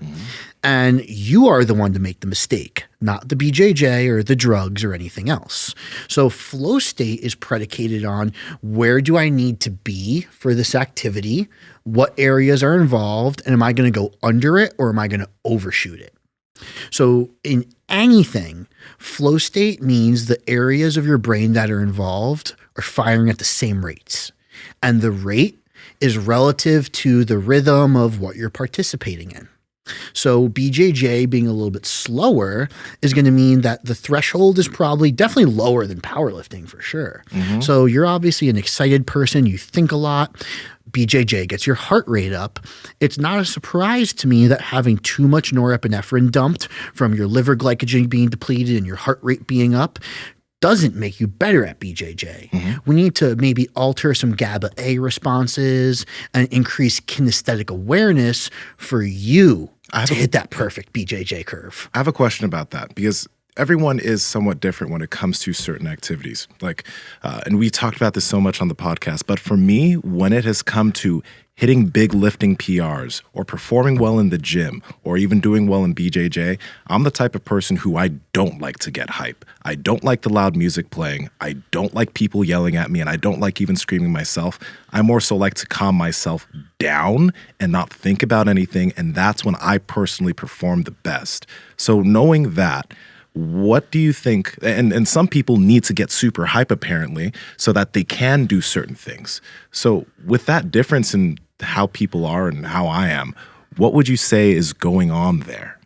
And you are the one to make the mistake, not the BJJ or the drugs or anything else. So flow state is predicated on where do I need to be for this activity? What areas are involved? And am I going to go under it or am I going to overshoot it? So in anything, flow state means the areas of your brain that are involved are firing at the same rates. And the rate is relative to the rhythm of what you're participating in. So BJJ being a little bit slower is going to mean that the threshold is probably definitely lower than powerlifting for sure. So you're obviously an excited person. You think a lot. BJJ gets your heart rate up. It's not a surprise to me that having too much norepinephrine dumped from your liver glycogen being depleted and your heart rate being up doesn't make you better at BJJ. We need to maybe alter some GABA A responses and increase kinesthetic awareness for you to hit that perfect BJJ curve. I have a question about that because everyone is somewhat different when it comes to certain activities. Like, and we talked about this so much on the podcast, but for me, when it has come to hitting big lifting PRs or performing well in the gym or even doing well in BJJ, I'm the type of person who I don't like to get hype. I don't like the loud music playing. I don't like people yelling at me, and I don't like even screaming myself. I more so like to calm myself down and not think about anything, and that's when I personally perform the best. So knowing that, what do you think? And some people need to get super hype apparently so that they can do certain things. So with that difference in how people are and how I am, what would you say is going on there?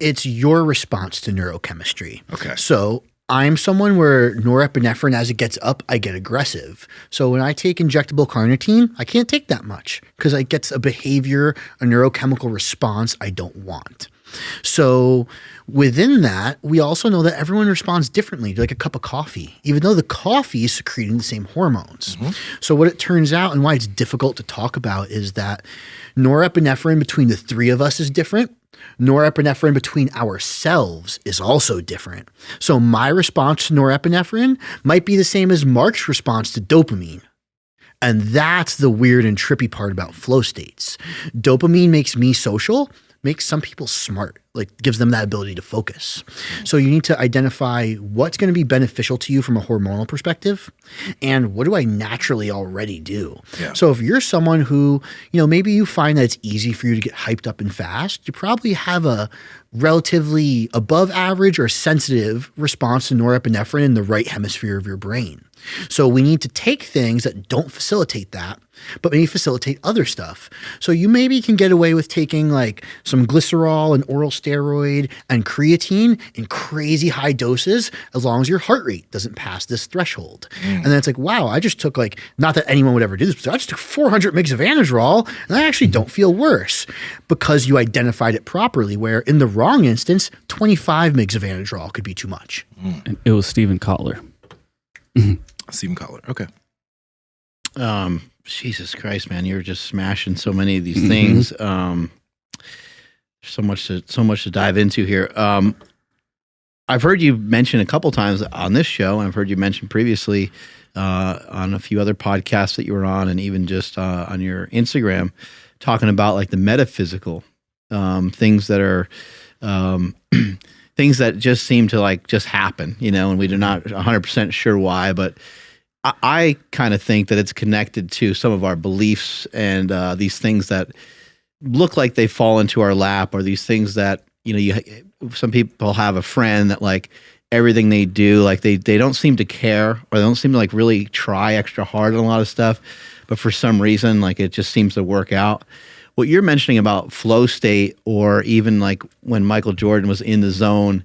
It's your response to neurochemistry. Okay. So I'm someone where norepinephrine, as it gets up, I get aggressive. So when I take injectable carnitine, I can't take that much because it gets a behavior, a neurochemical response I don't want. So within that, we also know that everyone responds differently to like a cup of coffee, even though the coffee is secreting the same hormones. So what it turns out and why it's difficult to talk about is that norepinephrine between the three of us is different. Norepinephrine between ourselves is also different. So my response to norepinephrine might be the same as Mark's response to dopamine. And that's the weird and trippy part about flow states. Dopamine makes me social, makes some people smart, like gives them that ability to focus. So you need to identify what's going to be beneficial to you from a hormonal perspective and what do I naturally already do. So if you're someone who, maybe you find that it's easy for you to get hyped up and fast, you probably have a relatively above average or sensitive response to norepinephrine in the right hemisphere of your brain. So we need to take things that don't facilitate that, but maybe facilitate other stuff. So you maybe can get away with taking like some glycerol and oral steroid and creatine in crazy high doses as long as your heart rate doesn't pass this threshold. And then it's like, wow, I just took not that anyone would ever do this, but I just took 400 mgs of Anadrol and I actually don't feel worse because you identified it properly, where in the wrong instance, 25 mgs of Anadrol could be too much. And it was Stephen Kotler. Stephen Kotler. Okay. Jesus Christ, man, you're just smashing so many of these things. So much to dive into here. I've heard you mention a couple times on this show, and I've heard you mention previously on a few other podcasts that you were on, and even just on your Instagram, talking about like the metaphysical things that are things that just seem to just happen, and we're not 100% sure why, but I kind of think that it's connected to some of our beliefs and these things that look like they fall into our lap, or these things that, some people have a friend that everything they do, they don't seem to care, or they don't seem to really try extra hard on a lot of stuff, but for some reason, it just seems to work out. What you're mentioning about flow state, or even when Michael Jordan was in the zone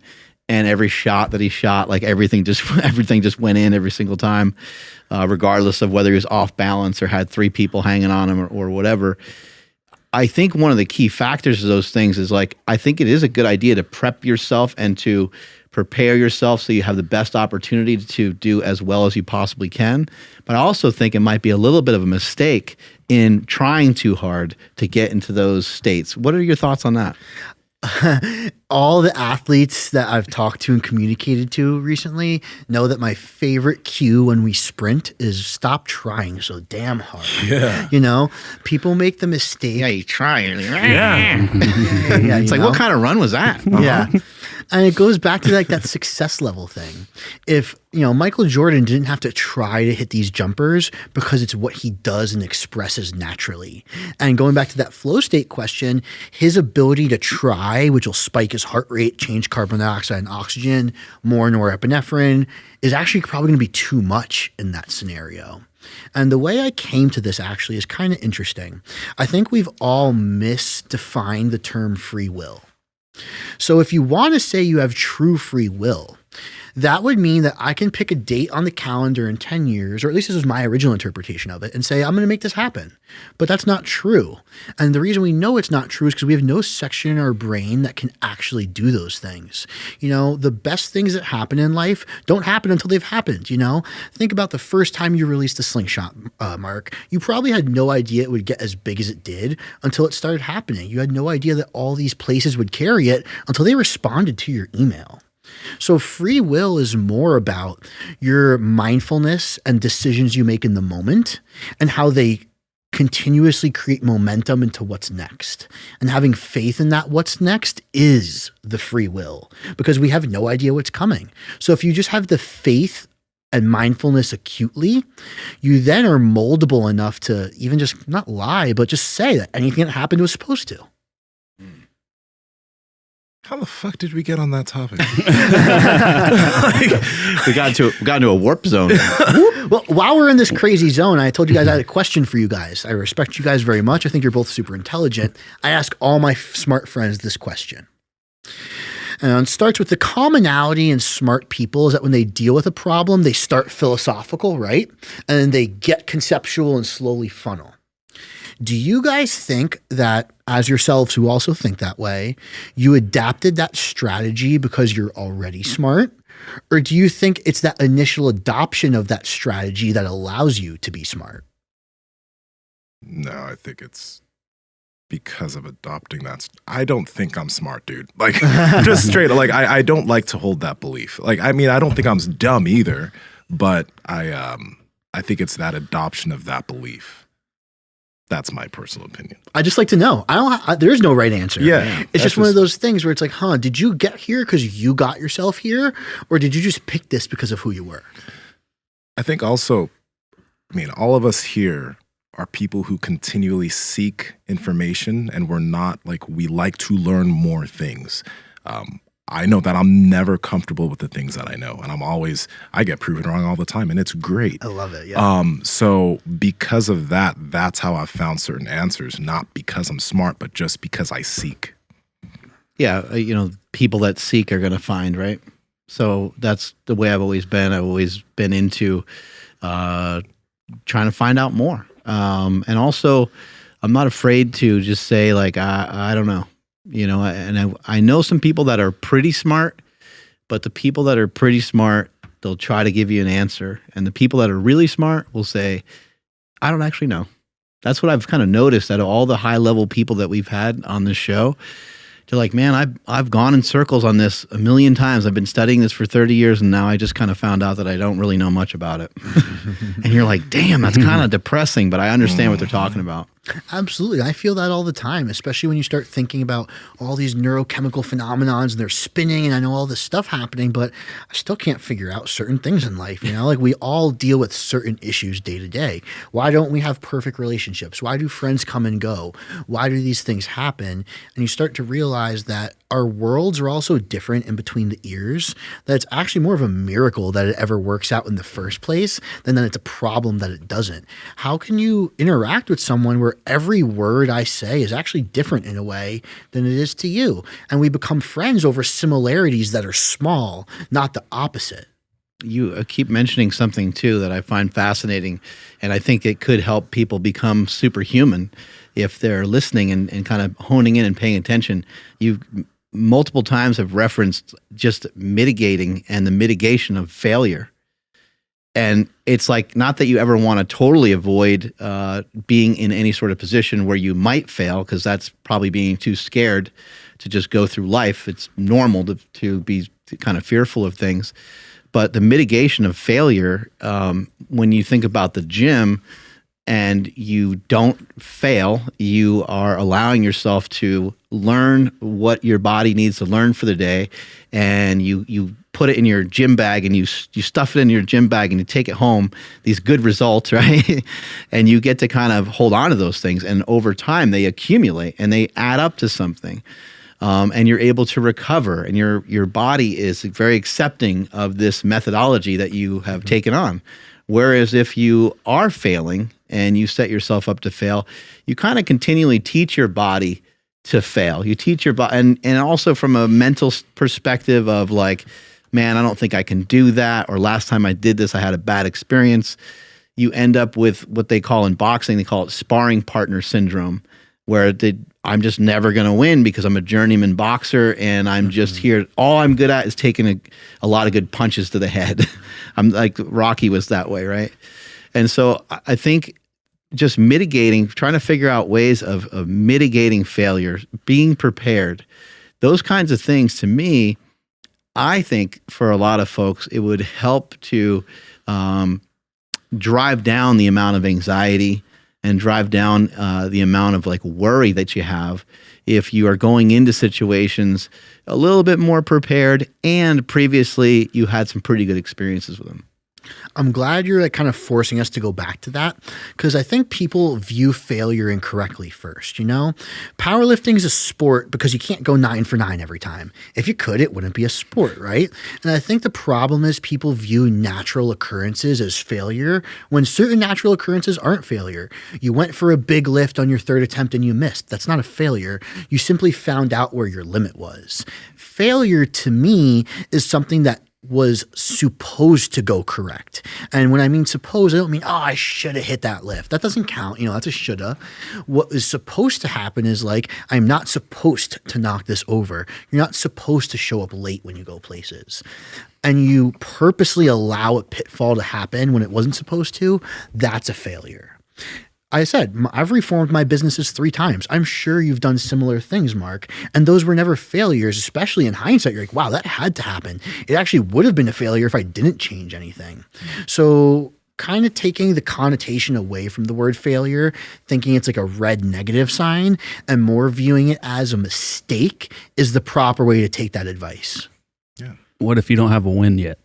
and every shot that he shot, everything just went in every single time, regardless of whether he was off balance or had three people hanging on him or whatever. I think one of the key factors of those things is I think it is a good idea to prep yourself and to prepare yourself so you have the best opportunity to do as well as you possibly can. But I also think it might be a little bit of a mistake in trying too hard to get into those states. What are your thoughts on that? All the athletes that I've talked to and communicated to recently know that my favorite cue when we sprint is stop trying so damn hard. Yeah. People make the mistake. Yeah, you try. Yeah. It's what kind of run was that? Yeah. And it goes back to like that success level thing. If, Michael Jordan didn't have to try to hit these jumpers because it's what he does and expresses naturally. And going back to that flow state question, his ability to try, which will spike his heart rate, change carbon dioxide and oxygen, more norepinephrine, is actually probably going to be too much in that scenario. And the way I came to this actually is kind of interesting. I think we've all misdefined the term free will. So if you want to say you have true free will, that would mean that I can pick a date on the calendar in 10 years, or at least this was my original interpretation of it, and say, I'm going to make this happen. But that's not true. And the reason we know it's not true is because we have no section in our brain that can actually do those things. The best things that happen in life don't happen until they've happened, Think about the first time you released a slingshot, Mark. You probably had no idea it would get as big as it did until it started happening. You had no idea that all these places would carry it until they responded to your email. So free will is more about your mindfulness and decisions you make in the moment and how they continuously create momentum into what's next. And having faith in that what's next is the free will, because we have no idea what's coming. So if you just have the faith and mindfulness acutely, you then are moldable enough to even just not lie, but just say that anything that happened was supposed to. How the fuck did we get on that topic? We got into a warp zone. Well, while we're in this crazy zone, I told you guys I had a question for you guys. I respect you guys very much. I think you're both super intelligent. I ask all my smart friends this question. And it starts with the commonality in smart people is that when they deal with a problem, they start philosophical, right? And then they get conceptual and slowly funnel. Do you guys think that, as yourselves who also think that way, you adapted that strategy because you're already smart? Or do you think it's that initial adoption of that strategy that allows you to be smart? No, I think it's because of adopting that. I don't think I'm smart, dude. Like, just straight, like, I don't like to hold that belief. Like, I mean, I don't think I'm dumb either, but I think it's that adoption of that belief. That's my personal opinion. I just like to know. There's no right answer. Yeah. It's just one of those things where it's like, did you get here because you got yourself here? Or did you just pick this because of who you were? I think also, all of us here are people who continually seek information, and we're not we like to learn more things. I know that I'm never comfortable with the things that I know, and I get proven wrong all the time, and it's great. I love it. Yeah. So because of that, that's how I've found certain answers, not because I'm smart, but just because I seek. Yeah. People that seek are going to find, right? So that's the way I've always been. I've always been into trying to find out more. And also I'm not afraid to just say I don't know. And I know some people that are pretty smart, but the people that are pretty smart, they'll try to give you an answer. And the people that are really smart will say, I don't actually know. That's what I've kind of noticed out of all the high level people that we've had on this show. They're like, man, I've gone in circles on this a million times. I've been studying this for 30 years, and now I just kind of found out that I don't really know much about it. And you're like, damn, that's kind of depressing, but I understand what they're talking about. Absolutely. I feel that all the time, especially when you start thinking about all these neurochemical phenomenons and they're spinning and I know all this stuff happening, but I still can't figure out certain things in life. We all deal with certain issues day to day. Why don't we have perfect relationships? Why do friends come and go? Why do these things happen? And you start to realize that our worlds are also different in between the ears, that it's actually more of a miracle that it ever works out in the first place than that it's a problem that it doesn't. How can you interact with someone where every word I say is actually different in a way than it is to you? And we become friends over similarities that are small, not the opposite. You keep mentioning something too that I find fascinating, and I think it could help people become superhuman if they're listening and kind of honing in and paying attention. You've multiple times have referenced just mitigating and the mitigation of failure. And it's not that you ever want to totally avoid being in any sort of position where you might fail, because that's probably being too scared to just go through life. It's normal to be kind of fearful of things. But the mitigation of failure, when you think about the gym and you don't fail, you are allowing yourself to learn what your body needs to learn for the day, and you put it in your gym bag and you stuff it in your gym bag and you take it home, these good results, right? And you get to kind of hold on to those things, and over time they accumulate and they add up to something. And you're able to recover, and your body is very accepting of this methodology that you have taken on. Whereas if you are failing and you set yourself up to fail, you kind of continually teach your body to fail. You teach your body, and also from a mental perspective of like, man, I don't think I can do that, or last time I did this, I had a bad experience. You end up with what they call in boxing, they call it sparring partner syndrome, where I'm just never going to win because I'm a journeyman boxer and I'm just here. All I'm good at is taking a lot of good punches to the head. I'm like Rocky was that way, right? And so I think just mitigating, trying to figure out ways of mitigating failure, being prepared, those kinds of things, to me, I think for a lot of folks, it would help to drive down the amount of anxiety and drive down the amount of like worry that you have if you are going into situations a little bit more prepared and previously you had some pretty good experiences with them. I'm glad you're like kind of forcing us to go back to that, because I think people view failure incorrectly first. You know, powerlifting is a sport because you can't go 9 for 9 every time. If you could, it wouldn't be a sport, right? And I think the problem is people view natural occurrences as failure when certain natural occurrences aren't failure. You went for a big lift on your 3rd attempt and you missed. That's not a failure. You simply found out where your limit was. Failure to me is something that was supposed to go correct. And when I mean supposed, I don't mean, oh, I should have hit that lift. That doesn't count. You know, that's a shoulda. What is supposed to happen is like, I'm not supposed to knock this over. You're not supposed to show up late when you go places. And you purposely allow a pitfall to happen when it wasn't supposed to. That's a failure. I said, I've reformed my businesses 3 times. I'm sure you've done similar things, Mark. And those were never failures, especially in hindsight. You're like, wow, that had to happen. It actually would have been a failure if I didn't change anything. So kind of taking the connotation away from the word failure, thinking it's like a red negative sign, and more viewing it as a mistake is the proper way to take that advice. Yeah. What if you don't have a win yet?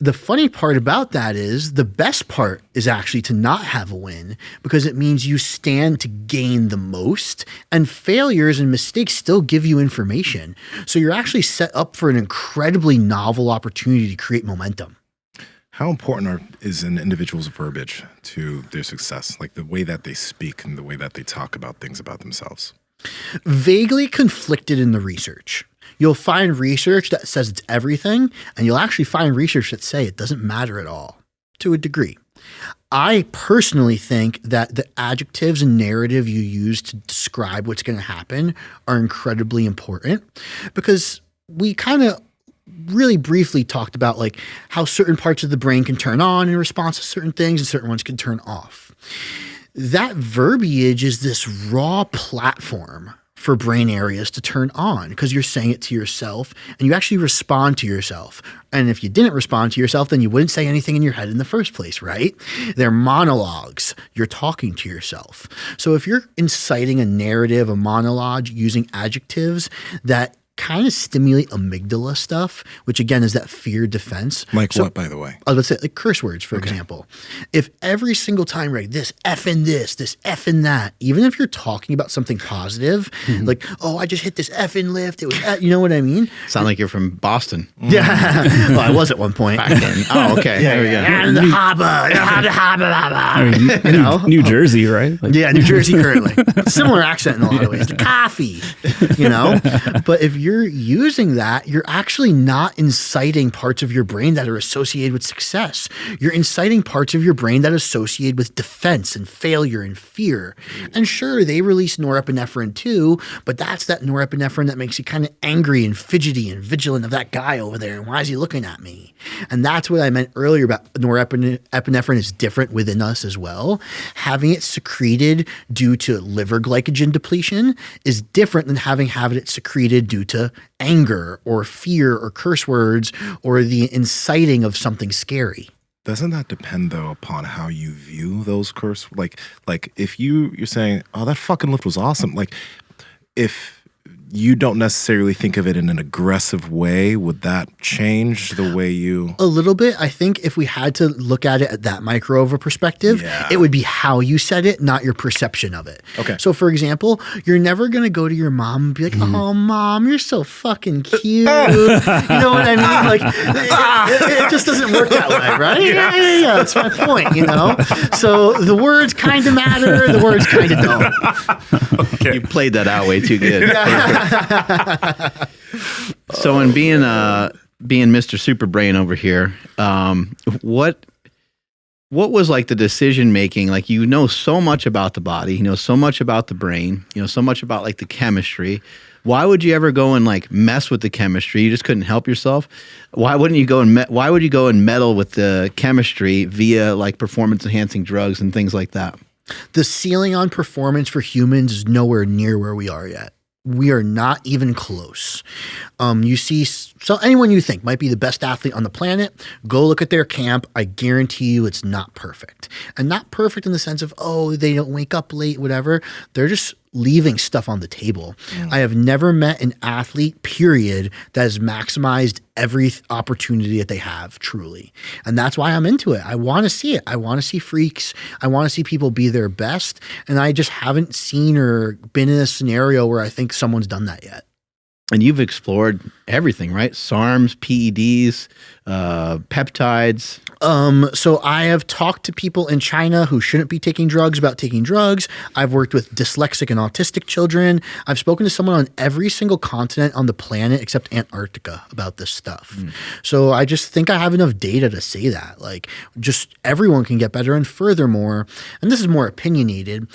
The funny part about that is the best part is actually to not have a win, because it means you stand to gain the most, and failures and mistakes still give you information. So you're actually set up for an incredibly novel opportunity to create momentum. How important is an individual's verbiage to their success? Like the way that they speak and the way that they talk about things about themselves? Vaguely conflicted in the research. You'll find research that says it's everything, and you'll actually find research that say it doesn't matter at all, to a degree. I personally think that the adjectives and narrative you use to describe what's going to happen are incredibly important, because we kind of really briefly talked about like how certain parts of the brain can turn on in response to certain things and certain ones can turn off. That verbiage is this raw platform for brain areas to turn on, because you're saying it to yourself and you actually respond to yourself. And if you didn't respond to yourself, then you wouldn't say anything in your head in the first place, right? They're monologues. You're talking to yourself. So if you're inciting a narrative, a monologue using adjectives that kind of stimulate amygdala stuff, which again is that fear defense. Like what, by the way? Let's say like curse words, for example. If every single time you're like this effing this effing that, even if you're talking about something positive, like, oh, I just hit this effing lift. It was, you know what I mean? Sound like you're from Boston. Yeah. Well, I was at one point. Back then. Oh, okay. There we go. And the haba. You know? New Jersey, right? Like, Yeah, New Jersey currently. Similar accent in a lot of ways. The coffee, you know? But if you're using that, you're actually not inciting parts of your brain that are associated with success. You're inciting parts of your brain that are associated with defense and failure and fear. And sure, they release norepinephrine too, but that's that norepinephrine that makes you kind of angry and fidgety and vigilant of that guy over there. And why is he looking at me? And that's what I meant earlier about norepinephrine is different within us as well. Having it secreted due to liver glycogen depletion is different than having it secreted due to anger or fear or curse words or the inciting of something scary. Doesn't that depend though upon how you view those curse? Like if you're saying, "Oh, that fucking lift was awesome," like if you don't necessarily think of it in an aggressive way, would that change the way you? A little bit. I think if we had to look at it at that micro of a perspective, Yeah. it would be how you said it, not your perception of it. Okay. So, for example, you're never going to go to your mom and be like, "Oh, mom, you're so fucking cute." You know what I mean? Like, it just doesn't work that way, right? Yeah. That's my point, you know? So the words kind of matter. The words kind of don't. You played that out way too good. So in being Mr. Superbrain over here, what was like the decision making? Like, you know so much about the body, you know so much about the brain, you know so much about like the chemistry. Why would you ever go and like mess with the chemistry? You just couldn't help yourself. Why would you go and meddle with the chemistry via like performance enhancing drugs and things like that? The ceiling on performance for humans is nowhere near where we are yet. We are not even close. You see, so anyone you think might be the best athlete on the planet, go look at their camp. I guarantee you it's not perfect. And not perfect in the sense of, oh, they don't wake up late, whatever. They're just leaving stuff on the table. I have never met an athlete, period, that has maximized every opportunity that they have, truly. And that's why I'm into it. I want to see it. I want to see freaks. I want to see people be their best. And I just haven't seen or been in a scenario where I think someone's done that yet. And you've explored everything, right? SARMs, PEDs, peptides. So I have talked to people in China who shouldn't be taking drugs about taking drugs. I've worked with dyslexic and autistic children. I've spoken to someone on every single continent on the planet except Antarctica about this stuff. So I just think I have enough data to say that. Like, just everyone can get better. And furthermore, and this is more opinionated,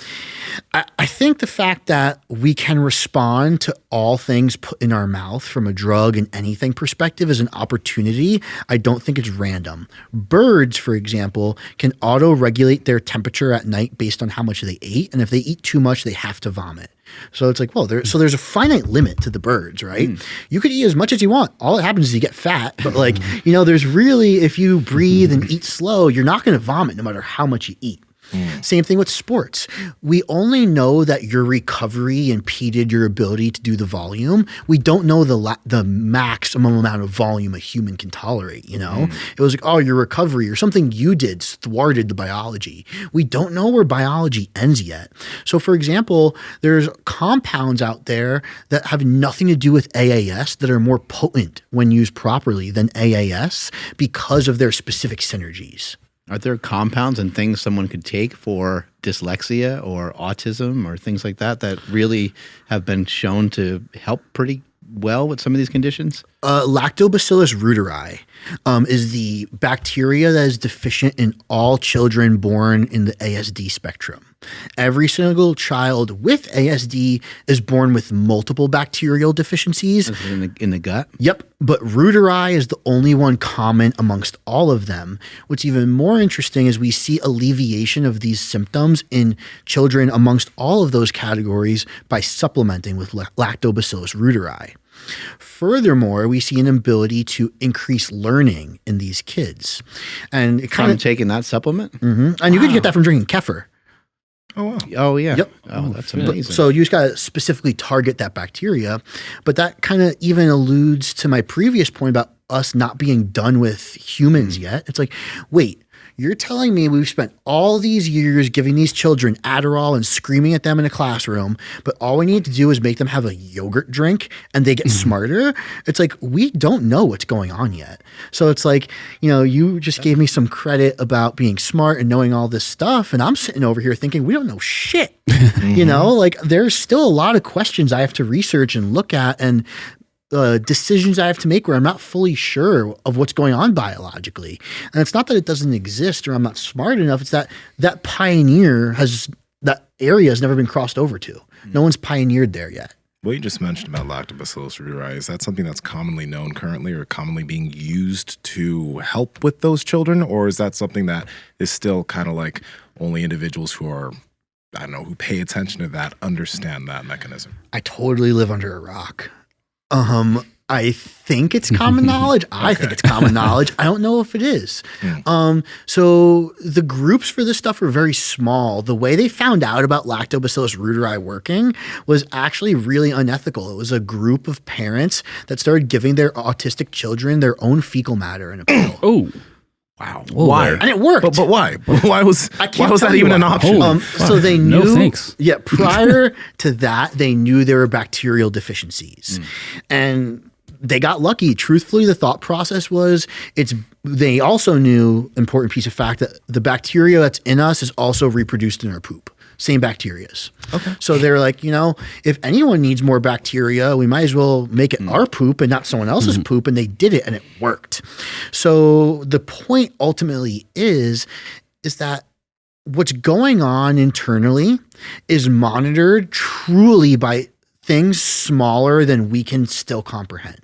I think the fact that we can respond to all things put in our mouth from a drug and anything perspective is an opportunity. I don't think it's random. Birds, for example, can auto-regulate their temperature at night based on how much they ate. And if they eat too much, they have to vomit. So it's like, well, there's a finite limit to the birds, right? You could eat as much as you want. All that happens is you get fat. But like, there's really, if you breathe and eat slow, you're not going to vomit no matter how much you eat. Same thing with sports. We only know that your recovery impeded your ability to do the volume. We don't know the maximum amount of volume a human can tolerate, It was like, oh, your recovery or something you did thwarted the biology. We don't know where biology ends yet. So, for example, there's compounds out there that have nothing to do with AAS that are more potent when used properly than AAS because of their specific synergies. Are there compounds and things someone could take for dyslexia or autism or things like that that really have been shown to help pretty well with some of these conditions? Lactobacillus reuteri is the bacteria that is deficient in all children born in the ASD spectrum. Every single child with ASD is born with multiple bacterial deficiencies. In the gut? Yep, but reuteri is the only one common amongst all of them. What's even more interesting is we see alleviation of these symptoms in children amongst all of those categories by supplementing with Lactobacillus reuteri. Furthermore, we see an ability to increase learning in these kids. And it kind of taking that supplement? And you could get that from drinking kefir. Oh, wow. Oh, yeah. Yep. Oh, that's amazing. So you just got to specifically target that bacteria. But that kind of even alludes to my previous point about us not being done with humans yet. It's like, wait, you're telling me we've spent all these years giving these children Adderall and screaming at them in a classroom, but all we need to do is make them have a yogurt drink and they get smarter? It's like, we don't know what's going on yet. So it's like, you just gave me some credit about being smart and knowing all this stuff. And I'm sitting over here thinking, we don't know shit. Like, there's still a lot of questions I have to research and look at, and decisions I have to make where I'm not fully sure of what's going on biologically. And it's not that it doesn't exist or I'm not smart enough. It's that that area has never been crossed over to. No one's pioneered there yet. What you just mentioned about Lactobacillus reuteri, is that something that's commonly known currently or commonly being used to help with those children? Or is that something that is still kind of like only individuals who are, I don't know, who pay attention to that understand that mechanism? I totally live under a rock. I think it's common knowledge. I think it's common knowledge. I don't know if it is. So the groups for this stuff were very small. The way they found out about Lactobacillus reuteri working was actually really unethical. It was a group of parents that started giving their autistic children their own fecal matter in a pill. Oh. Wow. Whoa, Why? And it worked. But why? Why was tell that you even why. an option? So they knew. No thanks. Yeah, prior to that, they knew there were bacterial deficiencies, and they got lucky. Truthfully, the thought process was they also knew, important piece of fact, that the bacteria that's in us is also reproduced in our poop. Same bacterias. Okay. So they're like, if anyone needs more bacteria, we might as well make it our poop and not someone else's poop. And they did it and it worked. So the point ultimately is that what's going on internally is monitored truly by things smaller than we can still comprehend.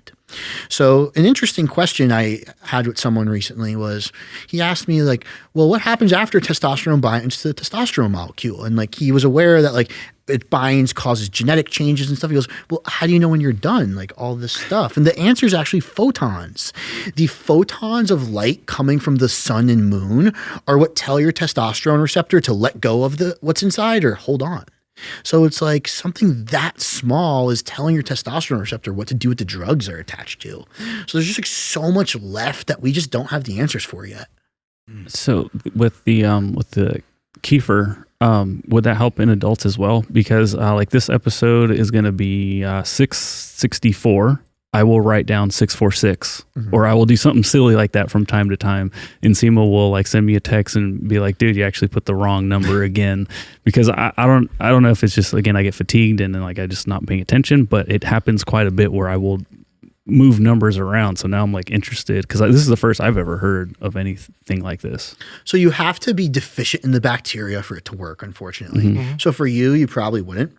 So an interesting question I had with someone recently was, he asked me like, well, what happens after testosterone binds to the testosterone molecule? And like, he was aware that like it binds, causes genetic changes and stuff. He goes, well, how do you know when you're done? Like all this stuff. And the answer is actually photons. The photons of light coming from the sun and moon are what tell your testosterone receptor to let go of what's inside or hold on. So it's like something that small is telling your testosterone receptor what to do with the drugs they're attached to. So there's just like so much left that we just don't have the answers for yet. So with the kefir, would that help in adults as well? Because like this episode is going to be 664. I will write down 646, or I will do something silly like that from time to time. Nsima will like send me a text and be like, "Dude, you actually put the wrong number again." Because I don't know if it's just, again, I get fatigued and then like I just not paying attention, but it happens quite a bit where I will move numbers around. So now I'm like interested, because this is the first I've ever heard of anything like this. So you have to be deficient in the bacteria for it to work, unfortunately. So for you probably wouldn't.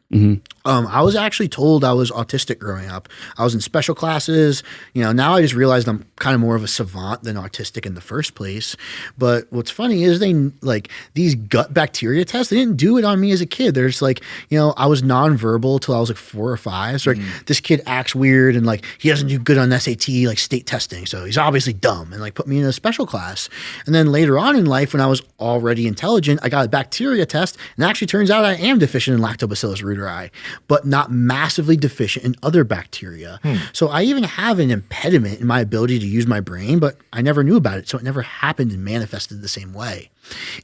I was actually told I was autistic growing up. I was in special classes. Now I just realized I'm kind of more of a savant than autistic in the first place. But what's funny is these gut bacteria tests, they didn't do it on me as a kid. They're just like, I was nonverbal till I was like 4 or 5. So like this kid acts weird and like he doesn't do good on SAT, like state testing. So he's obviously dumb, and like put me in a special class. And then later on in life, when I was already intelligent, I got a bacteria test, and it actually turns out I am deficient in Lactobacillus reuteri, but not massively deficient in other bacteria. So I even have an impediment in my ability to use my brain, but I never knew about it. So it never happened and manifested the same way.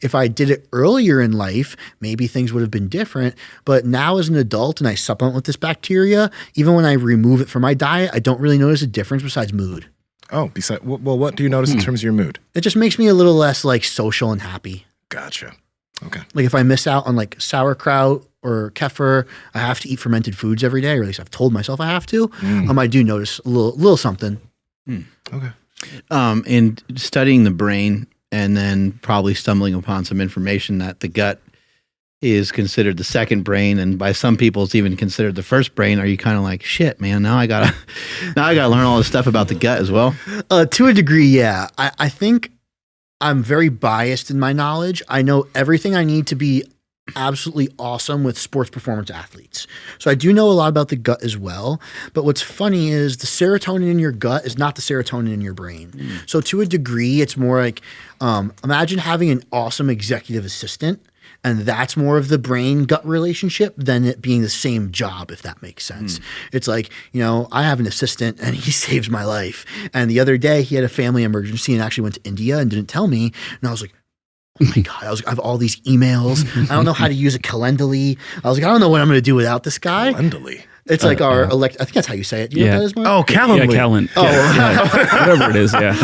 If I did it earlier in life, maybe things would have been different. But now as an adult and I supplement with this bacteria, even when I remove it from my diet, I don't really notice a difference besides mood. Oh, what do you notice in terms of your mood? It just makes me a little less like social and happy. Gotcha. Okay. Like if I miss out on like sauerkraut or kefir, I have to eat fermented foods every day, or at least I've told myself I have to. I do notice a little something. Okay. In studying the brain and then probably stumbling upon some information that the gut is considered the second brain, and by some people it's even considered the first brain, are you kind of like, shit, man, now I gotta learn all this stuff about the gut as well? To a degree, yeah. I think I'm very biased in my knowledge. I know everything I need to be absolutely awesome with sports performance athletes. So I do know a lot about the gut as well. But what's funny is the serotonin in your gut is not the serotonin in your brain. So to a degree, it's more like, imagine having an awesome executive assistant, and that's more of the brain gut relationship than it being the same job, if that makes sense. It's like, I have an assistant and he saves my life. And the other day he had a family emergency and actually went to India and didn't tell me. And I was like, oh my God, I have all these emails. I don't know how to use a Calendly. I was like, I don't know what I'm going to do without this guy. Calendly. It's like our I think that's how you say it. Do you know what that is, Mark? Oh, Calendly. Yeah, Calend. Whatever it is, yeah.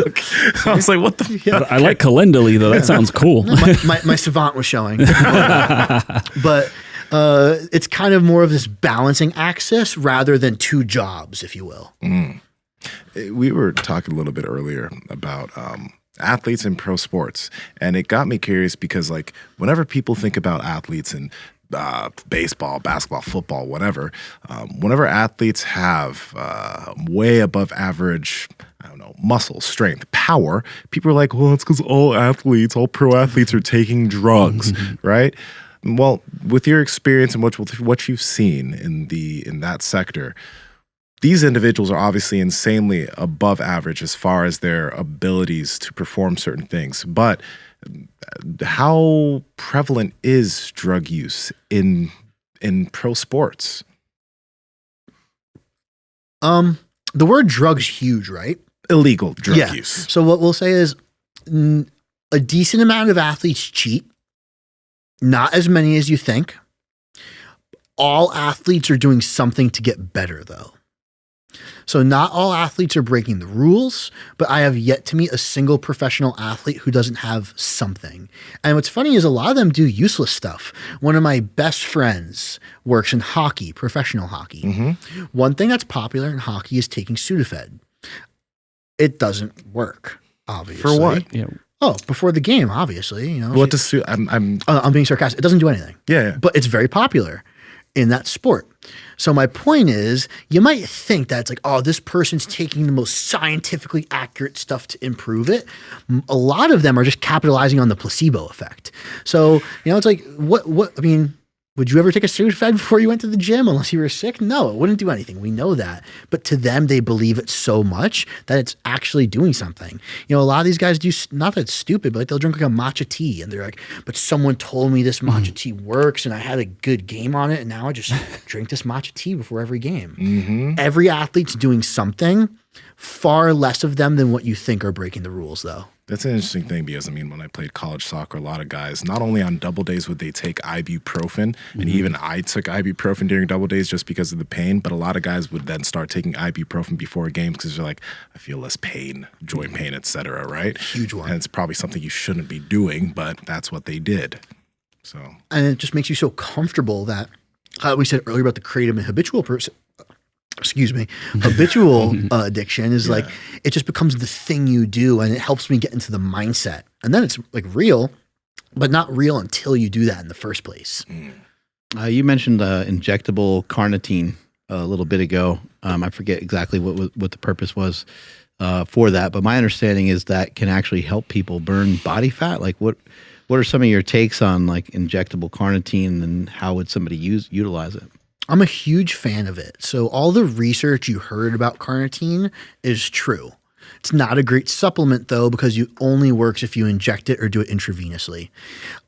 I was like, what the fuck? I like Calendly, though. That sounds cool. My savant was showing. But it's kind of more of this balancing axis rather than two jobs, if you will. We were talking a little bit earlier about athletes in pro sports, and it got me curious because like whenever people think about athletes and baseball, basketball, football, whatever, whenever athletes have way above average, I don't know, muscle, strength, power, people are like, well, it's because all pro athletes are taking drugs, right? Well, with your experience and what you've seen in that sector, these individuals are obviously insanely above average as far as their abilities to perform certain things. But how prevalent is drug use in pro sports? The word drug's huge, right? Illegal drug use. So what we'll say is a decent amount of athletes cheat. Not as many as you think. All athletes are doing something to get better, though. So not all athletes are breaking the rules, but I have yet to meet a single professional athlete who doesn't have something. And what's funny is a lot of them do useless stuff. One of my best friends works in hockey, professional hockey. Mm-hmm. One thing that's popular in hockey is taking Sudafed. It doesn't work, obviously. For what? Yeah. Oh, before the game, obviously. You know, What does I'm being sarcastic. It doesn't do anything. yeah. But it's very popular in that sport. So my point is, you might think that it's like, oh, this person's taking the most scientifically accurate stuff to improve it. A lot of them are just capitalizing on the placebo effect. So, you know, it's like, I mean, would you ever take a Sudafed before you went to the gym unless you were sick? No, it wouldn't do anything. We know that. But to them, they believe it so much that it's actually doing something. You know, a lot of these guys do, not that it's stupid, but like they'll drink like a matcha tea and they're like, but someone told me this matcha tea works and I had a good game on it and now I just drink this matcha tea before every game. Mm-hmm. Every athlete's doing something. Far less of them than what you think are breaking the rules, though. That's an interesting thing because, I mean, when I played college soccer, a lot of guys, not only on double days would they take ibuprofen, and even I took ibuprofen during double days just because of the pain, but a lot of guys would then start taking ibuprofen before a game because they're like, I feel less pain, joint pain, etc. Right? Huge one. And it's probably something you shouldn't be doing, but that's what they did. So, and it just makes you so comfortable that we said earlier about the Kratom and habitual addiction is like, it just becomes the thing you do and it helps me get into the mindset. And then it's like real, but not real until you do that in the first place. You mentioned injectable carnitine a little bit ago. I forget exactly what the purpose was for that, but my understanding is that can actually help people burn body fat. Like what are some of your takes on like injectable carnitine and how would somebody utilize it? I'm a huge fan of it. So all the research you heard about carnitine is true. It's not a great supplement though, because it only works if you inject it or do it intravenously.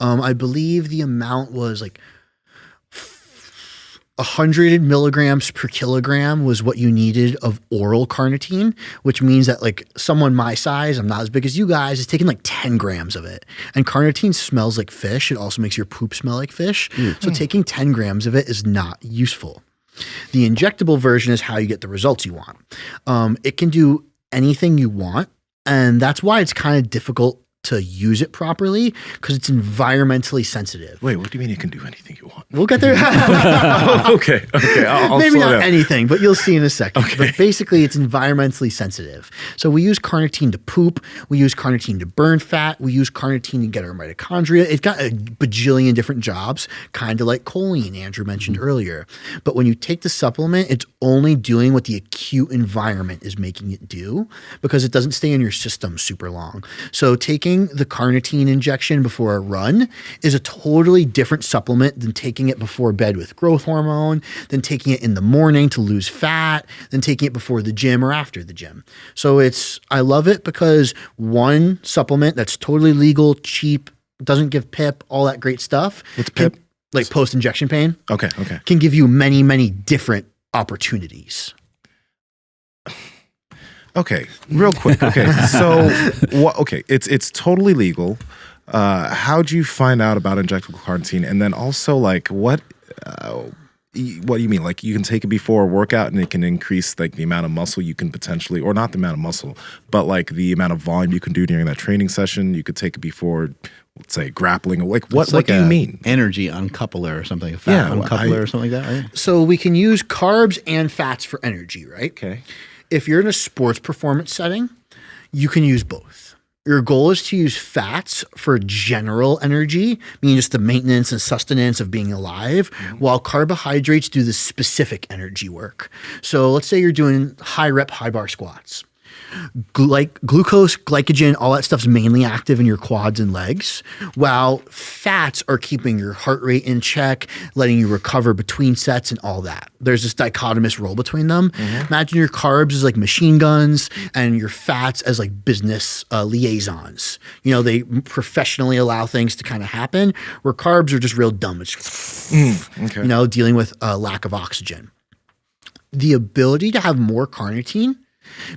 I believe the amount was like 100 milligrams per kilogram was what you needed of oral carnitine, which means that like someone my size, I'm not as big as you guys, is taking like 10 grams of it. And carnitine smells like fish. It also makes your poop smell like fish. So taking 10 grams of it is not useful. The injectable version is how you get the results you want. It can do anything you want. And that's why it's kind of difficult to use it properly because it's environmentally sensitive. wait, what do you mean it can do anything you want? We'll get there. Okay. I'll Maybe slow not down. anything, but you'll see in a second. Okay. But basically, it's environmentally sensitive. So we use carnitine to poop. We use carnitine to burn fat. We use carnitine to get our mitochondria. It's got a bajillion different jobs, kind of like choline Andrew mentioned earlier. But when you take the supplement, it's only doing what the acute environment is making it do because it doesn't stay in your system super long. So taking the carnitine injection before a run is a totally different supplement than taking it before bed with growth hormone, than taking it in the morning to lose fat, than taking it before the gym or after the gym. So I love it because one supplement that's totally legal, cheap, doesn't give PIP, all that great stuff. What's PIP? Like post-injection pain. Okay. Can give you many, many different opportunities. Okay, real quick. Okay, so it's totally legal. How'd you find out about injectable carnitine? And then also, like, what do you mean? Like, you can take it before a workout, and it can increase like the amount of muscle you can potentially, or not the amount of muscle, but like the amount of volume you can do during that training session. You could take it before, let's say, grappling. Like, what do you mean? Energy uncoupler or something, a fat uncoupler or something like that, right? So we can use carbs and fats for energy, right? Okay. If you're in a sports performance setting, you can use both. Your goal is to use fats for general energy, meaning just the maintenance and sustenance of being alive, while carbohydrates do the specific energy work. So let's say you're doing high rep, high bar squats. Glucose, glycogen, all that stuff's mainly active in your quads and legs, while fats are keeping your heart rate in check, letting you recover between sets and all that. There's this dichotomous role between them. Imagine your carbs as like machine guns and your fats as like business liaisons. You know, they professionally allow things to kind of happen, where carbs are just real dumb. It's you know, dealing with a lack of oxygen. The ability to have more carnitine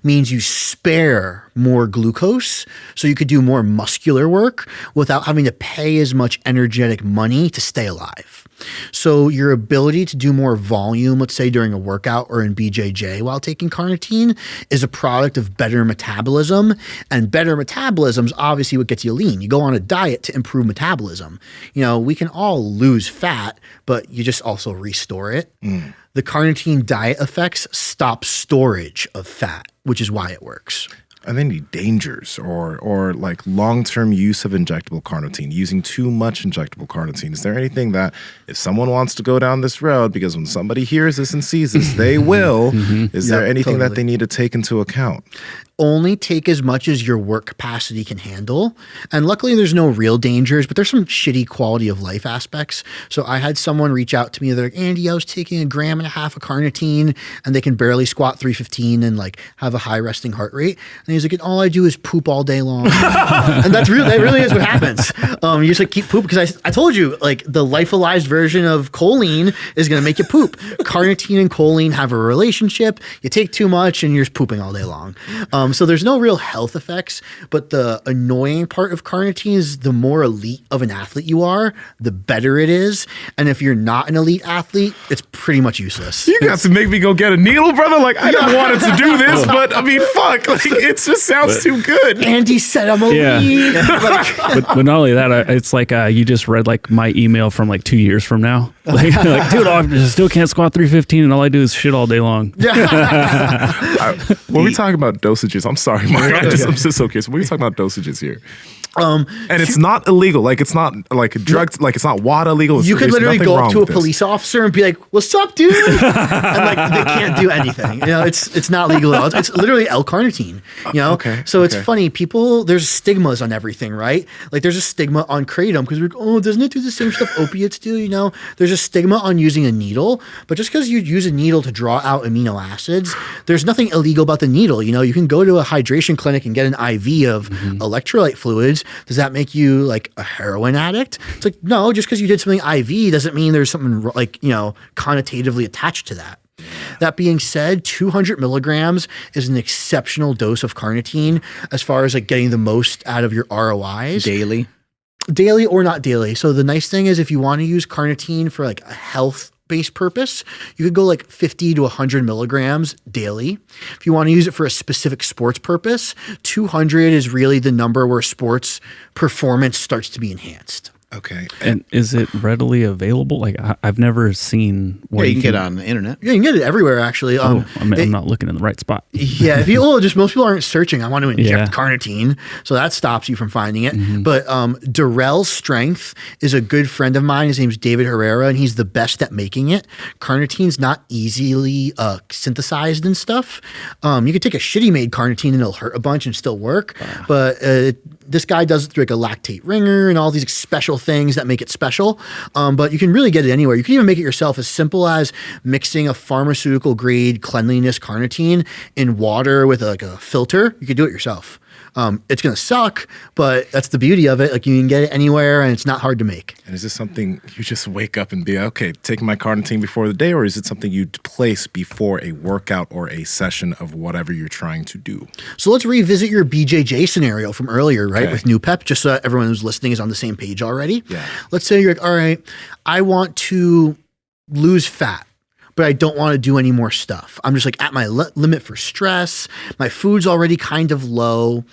means you spare more glucose, so you could do more muscular work without having to pay as much energetic money to stay alive. So your ability to do more volume, let's say during a workout or in BJJ while taking carnitine, is a product of better metabolism, and better metabolism is obviously what gets you lean. You go on a diet to improve metabolism. You know, we can all lose fat, but you just also restore it. The carnitine diet effects stop storage of fat, which is why it works. Are there any dangers or like long-term use of injectable carnitine, using too much injectable carnitine? Is there anything that if someone wants to go down this road, because when somebody hears this and sees this, they will, is there anything that they need to take into account? Only take as much as your work capacity can handle. And luckily there's no real dangers, but there's some shitty quality of life aspects. So I had someone reach out to me. They're like, Andy, I was taking 1.5 grams of carnitine and they can barely squat 315 and like have a high resting heart rate. And he's like, and all I do is poop all day long. And that really is what happens. You just like keep poop, because I told you, like, the lyophilized version of choline is going to make you poop. Carnitine and choline have a relationship. You take too much and you're just pooping all day long. So there's no real health effects, but the annoying part of carnitine is the more elite of an athlete you are, the better it is. And if you're not an elite athlete, it's pretty much useless. You got to make me go get a needle, brother. Like, I didn't want it to do this, but I mean, fuck. Like, it just sounds too good. Andy said I'm elite. But not only that, it's like you just read like my email from like 2 years from now. Like, dude, I still can't squat 315 and all I do is shit all day long. When we talk about dosages, I'm sorry, Mark. I'm just so curious. When we talk about dosages here, and it's not illegal. Like, it's not like drugs. Like, it's not WADA illegal. You could literally go up to a police officer and be like, "What's up, dude?" And like they can't do anything. You know, it's not legal at all. It's literally L-carnitine. You know, so it's funny. People, there's stigmas on everything, right? Like, there's a stigma on kratom because we're like, oh, doesn't it do the same stuff opiates do? You know, there's a stigma on using a needle, but just because you use a needle to draw out amino acids, there's nothing illegal about the needle. You know, you can go to a hydration clinic and get an IV of electrolyte fluids. Does that make you like a heroin addict? It's like, no, just because you did something IV doesn't mean there's something like, you know, connotatively attached to that. That being said, 200 milligrams is an exceptional dose of carnitine as far as like getting the most out of your ROIs. Daily or not daily. So the nice thing is, if you want to use carnitine for like a health-based purpose, you could go like 50 to 100 milligrams daily. If you want to use it for a specific sports purpose, 200 is really the number where sports performance starts to be enhanced. Okay. And is it readily available? Like, I've never seen where you can get it on the internet. Yeah, you can get it everywhere, actually. I'm not looking in the right spot. Yeah, most people aren't searching. I want to inject carnitine, so that stops you from finding it. But Durrell Strength is a good friend of mine. His name's David Herrera, and he's the best at making it. Carnitine's not easily synthesized and stuff. You could take a shitty made carnitine and it'll hurt a bunch and still work. But this guy does it through like a lactate ringer and all these special things that make it special. But you can really get it anywhere. You can even make it yourself, as simple as mixing a pharmaceutical grade cleanliness carnitine in water with like a filter. You could do it yourself. It's going to suck, but that's the beauty of it. Like, you can get it anywhere and it's not hard to make. And is this something you just wake up and be, okay, taking my carnitine before the day, or is it something you place before a workout or a session of whatever you're trying to do? So let's revisit your BJJ scenario from earlier, right? With New-Pept, just so everyone who's listening is on the same page already. Yeah. Let's say you're like, all right, I want to lose fat, but I don't want to do any more stuff. I'm just like at my limit for stress. My food's already kind of low.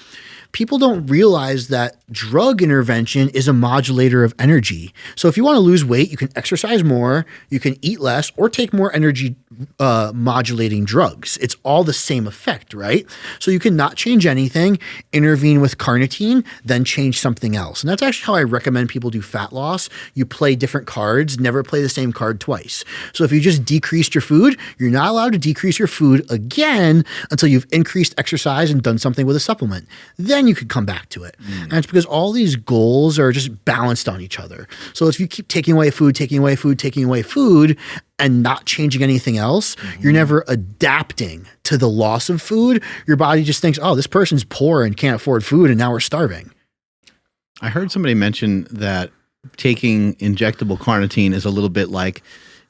People don't realize that drug intervention is a modulator of energy. So if you want to lose weight, you can exercise more, you can eat less, or take more energy modulating drugs. It's all the same effect, right? So you can not change anything, intervene with carnitine, then change something else. And that's actually how I recommend people do fat loss. You play different cards, never play the same card twice. So if you just decreased your food, you're not allowed to decrease your food again until you've increased exercise and done something with a supplement. Then you could come back to it. And it's because all these goals are just balanced on each other. So if you keep taking away food, and not changing anything else, you're never adapting to the loss of food. Your body just thinks, oh, this person's poor and can't afford food, and now we're starving. I heard somebody mention that taking injectable carnitine is a little bit like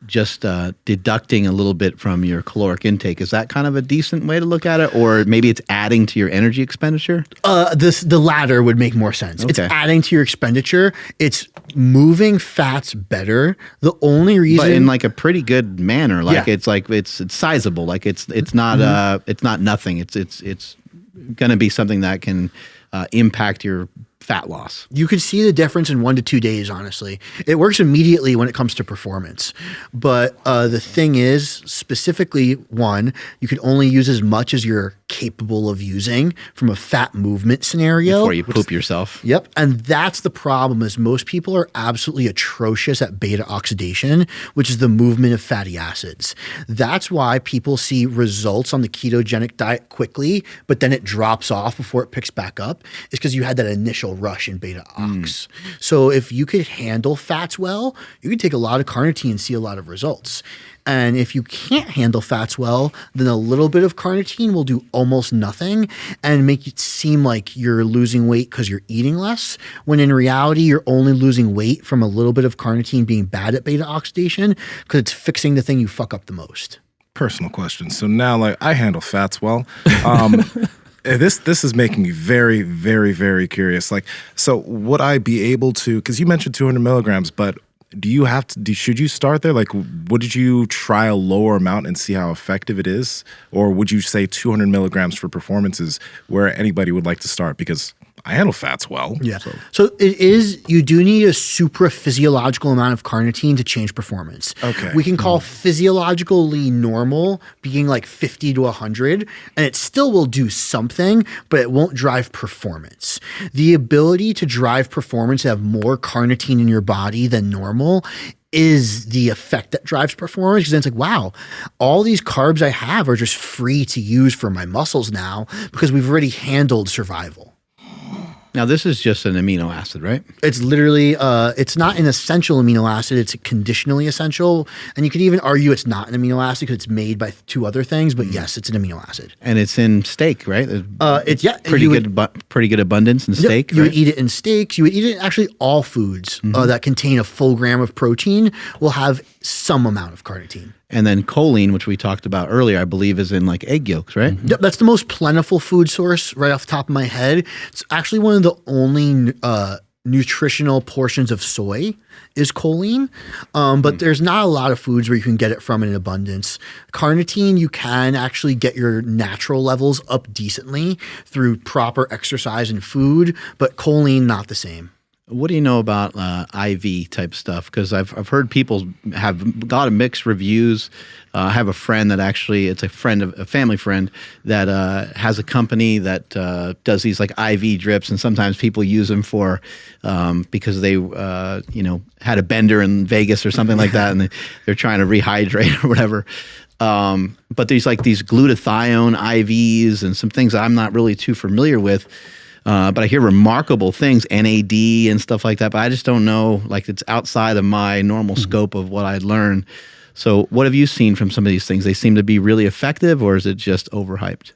just deducting a little bit from your caloric intake. Is that kind of a decent way to look at it? Or maybe it's adding to your energy expenditure? The latter would make more sense. Okay. It's adding to your expenditure. It's moving fats better. The only reason, but in like a pretty good manner, like it's sizable. Like it's not it's not nothing. It's going to be something that can impact your fat loss. You could see the difference in 1 to 2 days, honestly. It works immediately when it comes to performance. But the thing is, specifically, one, you can only use as much as you're capable of using from a fat movement scenario. Before you poop yourself. Yep. And that's the problem, is most people are absolutely atrocious at beta oxidation, which is the movement of fatty acids. That's why people see results on the ketogenic diet quickly, but then it drops off before it picks back up. It's because you had that initial rush in beta ox. So if you could handle fats well, you could take a lot of carnitine and see a lot of results. And if you can't handle fats well, then a little bit of carnitine will do almost nothing and make it seem like you're losing weight because you're eating less, when in reality, you're only losing weight from a little bit of carnitine being bad at beta oxidation because it's fixing the thing you fuck up the most. Personal question. So now, like, I handle fats well. This is making me very, very, very curious. Like, so would I be able to, because you mentioned 200 milligrams, but do you have to, should you start there? Like, would you try a lower amount and see how effective it is? Or would you say 200 milligrams for performance is where anybody would like to start? Because I handle fats well. Yeah. So it is, you do need a supraphysiological amount of carnitine to change performance. Okay. We can call physiologically normal being like 50 to 100, and it still will do something, but it won't drive performance. The ability to drive performance, to have more carnitine in your body than normal, is the effect that drives performance. Because then it's like, wow, all these carbs I have are just free to use for my muscles now because we've already handled survival. Now, this is just an amino acid, right? It's literally, it's not an essential amino acid. It's conditionally essential. And you could even argue it's not an amino acid because it's made by 2 other things. But yes, it's an amino acid. And it's in steak, right? It's pretty good abundance in steak. You would eat it in steaks. You would eat it in actually all foods that contain a full gram of protein will have some amount of carnitine. And then choline, which we talked about earlier, I believe is in like egg yolks, right? Yep, that's the most plentiful food source right off the top of my head. It's actually one of the only nutritional portions of soy is choline, but there's not a lot of foods where you can get it from in abundance. Carnitine, you can actually get your natural levels up decently through proper exercise and food, but choline, not the same. What do you know about IV type stuff? Because I've heard people have got mixed reviews. I have a friend that actually, it's a family friend that has a company that does these like IV drips, and sometimes people use them for because they had a bender in Vegas or something like that, and they're trying to rehydrate or whatever. But there's like these glutathione IVs and some things that I'm not really too familiar with. But I hear remarkable things, NAD and stuff like that, but I just don't know, like it's outside of my normal scope of what I'd learn. So what have you seen from some of these things? They seem to be really effective, or is it just overhyped?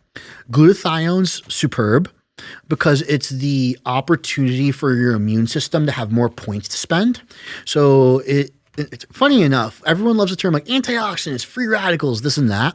Glutathione's superb because it's the opportunity for your immune system to have more points to spend. So it's funny enough, everyone loves the term like antioxidants, free radicals, this and that.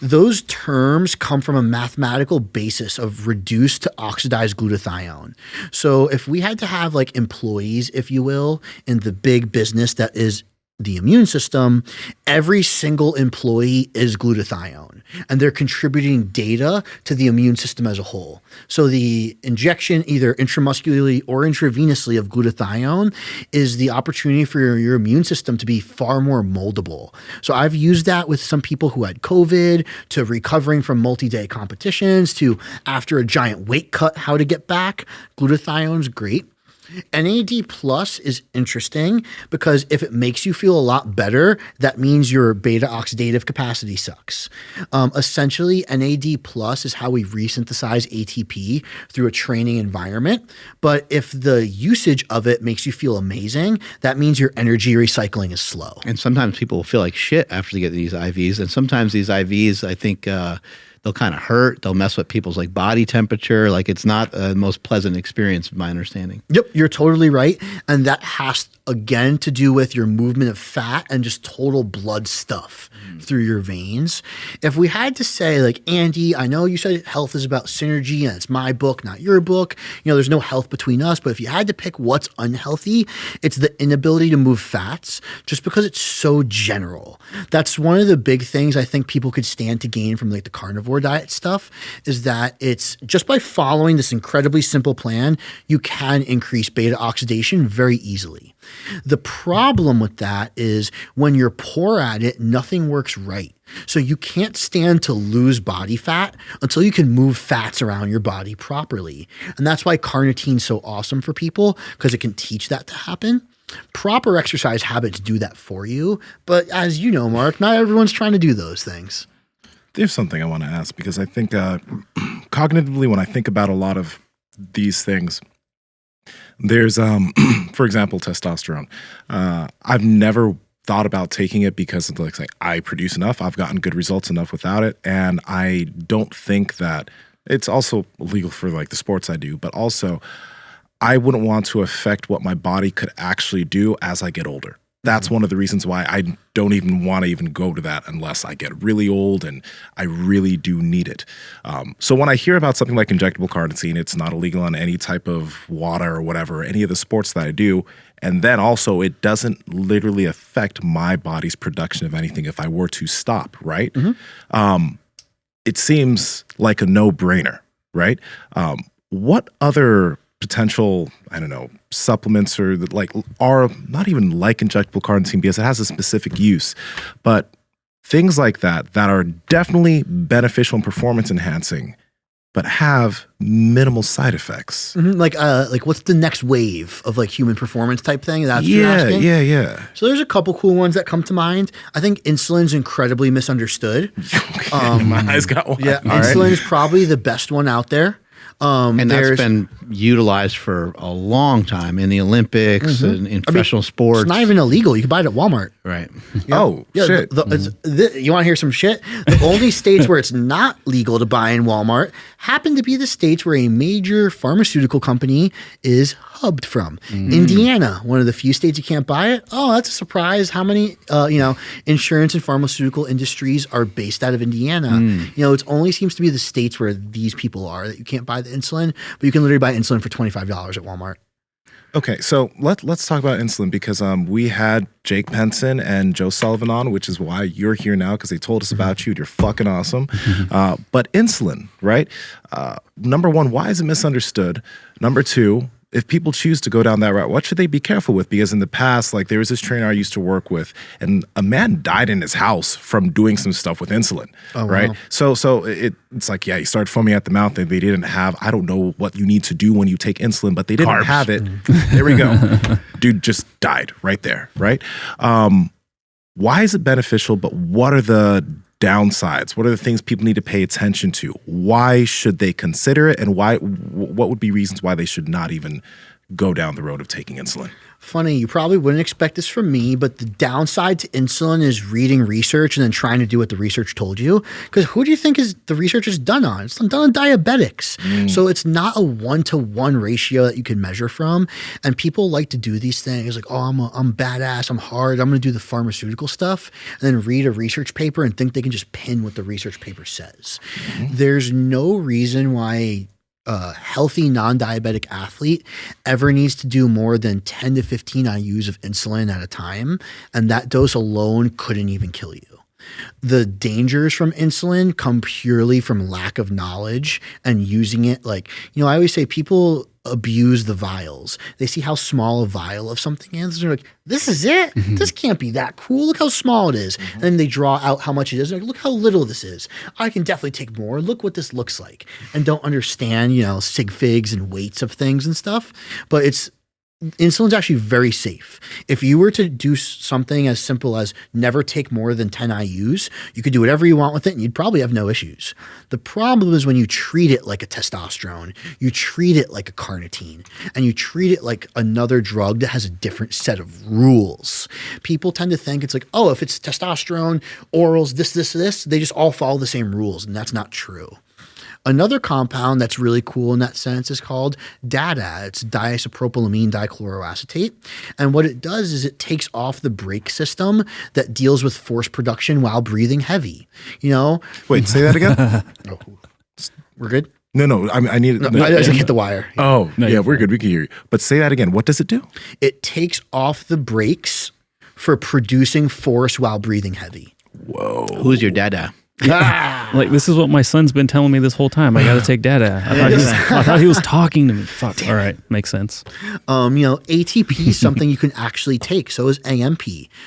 Those terms come from a mathematical basis of reduced to oxidized glutathione. So if we had to have like employees, if you will, in the big business that is the immune system, every single employee is glutathione, and they're contributing data to the immune system as a whole. So the injection, either intramuscularly or intravenously, of glutathione is the opportunity for your immune system to be far more moldable. So I've used that with some people who had COVID, to recovering from multi-day competitions, to after a giant weight cut, how to get back. Glutathione's great. NAD plus is interesting because if it makes you feel a lot better, that means your beta oxidative capacity sucks. Essentially, NAD plus is how we resynthesize ATP through a training environment. But if the usage of it makes you feel amazing, that means your energy recycling is slow. And sometimes people will feel like shit after they get these IVs. And sometimes these IVs, I think, they'll kind of hurt. They'll mess with people's like body temperature. Like it's not the most pleasant experience, my understanding. Yep, you're totally right. And that has, again, to do with your movement of fat and just total blood stuff through your veins. If we had to say, like, Andy, I know you said health is about synergy and it's my book, not your book. You know, there's no health between us. But if you had to pick what's unhealthy, it's the inability to move fats, just because it's so general. That's one of the big things I think people could stand to gain from like the carnivore diet stuff, is that it's just by following this incredibly simple plan, you can increase beta oxidation very easily. The problem with that is when you're poor at it, nothing works right. So you can't stand to lose body fat until you can move fats around your body properly. And that's why carnitine's so awesome for people, because it can teach that to happen. Proper exercise habits do that for you. But as you know, Mark, not everyone's trying to do those things. There's something I want to ask, because I think cognitively, when I think about a lot of these things, there's, for example, testosterone. I've never thought about taking it because of like I produce enough. I've gotten good results enough without it. And I don't think that it's also illegal for like the sports I do, but also I wouldn't want to affect what my body could actually do as I get older. That's one of the reasons why I don't even want to even go to that unless I get really old and I really do need it. So when I hear about something like injectable carnitine, it's not illegal on any type of water or whatever, any of the sports that I do. And then also it doesn't literally affect my body's production of anything if I were to stop, right? It seems like a no-brainer, right? What other potential, I don't know, supplements or like are not even like injectable carnitine because it has a specific use, but things like that that are definitely beneficial and performance enhancing, but have minimal side effects. Like what's the next wave of like human performance type thing? That's what you're asking? Yeah. So there's a couple cool ones that come to mind. I think insulin's incredibly misunderstood. My eyes got one. Yeah, All insulin right. is probably the best one out there. And that's been utilized for a long time in the Olympics and in professional sports. It's not even illegal. You can buy it at Walmart. Right. Oh, shit. You want to hear some shit? The only states where it's not legal to buy in Walmart happen to be the states where a major pharmaceutical company is hubbed from. Indiana, one of the few states you can't buy it. Oh, that's a surprise. How many, insurance and pharmaceutical industries are based out of Indiana? It only seems to be the states where these people are that you can't buy the insulin, but you can literally buy insulin for $25 at Walmart. Okay, so let's talk about insulin because we had Jake Penson and Joe Sullivan on, which is why you're here now because they told us about you. You're fucking awesome. But insulin, right? Number one, why is it misunderstood? Number two, if people choose to go down that route, what should they be careful with? Because in the past, like there was this trainer I used to work with, and a man died in his house from doing some stuff with insulin, right? Wow. So it's like, yeah, he started foaming at the mouth. They didn't have, I don't know what you need to do when you take insulin, but they didn't have it. There we go. Dude just died right there, right? Why is it beneficial, but what are the downsides? What are the things people need to pay attention to? Why should they consider it? And what would be reasons why they should not even go down the road of taking insulin? Funny, you probably wouldn't expect this from me, but the downside to insulin is reading research and then trying to do what the research told you. Because who do you think the research is done on? It's done on diabetics. So it's not a 1-to-1 ratio that you can measure from. And people like to do these things like, oh, I'm badass, I'm hard, I'm going to do the pharmaceutical stuff, and then read a research paper and think they can just pin what the research paper says. There's no reason why healthy non-diabetic athlete ever needs to do more than 10 to 15 IUs of insulin at a time, and that dose alone couldn't even kill you. The dangers from insulin come purely from lack of knowledge and using it. Like, I always say people abuse the vials. They see how small a vial of something is. They're like, this is it? This can't be that cool. Look how small it is. And then they draw out how much it is. They're like, look how little this is. I can definitely take more. Look what this looks like. And don't understand, sig figs and weights of things and stuff. But insulin's actually very safe. If you were to do something as simple as never take more than 10 IUs, you could do whatever you want with it and you'd probably have no issues. The problem is when you treat it like a testosterone, you treat it like a carnitine, and you treat it like another drug that has a different set of rules. People tend to think it's like, oh, if it's testosterone, orals, this, they just all follow the same rules, and that's not true. Another compound that's really cool in that sense is called DADA. It's diisopropylamine dichloroacetate. And what it does is it takes off the brake system that deals with force production while breathing heavy. Wait, say that again? We're good? No. I need it. I just hit the wire. Oh, no, yeah, we're good. We can hear you. But say that again. What does it do? It takes off the brakes for producing force while breathing heavy. Whoa. Who's your dada? Like, this is what my son's been telling me this whole time. I got to take data. I thought he was talking to me. Fuck. All right. Makes sense. ATP is something you can actually take. So is AMP,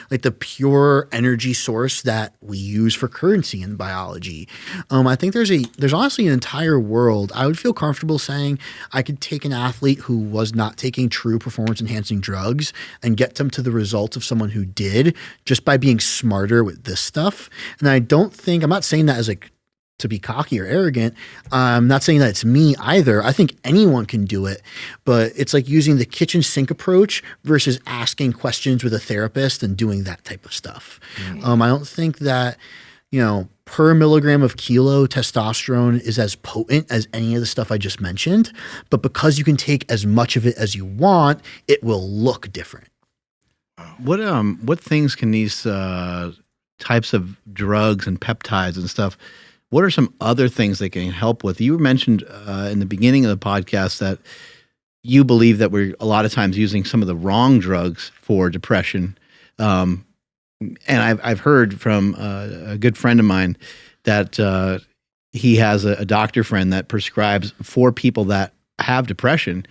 like the pure energy source that we use for currency in biology. I think there's honestly an entire world. I would feel comfortable saying I could take an athlete who was not taking true performance enhancing drugs and get them to the results of someone who did just by being smarter with this stuff. And I'm not saying that as like to be cocky or arrogant. I'm not saying that it's me either. I think anyone can do it, but it's like using the kitchen sink approach versus asking questions with a therapist and doing that type of stuff. I don't think that, per milligram of kilo testosterone is as potent as any of the stuff I just mentioned, but because you can take as much of it as you want, it will look different. What things can these types of drugs and peptides and stuff, what are some other things they can help with? You mentioned in the beginning of the podcast that you believe that we're a lot of times using some of the wrong drugs for depression. And I've heard from a good friend of mine that he has a doctor friend that prescribes for people that have depression.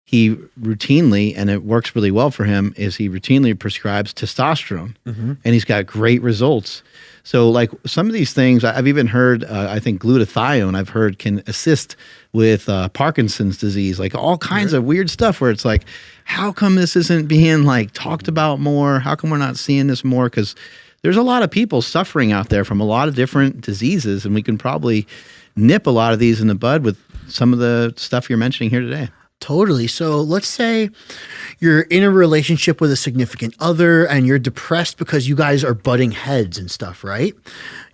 He routinely, and it works really well for him, is he routinely prescribes testosterone, and he's got great results. So like some of these things, I've even heard, I think glutathione, I've heard can assist with Parkinson's disease, like all kinds of weird stuff where it's like, how come this isn't being like talked about more? How come we're not seeing this more? Because there's a lot of people suffering out there from a lot of different diseases, and we can probably nip a lot of these in the bud with some of the stuff you're mentioning here today. Totally. So let's say you're in a relationship with a significant other and you're depressed because you guys are butting heads and stuff, right?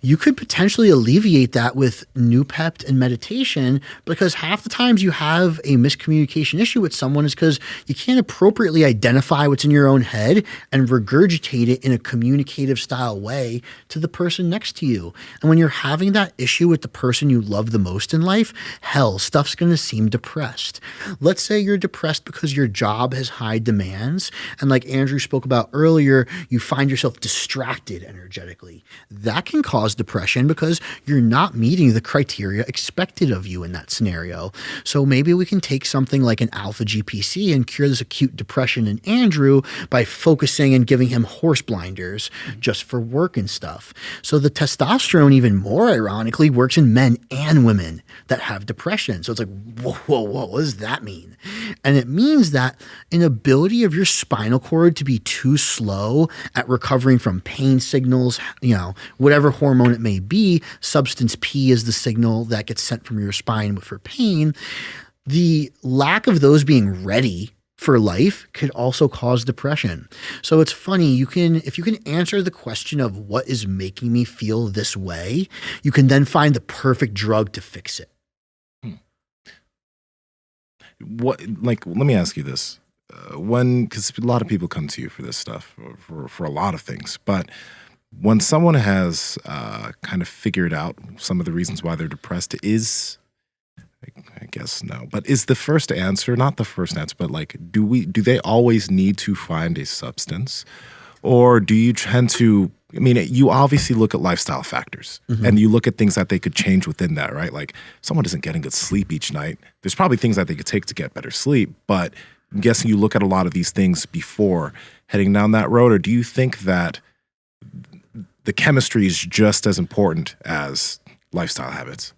You could potentially alleviate that with New-Pept and meditation, because half the times you have a miscommunication issue with someone is because you can't appropriately identify what's in your own head and regurgitate it in a communicative style way to the person next to you. And when you're having that issue with the person you love the most in life, hell, stuff's going to seem depressed. Let's say you're depressed because your job has high demands. And like Andrew spoke about earlier, you find yourself distracted energetically. That can cause depression because you're not meeting the criteria expected of you in that scenario. So maybe we can take something like an alpha GPC and cure this acute depression in Andrew by focusing and giving him horse blinders just for work and stuff. So the testosterone, even more ironically, works in men and women that have depression. So it's like, whoa, what does that mean? And it means that inability of your spinal cord to be too slow at recovering from pain signals, whatever hormone it may be, substance P is the signal that gets sent from your spine for pain. The lack of those being ready for life could also cause depression. So it's funny, if you can answer the question of what is making me feel this way, you can then find the perfect drug to fix it. Let me ask you this. Because a lot of people come to you for this stuff, for a lot of things, but when someone has kind of figured out some of the reasons why they're depressed, is I guess no. But is the first answer, not the first answer, but like, do they always need to find a substance? Or do you tend to, I mean, you obviously look at lifestyle factors and you look at things that they could change within that, right? Like someone isn't getting good sleep each night. There's probably things that they could take to get better sleep, but I'm guessing you look at a lot of these things before heading down that road, or do you think that the chemistry is just as important as lifestyle habits?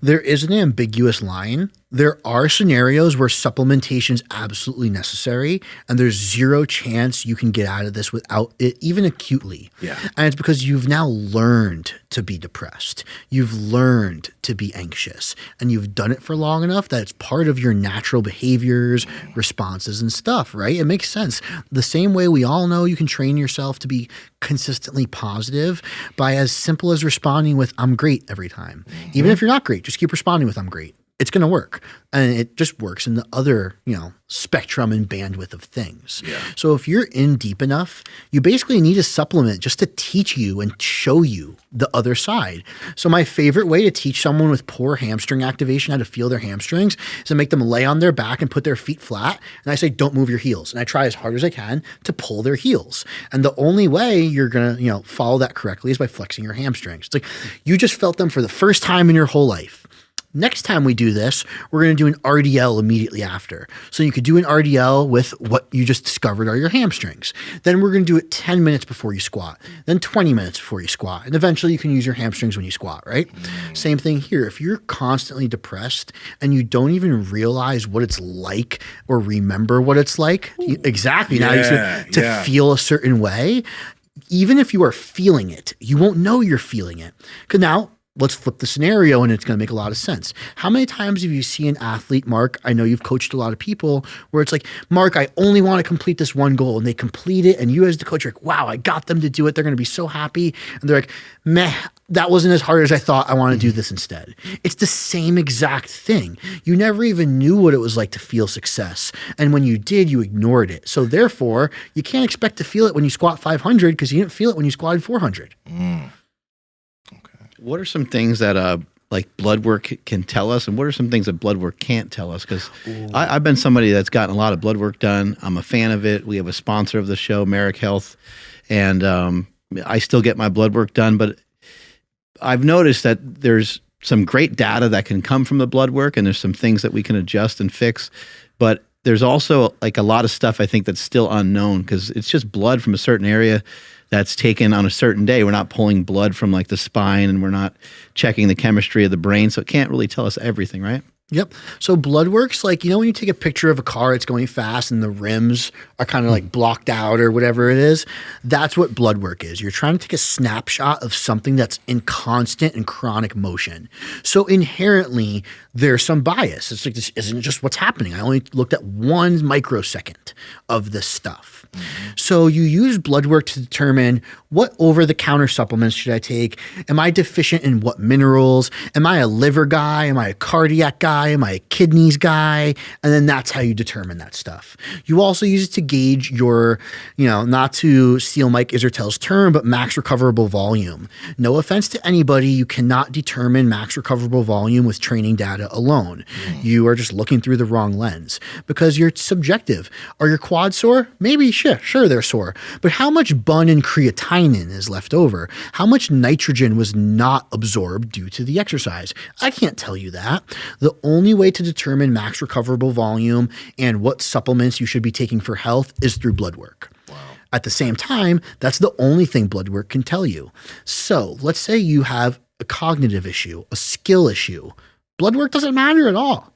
There is an ambiguous line. There are scenarios where supplementation is absolutely necessary, and there's zero chance you can get out of this without it, even acutely. Yeah. And it's because you've now learned to be depressed. You've learned to be anxious, and you've done it for long enough that it's part of your natural behaviors, responses, and stuff, right? It makes sense. The same way we all know you can train yourself to be consistently positive by as simple as responding with, I'm great every time. Even if you're not great, just keep responding with, I'm great. It's going to work. And it just works in the other, spectrum and bandwidth of things. Yeah. So if you're in deep enough, you basically need a supplement just to teach you and show you the other side. So my favorite way to teach someone with poor hamstring activation how to feel their hamstrings is to make them lay on their back and put their feet flat. And I say, don't move your heels. And I try as hard as I can to pull their heels. And the only way you're going to, follow that correctly is by flexing your hamstrings. It's like you just felt them for the first time in your whole life. Next time we do this, we're going to do an RDL immediately after. So you could do an RDL with what you just discovered are your hamstrings. Then we're going to do it 10 minutes before you squat, then 20 minutes before you squat. And eventually you can use your hamstrings when you squat, right? Same thing here. If you're constantly depressed and you don't even realize what it's like or remember what it's like, to feel a certain way, even if you are feeling it, you won't know you're feeling it. Because now, let's flip the scenario and it's going to make a lot of sense. How many times have you seen an athlete, Mark? I know you've coached a lot of people where it's like, Mark, I only want to complete this one goal, and they complete it. And you as the coach are like, wow, I got them to do it. They're going to be so happy. And they're like, meh, that wasn't as hard as I thought. I want to do this instead. It's the same exact thing. You never even knew what it was like to feel success. And when you did, you ignored it. So therefore, you can't expect to feel it when you squat 500 because you didn't feel it when you squatted 400. What are some things that like blood work can tell us, and what are some things that blood work can't tell us? Because I've been somebody that's gotten a lot of blood work done. I'm a fan of it. We have a sponsor of the show, Marek Health, and I still get my blood work done. But I've noticed that there's some great data that can come from the blood work, and there's some things that we can adjust and fix. But there's also like a lot of stuff I think that's still unknown because it's just blood from a certain area that's taken on a certain day. We're not pulling blood from like the spine, and we're not checking the chemistry of the brain. So it can't really tell us everything, right? Yep. So blood work's like, when you take a picture of a car, it's going fast and the rims are kind of like blocked out or whatever it is. That's what blood work is. You're trying to take a snapshot of something that's in constant and chronic motion. So inherently, there's some bias. It's like, this isn't just what's happening. I only looked at 1 microsecond of this stuff. So you use blood work to determine what over-the-counter supplements should I take? Am I deficient in what minerals? Am I a liver guy? Am I a cardiac guy? Am I a kidneys guy? And then that's how you determine that stuff. You also use it to gauge your, not to steal Mike Isertel's term, but max recoverable volume. No offense to anybody, you cannot determine max recoverable volume with training data alone. You are just looking through the wrong lens because you're subjective. Are your quads sore? Maybe, sure they're sore. But how much bun and creatinine is left over? How much nitrogen was not absorbed due to the exercise? I can't tell you that. The only way to determine max recoverable volume and what supplements you should be taking for health is through blood work. Wow. At the same time, that's the only thing blood work can tell you. So let's say you have a cognitive issue, a skill issue. Blood work doesn't matter at all.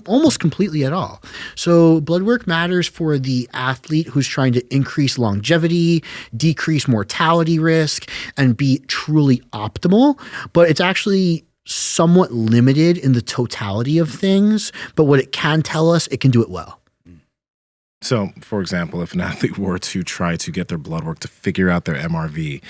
Almost completely at all. So blood work matters for the athlete who's trying to increase longevity, decrease mortality risk, and be truly optimal. But it's actually somewhat limited in the totality of things. But what it can tell us, it can do it well. So, for example, if an athlete were to try to get their blood work to figure out their MRV,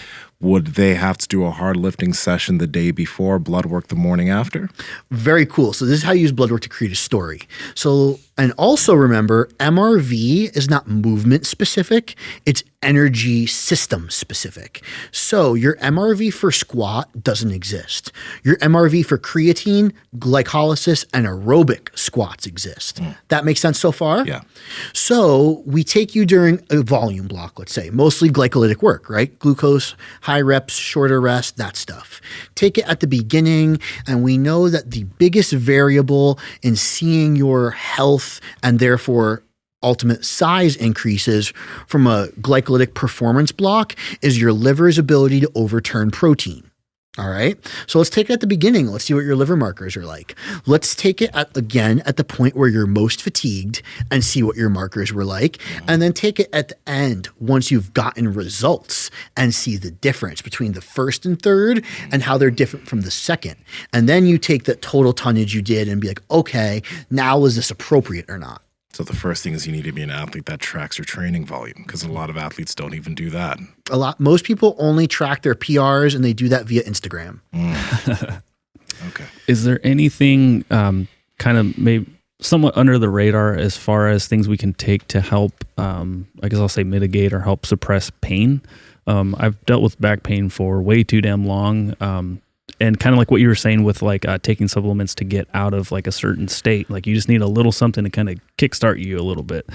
would they have to do a hard lifting session the day before, blood work the morning after? Very cool. So this is how you use blood work to create a story. So And also remember, MRV is not movement specific, it's energy system specific. So your MRV for squat doesn't exist. Your MRV for creatine, glycolysis, and aerobic squats exist. That makes sense so far? Yeah. So we take you during a volume block, let's say, mostly glycolytic work, right? Glucose, high reps, shorter rest, that stuff. Take it at the beginning, and we know that the biggest variable in seeing your health and therefore ultimate size increases from a glycolytic performance block is your liver's ability to overturn protein. All right. So let's take it at the beginning. Let's see what your liver markers are like. Let's take it again at the point where you're most fatigued and see what your markers were like. And then take it at the end once you've gotten results and see the difference between the first and third and how they're different from the second. And then you take the total tonnage you did and be like, okay, now is this appropriate or not? So the first thing is you need to be an athlete that tracks your training volume, because a lot of athletes don't even do that. Most people only track their PRs, and they do that via Instagram. Okay. Is there anything kind of maybe somewhat under the radar as far as things we can take to help, I guess I'll say mitigate or help suppress pain? I've dealt with back pain for way too damn long. And kind of like what you were saying with like taking supplements to get out of like a certain state, like you just need a little something to kind of kickstart you a little bit.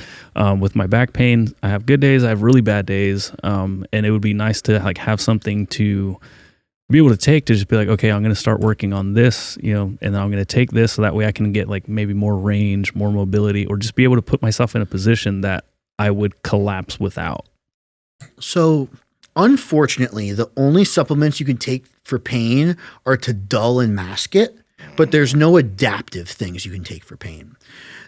With my back pain, I have good days, I have really bad days, and it would be nice to like have something to be able to take to just be like, okay, I'm going to start working on this, and then I'm going to take this so that way I can get like maybe more range, more mobility, or just be able to put myself in a position that I would collapse without. So unfortunately, the only supplements you can take for pain are to dull and mask it, but there's no adaptive things you can take for pain.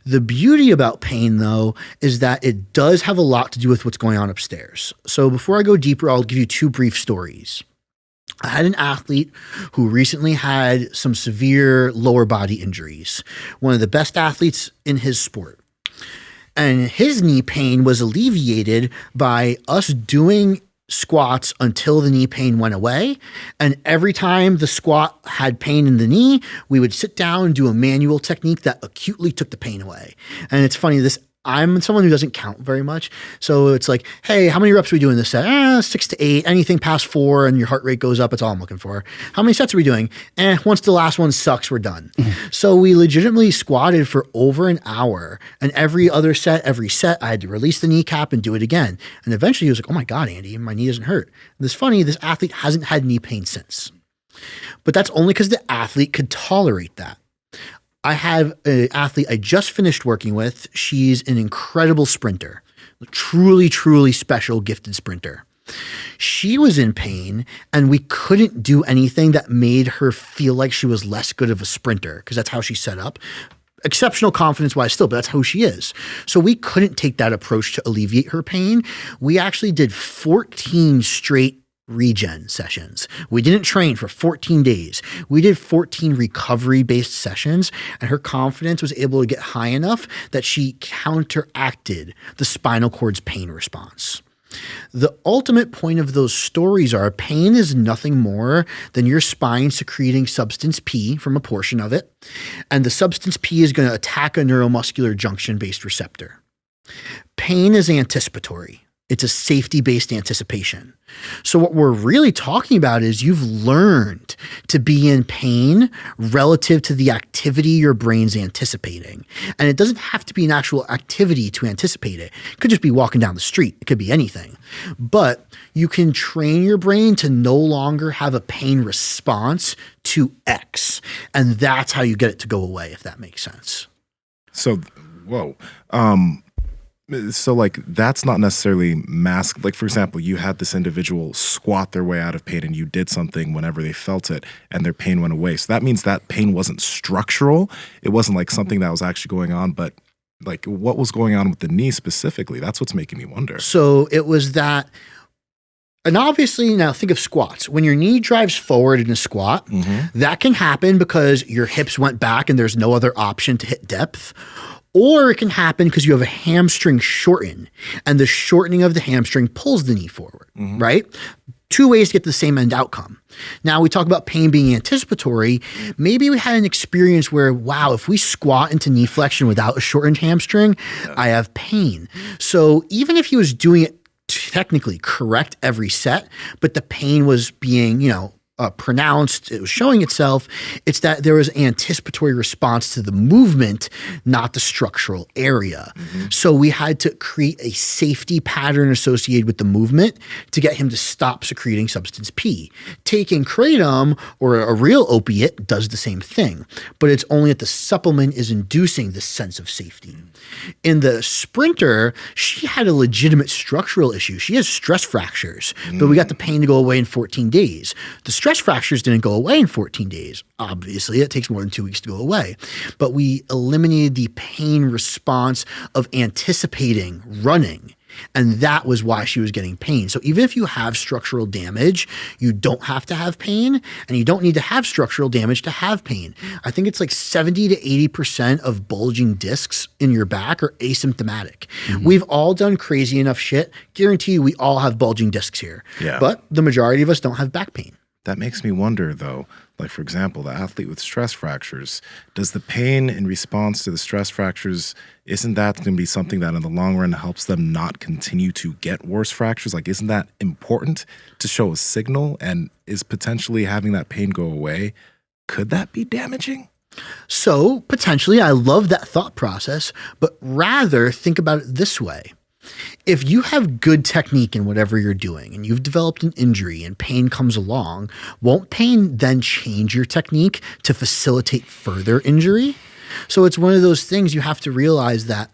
The beauty about pain, though, is that it does have a lot to do with what's going on upstairs. So before I go deeper, I'll give you two brief stories. I had an athlete who recently had some severe lower body injuries, one of the best athletes in his sport. And his knee pain was alleviated by us doing squats until the knee pain went away. And every time the squat had pain in the knee, we would sit down and do a manual technique that acutely took the pain away. And it's funny, I'm someone who doesn't count very much. So it's like, hey, how many reps are we doing this set? 6 to 8, anything past 4 and your heart rate goes up. That's all I'm looking for. How many sets are we doing? Once the last one sucks, we're done. So we legitimately squatted for over an hour, and every set, I had to release the kneecap and do it again. And eventually he was like, oh my God, Andy, my knee doesn't hurt. And it's funny, this athlete hasn't had knee pain since. But that's only because the athlete could tolerate that. I have an athlete I just finished working with. She's an incredible sprinter, truly, truly special, gifted sprinter. She was in pain, and we couldn't do anything that made her feel like she was less good of a sprinter, because that's how she's set up. Exceptional confidence-wise still, but that's who she is. So we couldn't take that approach to alleviate her pain. We actually did 14 straight regen sessions. We didn't train for 14 days. We did 14 recovery-based sessions, and her confidence was able to get high enough that she counteracted the spinal cord's pain response. The ultimate point of those stories are pain is nothing more than your spine secreting substance P from a portion of it, and the substance P is going to attack a neuromuscular junction-based receptor. Pain is anticipatory. It's a safety-based anticipation. So what we're really talking about is you've learned to be in pain relative to the activity your brain's anticipating. And it doesn't have to be an actual activity to anticipate it. It could just be walking down the street. It could be anything. But you can train your brain to no longer have a pain response to X. And that's how you get it to go away, if that makes sense. So, whoa. So like that's not necessarily masked. Like for example, you had this individual squat their way out of pain and you did something whenever they felt it and their pain went away. So that means that pain wasn't structural. It wasn't like something that was actually going on, but like what was going on with the knee specifically? That's what's making me wonder. So it was that, and obviously now think of squats. When your knee drives forward in a squat, that can happen because your hips went back and there's no other option to hit depth. Or it can happen because you have a hamstring shorten, and the shortening of the hamstring pulls the knee forward, right? two ways to get the same end outcome. Now we talk about pain being anticipatory. Maybe we had an experience where, wow, if we squat into knee flexion without a shortened hamstring, I have pain. So even if he was doing it technically correct every set, but the pain was being, pronounced, it was showing itself, it's that there was an anticipatory response to the movement, not the structural area. So we had to create a safety pattern associated with the movement to get him to stop secreting substance P. Taking Kratom or a real opiate does the same thing, but it's only that the supplement is inducing this sense of safety. In the sprinter, she had a legitimate structural issue. She has stress fractures, but we got the pain to go away in 14 days. The stress fractures didn't go away in 14 days. Obviously, it takes more than 2 weeks to go away. But we eliminated the pain response of anticipating running. And that was why she was getting pain. So even if you have structural damage, you don't have to have pain, and you don't need to have structural damage to have pain. I think it's like 70 to 80% of bulging discs in your back are asymptomatic. We've all done crazy enough shit. Guarantee you we all have bulging discs here. Yeah. But the majority of us don't have back pain. That makes me wonder, though, like, for example, the athlete with stress fractures, does the pain in response to the stress fractures, isn't that going to be something that in the long run helps them not continue to get worse fractures? Like, isn't that important to show a signal? And is potentially having that pain go away, could that be damaging? So potentially, I love that thought process, but rather think about it this way. If you have good technique in whatever you're doing and you've developed an injury and pain comes along, won't pain then change your technique to facilitate further injury? So it's one of those things you have to realize that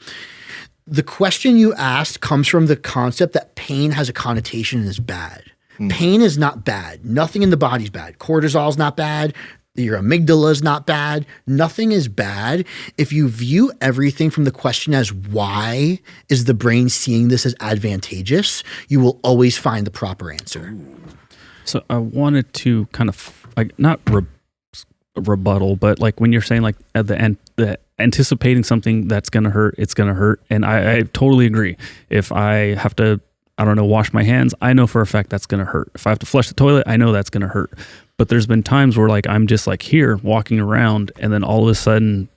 the question you asked comes from the concept that pain has a connotation and is bad. Pain is not bad. Nothing in the body's bad. Cortisol is not bad. Your amygdala is not bad. Nothing is bad. If you view everything from the question as why is the brain seeing this as advantageous, you will always find the proper answer. So I wanted to kind of like not rebuttal, but like when you're saying like at the end, the anticipating something that's going to hurt, it's going to hurt. And I totally agree. If I have to, I don't know, wash my hands, I know for a fact that's going to hurt. If I have to flush the toilet, I know that's going to hurt. But there's been times where like I'm just like here walking around and then all of a sudden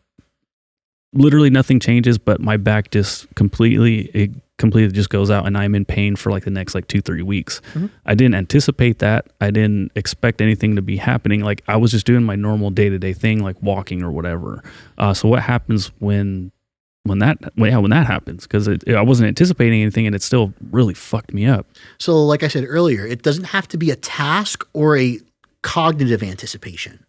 literally nothing changes, but my back just completely just goes out and I'm in pain for like the next like 2-3 weeks. I didn't anticipate that. I didn't expect anything to be happening. Like I was just doing my normal day-to-day thing, like walking or whatever. So what happens when that happens? Because I wasn't anticipating anything and it still really fucked me up. So like I said earlier, it doesn't have to be a task or a cognitive anticipation.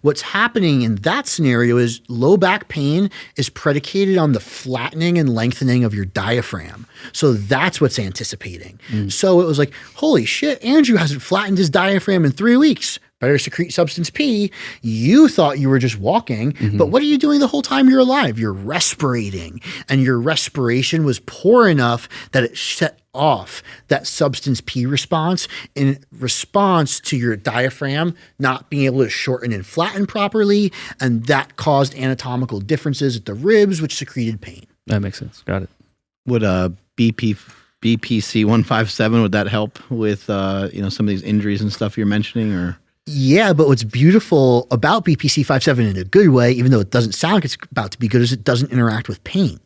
What's happening in that scenario is low back pain is predicated on the flattening and lengthening of your diaphragm. So that's what's anticipating. So it was like, holy shit, Andrew hasn't flattened his diaphragm in 3 weeks. Better secrete substance P. You thought you were just walking, but what are you doing the whole time you're alive? You're respirating, and your respiration was poor enough that it set off that substance P response in response to your diaphragm not being able to shorten and flatten properly, and that caused anatomical differences at the ribs, which secreted pain. That makes sense. Got it. Would BPC 157, would that help with some of these injuries and stuff you're mentioning, or? Yeah, but what's beautiful about BPC 57 in a good way, even though it doesn't sound like it's about to be good, is it doesn't interact with pain.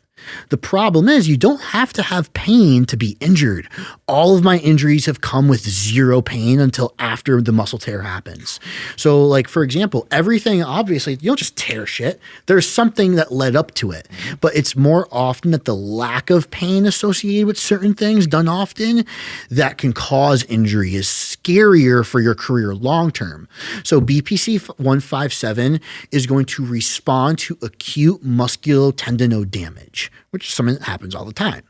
The problem is you don't have to have pain to be injured. All of my injuries have come with zero pain until after the muscle tear happens. So like, for example, everything, obviously, you don't just tear shit. There's something that led up to it. But it's more often that the lack of pain associated with certain things done often that can cause injury is scarier for your career long-term. So BPC 157 is going to respond to acute musculotendinous damage, which is something that happens all the time.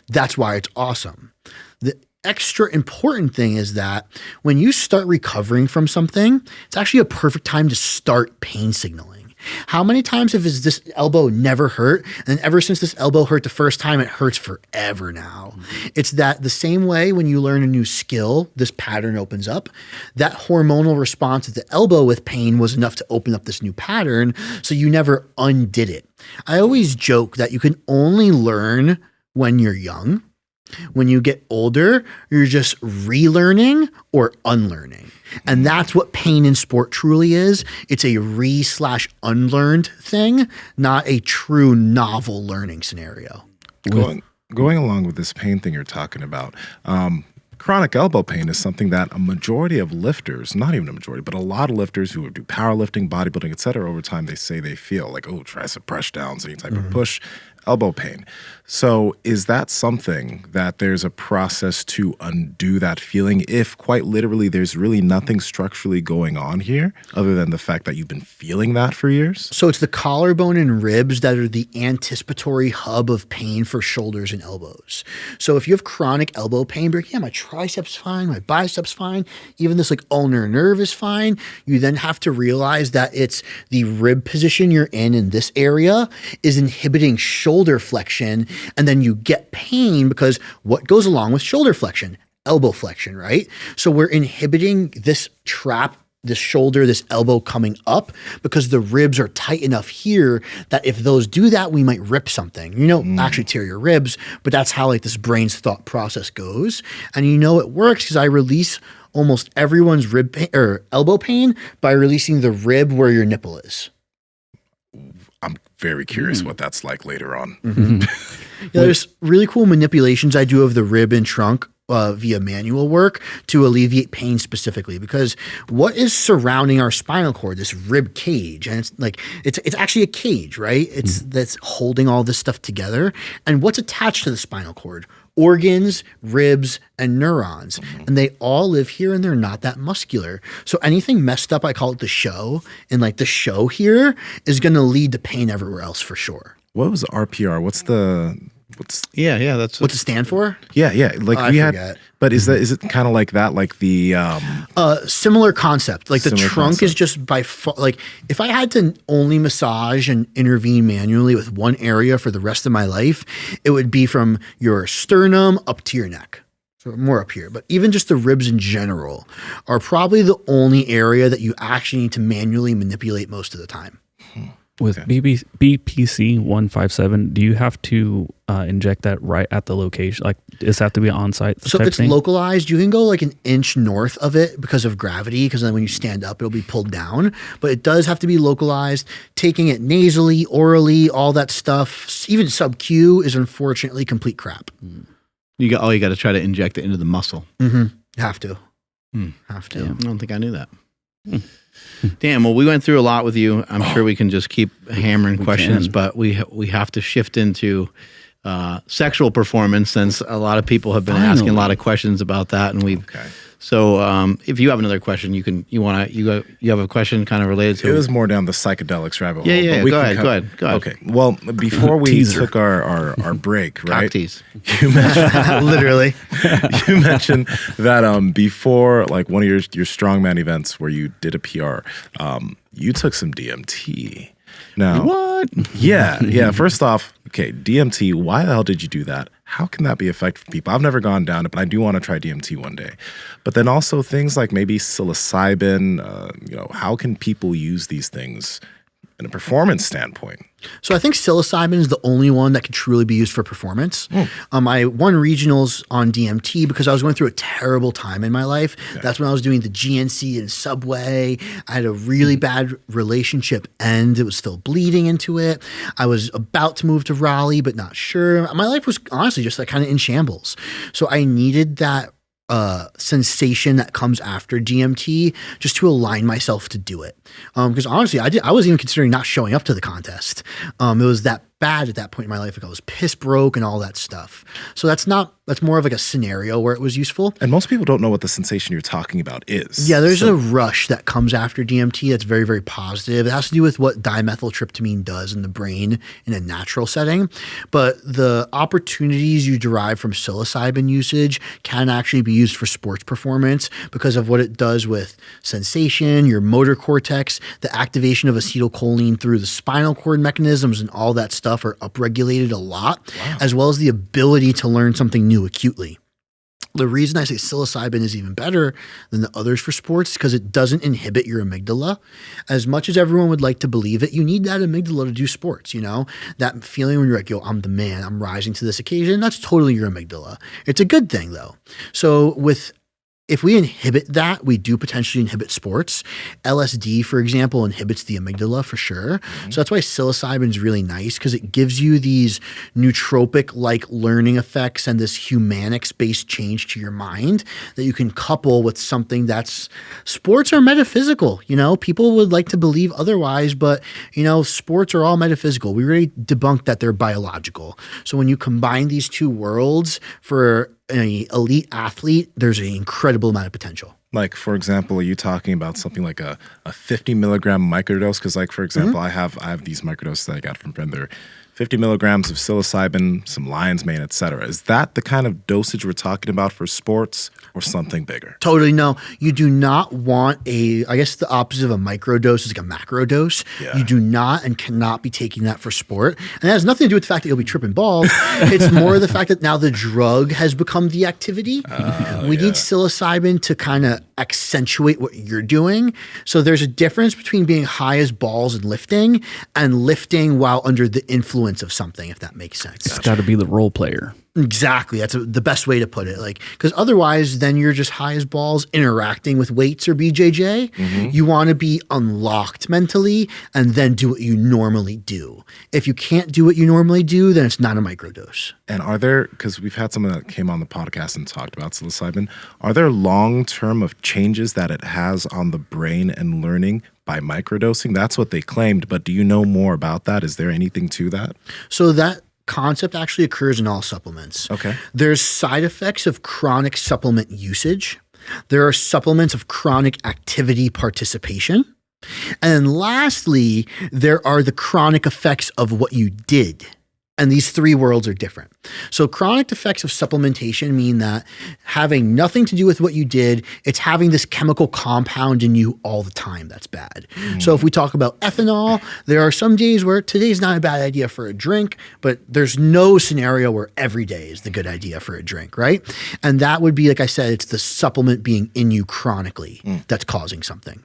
That's why it's awesome. The extra important thing is that when you start recovering from something, it's actually a perfect time to start pain signaling. How many times has this elbow never hurt? And ever since this elbow hurt the first time, it hurts forever now. It's that the same way when you learn a new skill, this pattern opens up. That hormonal response at the elbow with pain was enough to open up this new pattern, so you never undid it. I always joke that you can only learn when you're young. When you get older, you're just relearning or unlearning. And that's what pain in sport truly is. It's a re/unlearned thing, not a true novel learning scenario. Going along with this pain thing you're talking about, chronic elbow pain is something that a majority of lifters, not even a majority, but a lot of lifters who do powerlifting, bodybuilding, et cetera, over time, they say they feel like, oh, tricep press downs, any type of push, elbow pain. So is that something that there's a process to undo that feeling if quite literally there's really nothing structurally going on here other than the fact that you've been feeling that for years? So it's the collarbone and ribs that are the anticipatory hub of pain for shoulders and elbows. So if you have chronic elbow pain, but yeah, my triceps fine, my biceps fine, even this like ulnar nerve is fine, you then have to realize that it's the rib position you're in this area is inhibiting shoulder flexion, and then you get pain because what goes along with shoulder flexion? Elbow flexion, right? So we're inhibiting this trap, this shoulder, this elbow coming up because the ribs are tight enough here that if those do that, we might rip something. You don't actually tear your ribs, but that's how like this brain's thought process goes. And you know it works because I release almost everyone's rib pain or elbow pain by releasing the rib where your nipple is. I'm very curious what that's like later on. Yeah, there's really cool manipulations I do of the rib and trunk via manual work to alleviate pain specifically, because what is surrounding our spinal cord, this rib cage, and it's like it's actually a cage, right? It's that's holding all this stuff together. And what's attached to the spinal cord? Organs, ribs, and neurons. And they all live here and they're not that muscular. So anything messed up, I call it the show. And like the show here is going to lead to pain everywhere else for sure. What was RPR? What's That's What's it stand for? yeah. Like I forget. But is it kind of like that? Like the Similar concept. Like the Similar trunk is concept. just by like if I had to only massage and intervene manually with one area for the rest of my life, it would be from your sternum up to your neck. So more up here, but even just the ribs in general are probably the only area that you actually need to manually manipulate most of the time. With BPC 157, do you have to inject that right at the location? Like, does it have to be on site? So if it's localized, you can go like an inch north of it because of gravity, because then when you stand up, it'll be pulled down. But it does have to be localized. Taking it nasally, orally, all that stuff, even sub-Q is unfortunately complete crap. you got to try to inject it into the muscle. Have to. Have to. I don't think I knew that. Damn. Well, we went through a lot with you. I'm sure we can just keep hammering questions, but we have to shift into sexual performance, since a lot of people have been asking a lot of questions about that, and we've. Okay. So, if you have another question, you have a question kind of related to it was more down the psychedelics rabbit hole. Yeah. but Go ahead. Okay. Well, before we took our break, right? Cocktease. You mentioned Literally. you mentioned that before like one of your strongman events where you did a PR, you took some DMT. Now, What? Yeah. First off, okay, DMT. Why the hell did you do that? How can that be effective for people? I've never gone down it, but I do want to try DMT one day. But then also things like maybe psilocybin. How can people use these things in a performance standpoint? So I think psilocybin is the only one that could truly be used for performance. I won regionals on DMT because I was going through a terrible time in my life. That's when I was doing the GNC and Subway. I had a really bad relationship end. It was still bleeding into it. I was about to move to Raleigh, but not sure. My life was honestly just like kind of in shambles. So I needed that sensation that comes after DMT just to align myself to do it. Because honestly, I was even considering not showing up to the contest. It was that bad at that point in my life. Like I was piss broke and all that stuff. So that's more of like a scenario where it was useful. And most people don't know what the sensation you're talking about is. Yeah, there's a rush that comes after DMT that's very, very positive. It has to do with what dimethyltryptamine does in the brain in a natural setting. But the opportunities you derive from psilocybin usage can actually be used for sports performance because of what it does with sensation, your motor cortex, the activation of acetylcholine through the spinal cord mechanisms and all that stuff are upregulated a lot, as well as the ability to learn something new acutely. The reason I say psilocybin is even better than the others for sports is because it doesn't inhibit your amygdala. As much as everyone would like to believe it, you need that amygdala to do sports, you know? That feeling when you're like, yo, I'm the man, I'm rising to this occasion, that's totally your amygdala. It's a good thing though. So if we inhibit that, we do potentially inhibit sports. LSD, for example, inhibits the amygdala for sure. So that's why psilocybin is really nice because it gives you these nootropic-like learning effects and this humanics-based change to your mind that you can couple with something that's sports are metaphysical. You know, people would like to believe otherwise, but you know, sports are all metaphysical. We already debunked that they're biological. So when you combine these two worlds for an elite athlete, there's an incredible amount of potential. Like, for example, are you talking about something like a 50 milligram microdose? Because, like, for example, I have these microdoses that I got from a friend. They're 50 milligrams of psilocybin, some lion's mane, etc. Is that the kind of dosage we're talking about for sports or something bigger? Totally no. You do not want I guess the opposite of a microdose is like a macro dose. Yeah. You do not and cannot be taking that for sport. And that has nothing to do with the fact that you'll be tripping balls. It's more the fact that now the drug has become the activity. We need psilocybin to kind of accentuate what you're doing. So there's a difference between being high as balls and lifting while under the influence of something, if that makes sense. It's got to be the role player. Exactly. That's the best way to put it. Like, because otherwise then you're just high as balls interacting with weights or BJJ. You want to be unlocked mentally and then do what you normally do. If you can't do what you normally do, then it's not a microdose. And are there, because we've had someone that came on the podcast and talked about psilocybin, are there long-term of changes that it has on the brain and learning by microdosing? That's what they claimed, but do you know more about that? Is there anything to that? So that concept actually occurs in all supplements. Okay. There's side effects of chronic supplement usage. There are supplements of chronic activity participation. And then lastly, there are the chronic effects of what you did. And these three worlds are different. So chronic effects of supplementation mean that having nothing to do with what you did, it's having this chemical compound in you all the time that's bad. So if we talk about ethanol, there are some days where today's not a bad idea for a drink, but there's no scenario where every day is the good idea for a drink, right? And that would be, like I said, it's the supplement being in you chronically that's causing something.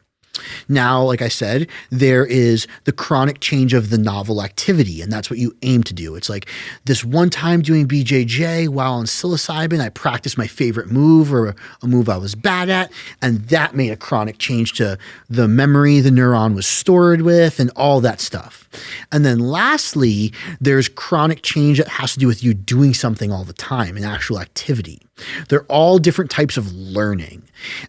Now, like I said, there is the chronic change of the novel activity, and that's what you aim to do. It's like this one time doing BJJ while on psilocybin, I practiced my favorite move or a move I was bad at, and that made a chronic change to the memory the neuron was stored with and all that stuff. And then lastly, there's chronic change that has to do with you doing something all the time, an actual activity. They're all different types of learning.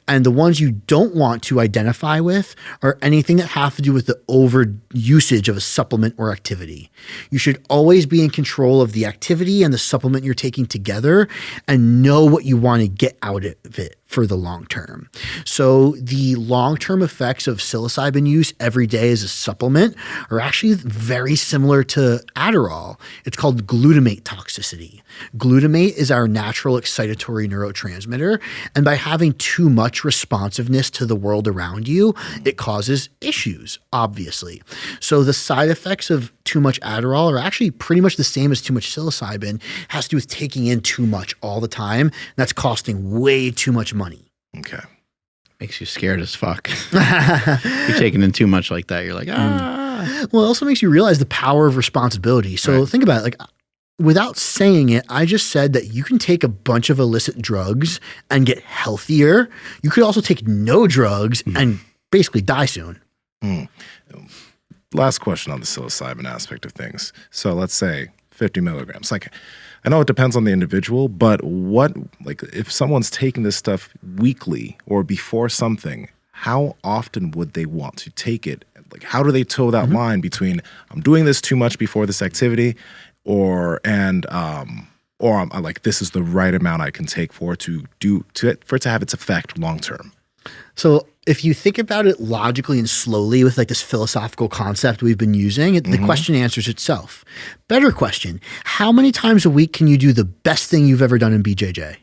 And the ones you don't want to identify with are anything that have to do with the over usage of a supplement or activity. You should always be in control of the activity and the supplement you're taking together and know what you want to get out of it for the long term. So the long-term effects of psilocybin use every day as a supplement are actually very similar to Adderall. It's called glutamate toxicity. Glutamate is our natural excitatory neurotransmitter, and by having too much responsiveness to the world around you, it causes issues, obviously. So the side effects of too much Adderall are actually pretty much the same as too much psilocybin. It has to do with taking in too much all the time. That's costing way too much money. Okay. Makes you scared as fuck. You're taking in too much like that. You're like, Well, it also makes you realize the power of responsibility. So think about it. Like, without saying it, I just said that you can take a bunch of illicit drugs and get healthier. You could also take no drugs and basically die soon. Last question on the psilocybin aspect of things. So let's say 50 milligrams. Like, I know it depends on the individual, but if someone's taking this stuff weekly or before something, how often would they want to take it? Like, how do they toe that line between I'm doing this too much before this activity or I'm like, this is the right amount I can take for it to have its effect long term? So if you think about it logically and slowly with like this philosophical concept we've been using, the question answers itself. Better question, how many times a week can you do the best thing you've ever done in BJJ?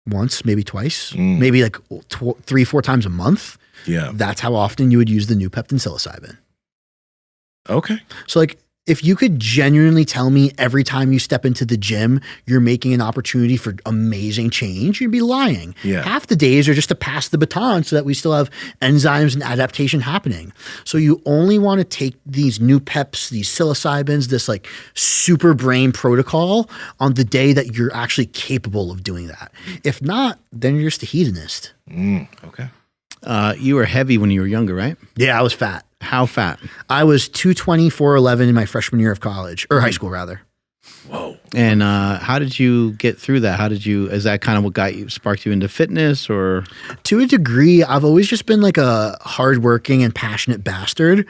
Once, maybe twice, maybe like 3-4 times a month. Yeah. That's how often you would use the New-Pept and psilocybin. Okay. So like, if you could genuinely tell me every time you step into the gym, you're making an opportunity for amazing change, you'd be lying. Yeah. Half the days are just to pass the baton so that we still have enzymes and adaptation happening. So you only want to take these New-Pepts, these psilocybins, this like super brain protocol on the day that you're actually capable of doing that. If not, then you're just a hedonist. Okay. You were heavy when you were younger, right? Yeah, I was fat. How fat? I was 220, 411 in my freshman year of college, or high school rather. Whoa. And how did you get through that? Is that kind of what sparked you into fitness, or? To a degree, I've always just been like a hardworking and passionate bastard.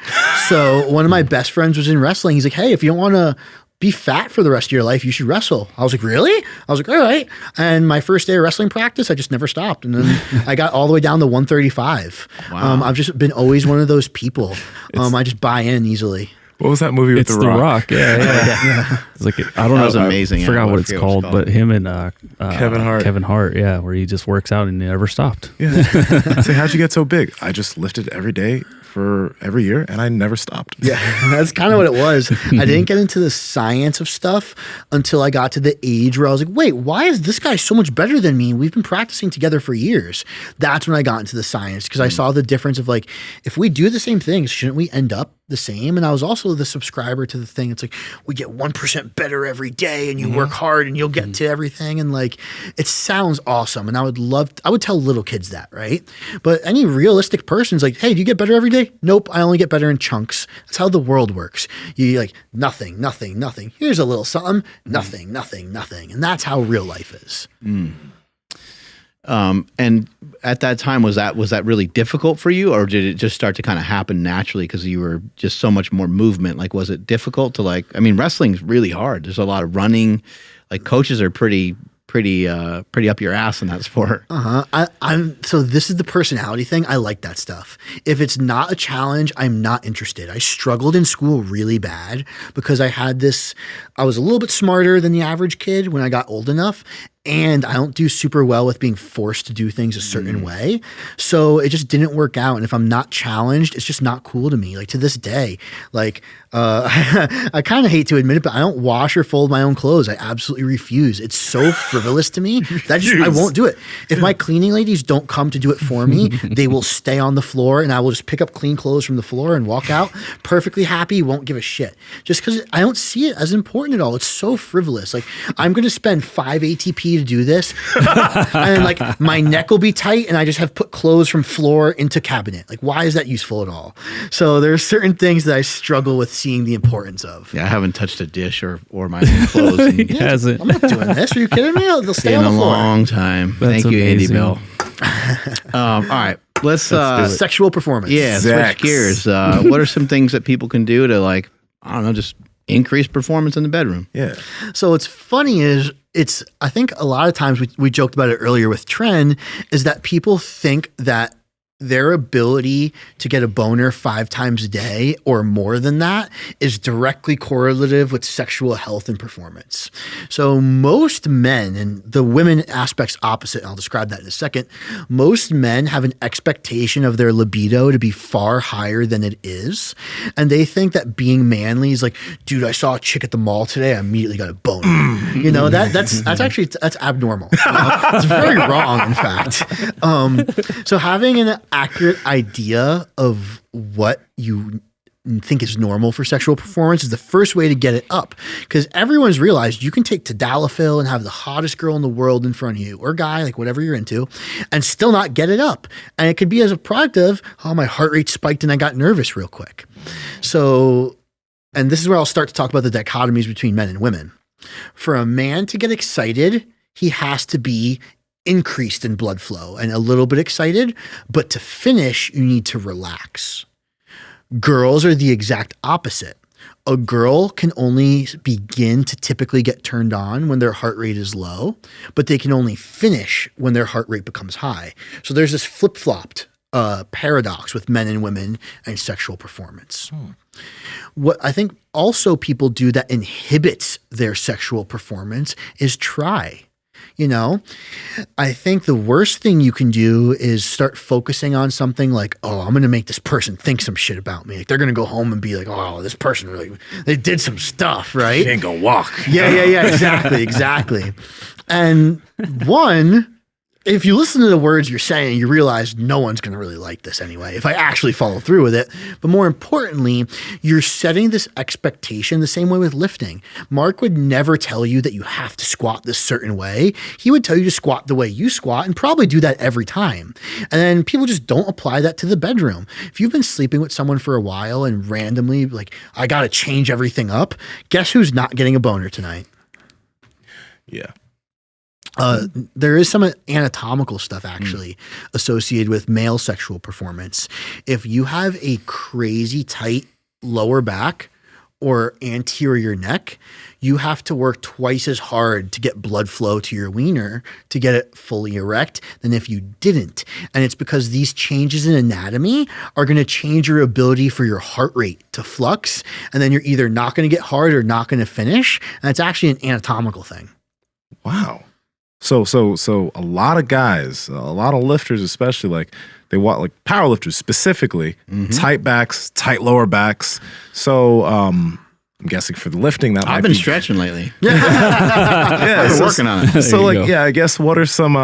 So one of my best friends was in wrestling. He's like, hey, if you don't want to be fat for the rest of your life, you should wrestle. I was like, really? I was like, all right. And my first day of wrestling practice, I just never stopped. And then I got all the way down to 135. Wow. I've just been always one of those people. I just buy in easily. What was that movie with It's The Rock? Yeah. It's like, I don't know. That was amazing. I forgot Yeah, what it's called, but him and Kevin Hart. yeah, where he just works out and never stopped. Yeah. Say, how'd you get so big? I just lifted every day for every year and I never stopped. Yeah, that's kind of what it was. I didn't get into the science of stuff until I got to the age where I was like, wait, why is this guy so much better than me? We've been practicing together for years. That's when I got into the science, because I saw the difference of like, if we do the same things, shouldn't we end up the same? And I was also the subscriber to the thing. It's like, we get 1% better every day and you work hard and you'll get to everything. And like, it sounds awesome. And I would tell little kids that, right? But any realistic person's like, hey, do you get better every day? Nope, I only get better in chunks. That's how the world works. You like nothing. Here's a little something, nothing. And that's how real life is. And at that time, was that really difficult for you, or did it just start to kind of happen naturally because you were just so much more movement? Like, was it difficult to like? I mean, wrestling's really hard. There's a lot of running. Like, coaches are pretty up your ass in that sport. So this is the personality thing. I like that stuff. If it's not a challenge, I'm not interested. I struggled in school really bad because I was a little bit smarter than the average kid when I got old enough. And I don't do super well with being forced to do things a certain way. So it just didn't work out. And if I'm not challenged, it's just not cool to me. Like to this day, like I kind of hate to admit it, but I don't wash or fold my own clothes. I absolutely refuse. It's so frivolous to me that I won't do it. If my cleaning ladies don't come to do it for me, they will stay on the floor and I will just pick up clean clothes from the floor and walk out perfectly happy, won't give a shit. Just because I don't see it as important at all. It's so frivolous. Like I'm going to spend 5 ATP to do this and then like my neck will be tight and I just have put clothes from floor into cabinet. Like why is that useful at all? So there's certain things that I struggle with seeing the importance of. Yeah, I haven't touched a dish or my own clothes He hasn't. I'm not doing this. Are you kidding me? They'll stay on in the a floor. long time. That's Thank you, Andy amazing. Bill. All right, let's do it. Sexual performance. yeah, Sex. switch gears. What are some things that people can do to like, I don't know, just increase performance in the bedroom? Yeah. So what's funny is I think a lot of times we joked about it earlier with Tren, is that people think that their ability to get a boner 5 times a day or more than that is directly correlative with sexual health and performance. So most men, and the women aspect's opposite, and I'll describe that in a second, most men have an expectation of their libido to be far higher than it is. And they think that being manly is like, dude, I saw a chick at the mall today, I immediately got a boner. You know, that's abnormal. You know? It's very wrong, in fact. So having an accurate idea of what you think is normal for sexual performance is the first way to get it up, because everyone's realized you can take tadalafil and have the hottest girl in the world in front of you, or guy, like whatever you're into, and still not get it up. And it could be as a product of, oh, my heart rate spiked and I got nervous real quick. So, and this is where I'll start to talk about the dichotomies between men and women. For a man to get excited, he has to be increased in blood flow and a little bit excited, but to finish, you need to relax. Girls are the exact opposite. A girl can only begin to typically get turned on when their heart rate is low, but they can only finish when their heart rate becomes high. So there's this flip-flopped paradox with men and women and sexual performance. What I think also people do that inhibits their sexual performance is try. You know, I think the worst thing you can do is start focusing on something like, oh, I'm going to make this person think some shit about me. Like, they're going to go home and be like, oh, this person really, they did some stuff, right? She ain't gonna walk. Yeah. Exactly. And one, if you listen to the words you're saying, you realize no one's going to really like this anyway, if I actually follow through with it. But more importantly, you're setting this expectation the same way with lifting. Mark would never tell you that you have to squat this certain way. He would tell you to squat the way you squat and probably do that every time. And then people just don't apply that to the bedroom. If you've been sleeping with someone for a while and randomly like, I got to change everything up, guess who's not getting a boner tonight? Yeah. There is some anatomical stuff actually associated with male sexual performance. If you have a crazy tight lower back or anterior neck, you have to work twice as hard to get blood flow to your wiener to get it fully erect than if you didn't. And it's because these changes in anatomy are going to change your ability for your heart rate to flux. And then you're either not going to get hard or not going to finish. And it's actually an anatomical thing. Wow. So a lot of guys, a lot of lifters, especially like they want like power lifters specifically, tight backs, tight lower backs. So I'm guessing for the lifting that I've been stretching lately. yeah, I've been working on it. So There you like go. yeah, I guess what are some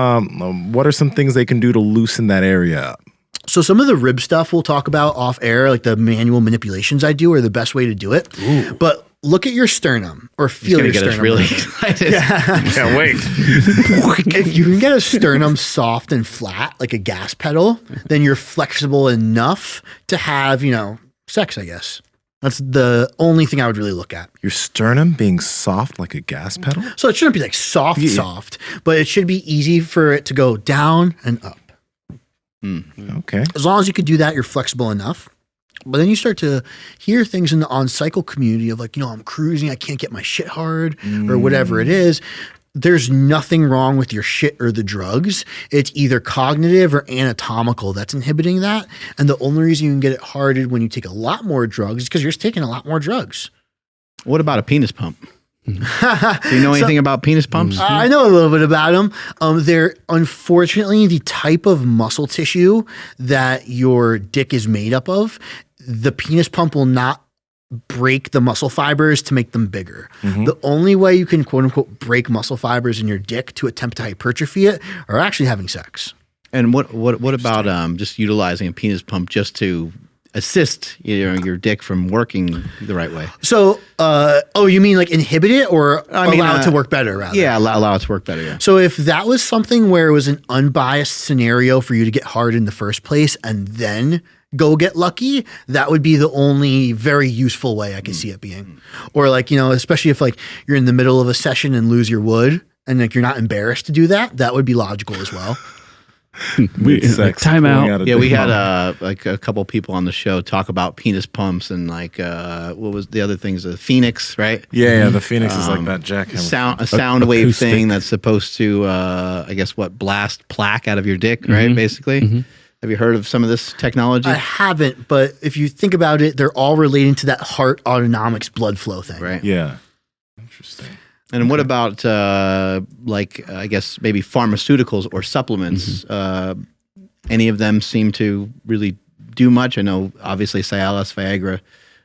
things they can do to loosen that area up? So some of the rib stuff we'll talk about off air, like the manual manipulations I do are the best way to do it. Ooh. But look at your sternum or feel your Get us sternum. really excited. Can't wait. If you can get a sternum soft and flat like a gas pedal, then you're flexible enough to have, sex, I guess. That's the only thing I would really look at. Your sternum being soft like a gas pedal? So it shouldn't be like soft, but it should be easy for it to go down and up. Okay. As long as you can do that, you're flexible enough. But then you start to hear things in the on-cycle community of like, I'm cruising, I can't get my shit hard or whatever it is. There's nothing wrong with your shit or the drugs. It's either cognitive or anatomical that's inhibiting that. And the only reason you can get it hard when you take a lot more drugs is because you're just taking a lot more drugs. What about a penis pump? Do you know anything about penis pumps? I know a little bit about them. They're unfortunately the type of muscle tissue that your dick is made up of. The penis pump will not break the muscle fibers to make them bigger. The only way you can quote unquote break muscle fibers in your dick to attempt to hypertrophy it are actually having sex. And what about just utilizing a penis pump just to assist your dick from working the right way? So, you mean like inhibit it or allow it to work better rather? Yeah, allow it to work better, yeah. So if that was something where it was an unbiased scenario for you to get hard in the first place and then go get lucky, that would be the only very useful way I can see it being. Or like, especially if like you're in the middle of a session and lose your wood and like you're not embarrassed to do that, that would be logical as well. Time out. Yeah, we had like a couple people on the show talk about penis pumps and like what was the other things? The Phoenix, right? Yeah, the Phoenix is like that jackhammer. A sound wave acoustic thing that's supposed to, I guess, blast plaque out of your dick, right? Basically. Have you heard of some of this technology? I haven't, but if you think about it, they're all relating to that heart autonomics blood flow thing. Right. Yeah. Interesting. And what about I guess maybe pharmaceuticals or supplements? Any of them seem to really do much? I know obviously Cialis, Viagra,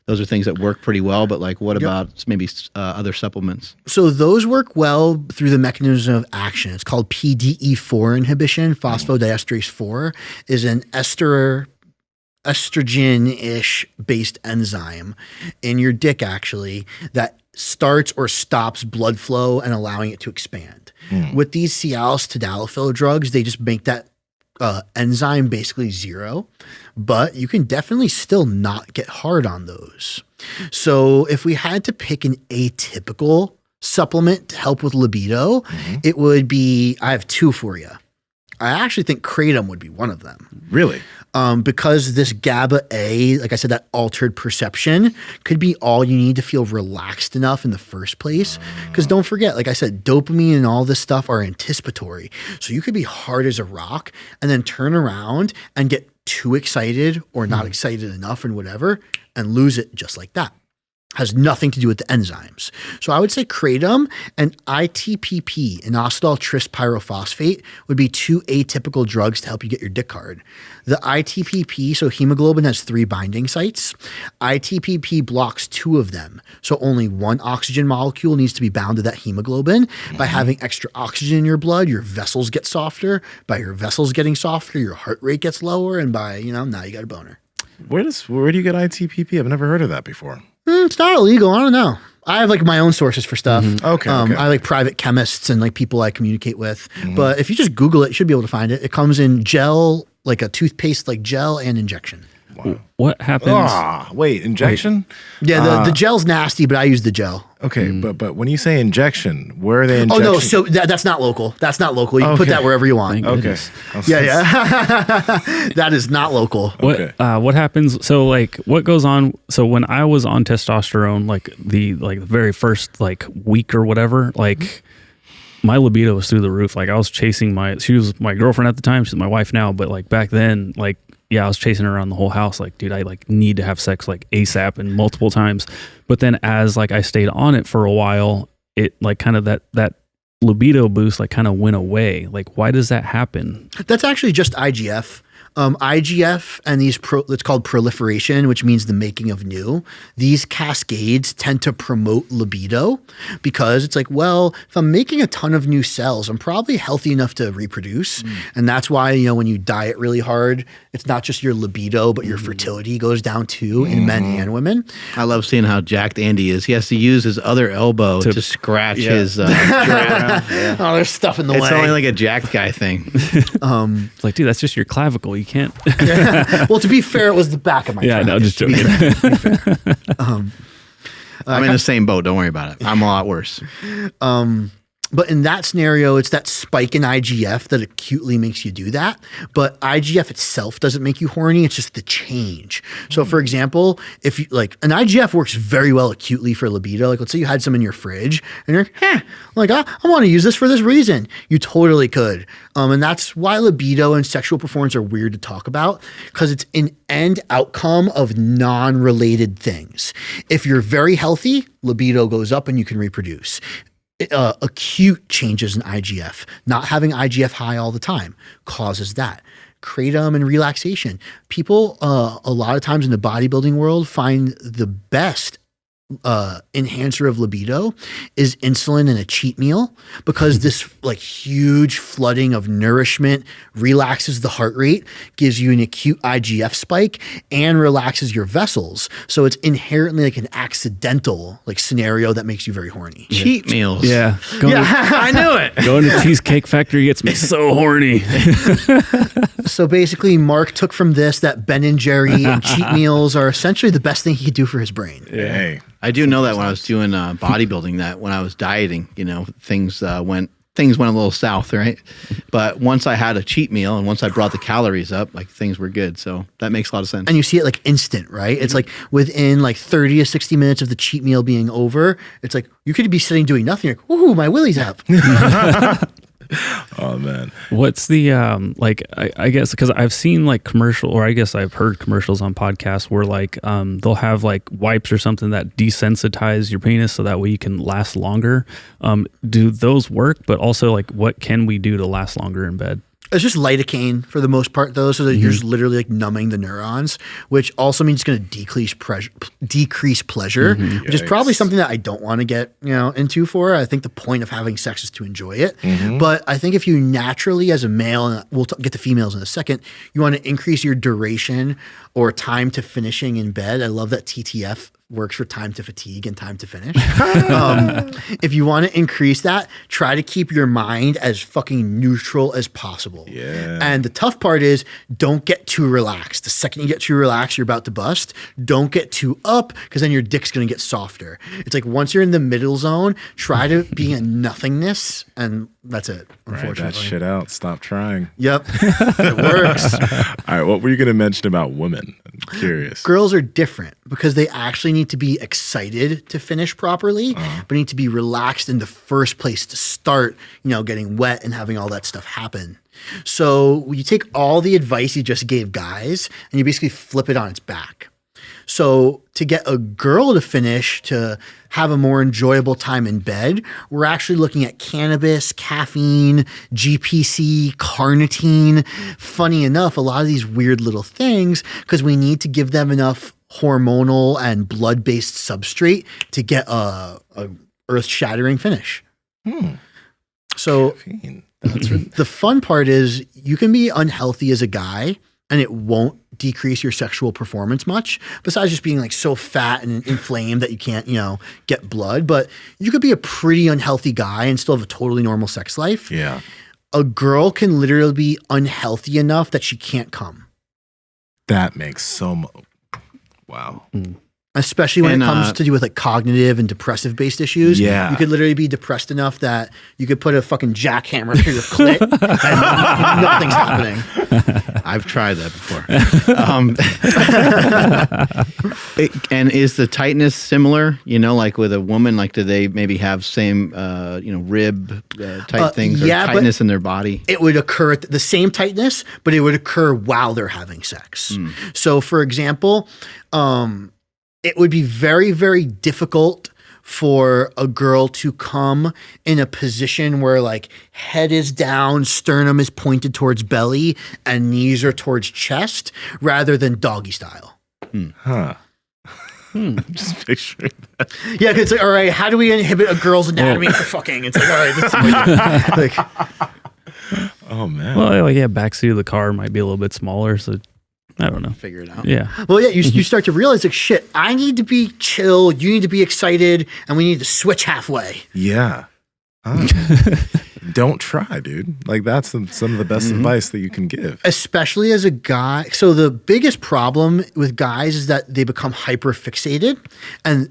those are things that work pretty well, but like what about maybe other supplements? So those work well through the mechanism of action. It's called PDE4 inhibition. Phosphodiesterase 4 is an estrogen-ish based enzyme in your dick actually that starts or stops blood flow and allowing it to expand. With these Cialis tadalafil drugs, they just make that enzyme basically zero, but you can definitely still not get hard on those. So if we had to pick an atypical supplement to help with libido, it would be, I have two for you. I actually think Kratom would be one of them. Really? Because this GABA A, like I said, that altered perception could be all you need to feel relaxed enough in the first place. Because don't forget, like I said, dopamine and all this stuff are anticipatory. So you could be hard as a rock and then turn around and get too excited or not excited enough and whatever and lose it just like that. Has nothing to do with the enzymes. So I would say kratom and ITPP, inositol tris pyrophosphate, would be 2 atypical drugs to help you get your dick hard. The ITPP, so hemoglobin has 3 binding sites. ITPP blocks 2 of them. So only 1 oxygen molecule needs to be bound to that hemoglobin. By having extra oxygen in your blood, your vessels get softer. By your vessels getting softer, your heart rate gets lower. And by, now you got a boner. Where do you get ITPP? I've never heard of that before. It's not illegal. I don't know. I have like my own sources for stuff. Okay. I like private chemists and like people I communicate with. But if you just Google it, you should be able to find it. It comes in gel, like a toothpaste, like gel and injection. Wow. What happens? Wait, injection? Yeah, the gel's nasty, but I use the gel. Okay, but when you say injection, where are they injecting? Oh no, so that's not local. That's not local. You can put that wherever you want. Thank Okay. goodness. Yeah. That is not local. Okay. What happens? So like, what goes on? So when I was on testosterone, like the very first like week or whatever, like my libido was through the roof. Like I was chasing she was my girlfriend at the time. She's my wife now, but like back then, like I was chasing her around the whole house. Like, dude, I like need to have sex like ASAP and multiple times. But then as like I stayed on it for a while, it like kind of that libido boost like kind of went away. Like, why does that happen? That's actually just IGF. IGF and it's called proliferation, which means the making of new. These cascades tend to promote libido because it's like, well, if I'm making a ton of new cells, I'm probably healthy enough to reproduce. And that's why, when you diet really hard, it's not just your libido, but your fertility goes down too in men and women. I love seeing how jacked Andy is. He has to use his other elbow to scratch his giraffe. Oh, there's stuff in the way. It's only like a jacked guy thing. It's like, dude, that's just your clavicle. You can't. Well, to be fair, it was the back of my Yeah, no, just joking. I'm in the same boat. Don't worry about it. I'm a lot worse. But in that scenario, it's that spike in IGF that acutely makes you do that. But IGF itself doesn't make you horny. It's just the change. So for example, if you like an IGF works very well acutely for libido. Like let's say you had some in your fridge and you're like, I want to use this for this reason. You totally could. And that's why libido and sexual performance are weird to talk about because it's an end outcome of non-related things. If you're very healthy, libido goes up and you can reproduce. Acute changes in IGF, not having IGF high all the time causes that. Kratom and relaxation. People, a lot of times in the bodybuilding world, find the best enhancer of libido is insulin and a cheat meal because this like huge flooding of nourishment relaxes the heart rate, gives you an acute IGF spike and relaxes your vessels. So it's inherently like an accidental like scenario that makes you very horny. Cheat meals. Yeah. I knew it. Going to Cheesecake Factory gets me so horny. So basically Mark took from this that Ben and Jerry and cheat meals are essentially the best thing he could do for his brain. Hey. I do know that when I was doing bodybuilding, that when I was dieting, things went a little south, right? But once I had a cheat meal and once I brought the calories up, like things were good. So that makes a lot of sense. And you see it like instant, right? It's like within like 30 to 60 minutes of the cheat meal being over, it's like you could be sitting doing nothing. You're like, ooh, my willy's up. Oh man. What's the I guess because I've seen like commercial, or I guess I've heard commercials on podcasts where like they'll have like wipes or something that desensitize your penis so that way you can last longer. Do those work? But also like what can we do to last longer in bed? It's just lidocaine for the most part, though, so that you're just literally like numbing the neurons, which also means it's going to decrease pleasure, which is probably something that I don't want to get into for. I think the point of having sex is to enjoy it, but I think if you naturally, as a male, and we'll get to females in a second, you want to increase your duration or time to finishing in bed. I love that TTF works for time to fatigue and time to finish. If you want to increase that, try to keep your mind as fucking neutral as possible. Yeah. And the tough part is don't get too relaxed. The second you get too relaxed, you're about to bust. Don't get too up because then your dick's going to get softer. It's like once you're in the middle zone, try to be in nothingness and that's it, unfortunately. Write that shit out. Stop trying. Yep. It works. All right. What were you going to mention about women? I'm curious. Girls are different because they actually need to be excited to finish properly, but need to be relaxed in the first place to start, getting wet and having all that stuff happen. So you take all the advice you just gave guys and you basically flip it on its back. So to get a girl to finish, to have a more enjoyable time in bed, we're actually looking at cannabis, caffeine, GPC, carnitine. Funny enough, a lot of these weird little things, because we need to give them enough hormonal and blood-based substrate to get a earth-shattering finish. So the fun part is you can be unhealthy as a guy and it won't decrease your sexual performance much, besides just being like so fat and inflamed that you can't, get blood. But you could be a pretty unhealthy guy and still have a totally normal sex life. Yeah. A girl can literally be unhealthy enough that she can't come. That makes so much. Wow. Especially when it comes to do with like cognitive and depressive based issues. Yeah. You could literally be depressed enough that you could put a fucking jackhammer through your clit and nothing's happening. I've tried that before. And is the tightness similar? Like with a woman, like do they maybe have same, rib type things or tightness in their body? It would occur at the same tightness, but it would occur while they're having sex. So for example, it would be very, very difficult for a girl to come in a position where like head is down, sternum is pointed towards belly, and knees are towards chest, rather than doggy style. Just picturing that. Yeah, because it's like, all right, how do we inhibit a girl's anatomy for fucking? It's like, all right, this is what you like. Oh man. Well, like backseat of the car might be a little bit smaller, so I don't know. Figure it out. Yeah. Well, yeah, you start to realize like, shit, I need to be chill, you need to be excited, and we need to switch halfway. Yeah. Don't try, dude. Like that's some of the best advice that you can give. Especially as a guy. So the biggest problem with guys is that they become hyper fixated. And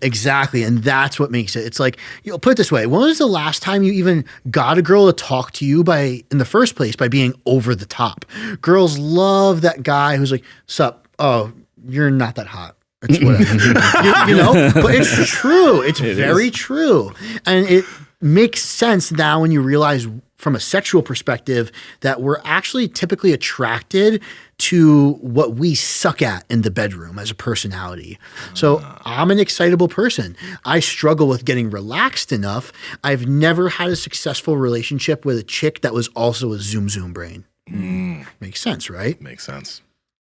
that's what makes it. It's like, put it this way. When was the last time you even got a girl to talk to you in the first place by being over the top? Girls love that guy who's like, sup, oh, you're not that hot. It's whatever. But it's true. It's very true. And it makes sense now when you realize from a sexual perspective that we're actually typically attracted to what we suck at in the bedroom as a personality. So I'm an excitable person. I struggle with getting relaxed enough. I've never had a successful relationship with a chick that was also a zoom brain. Makes sense, right? Makes sense.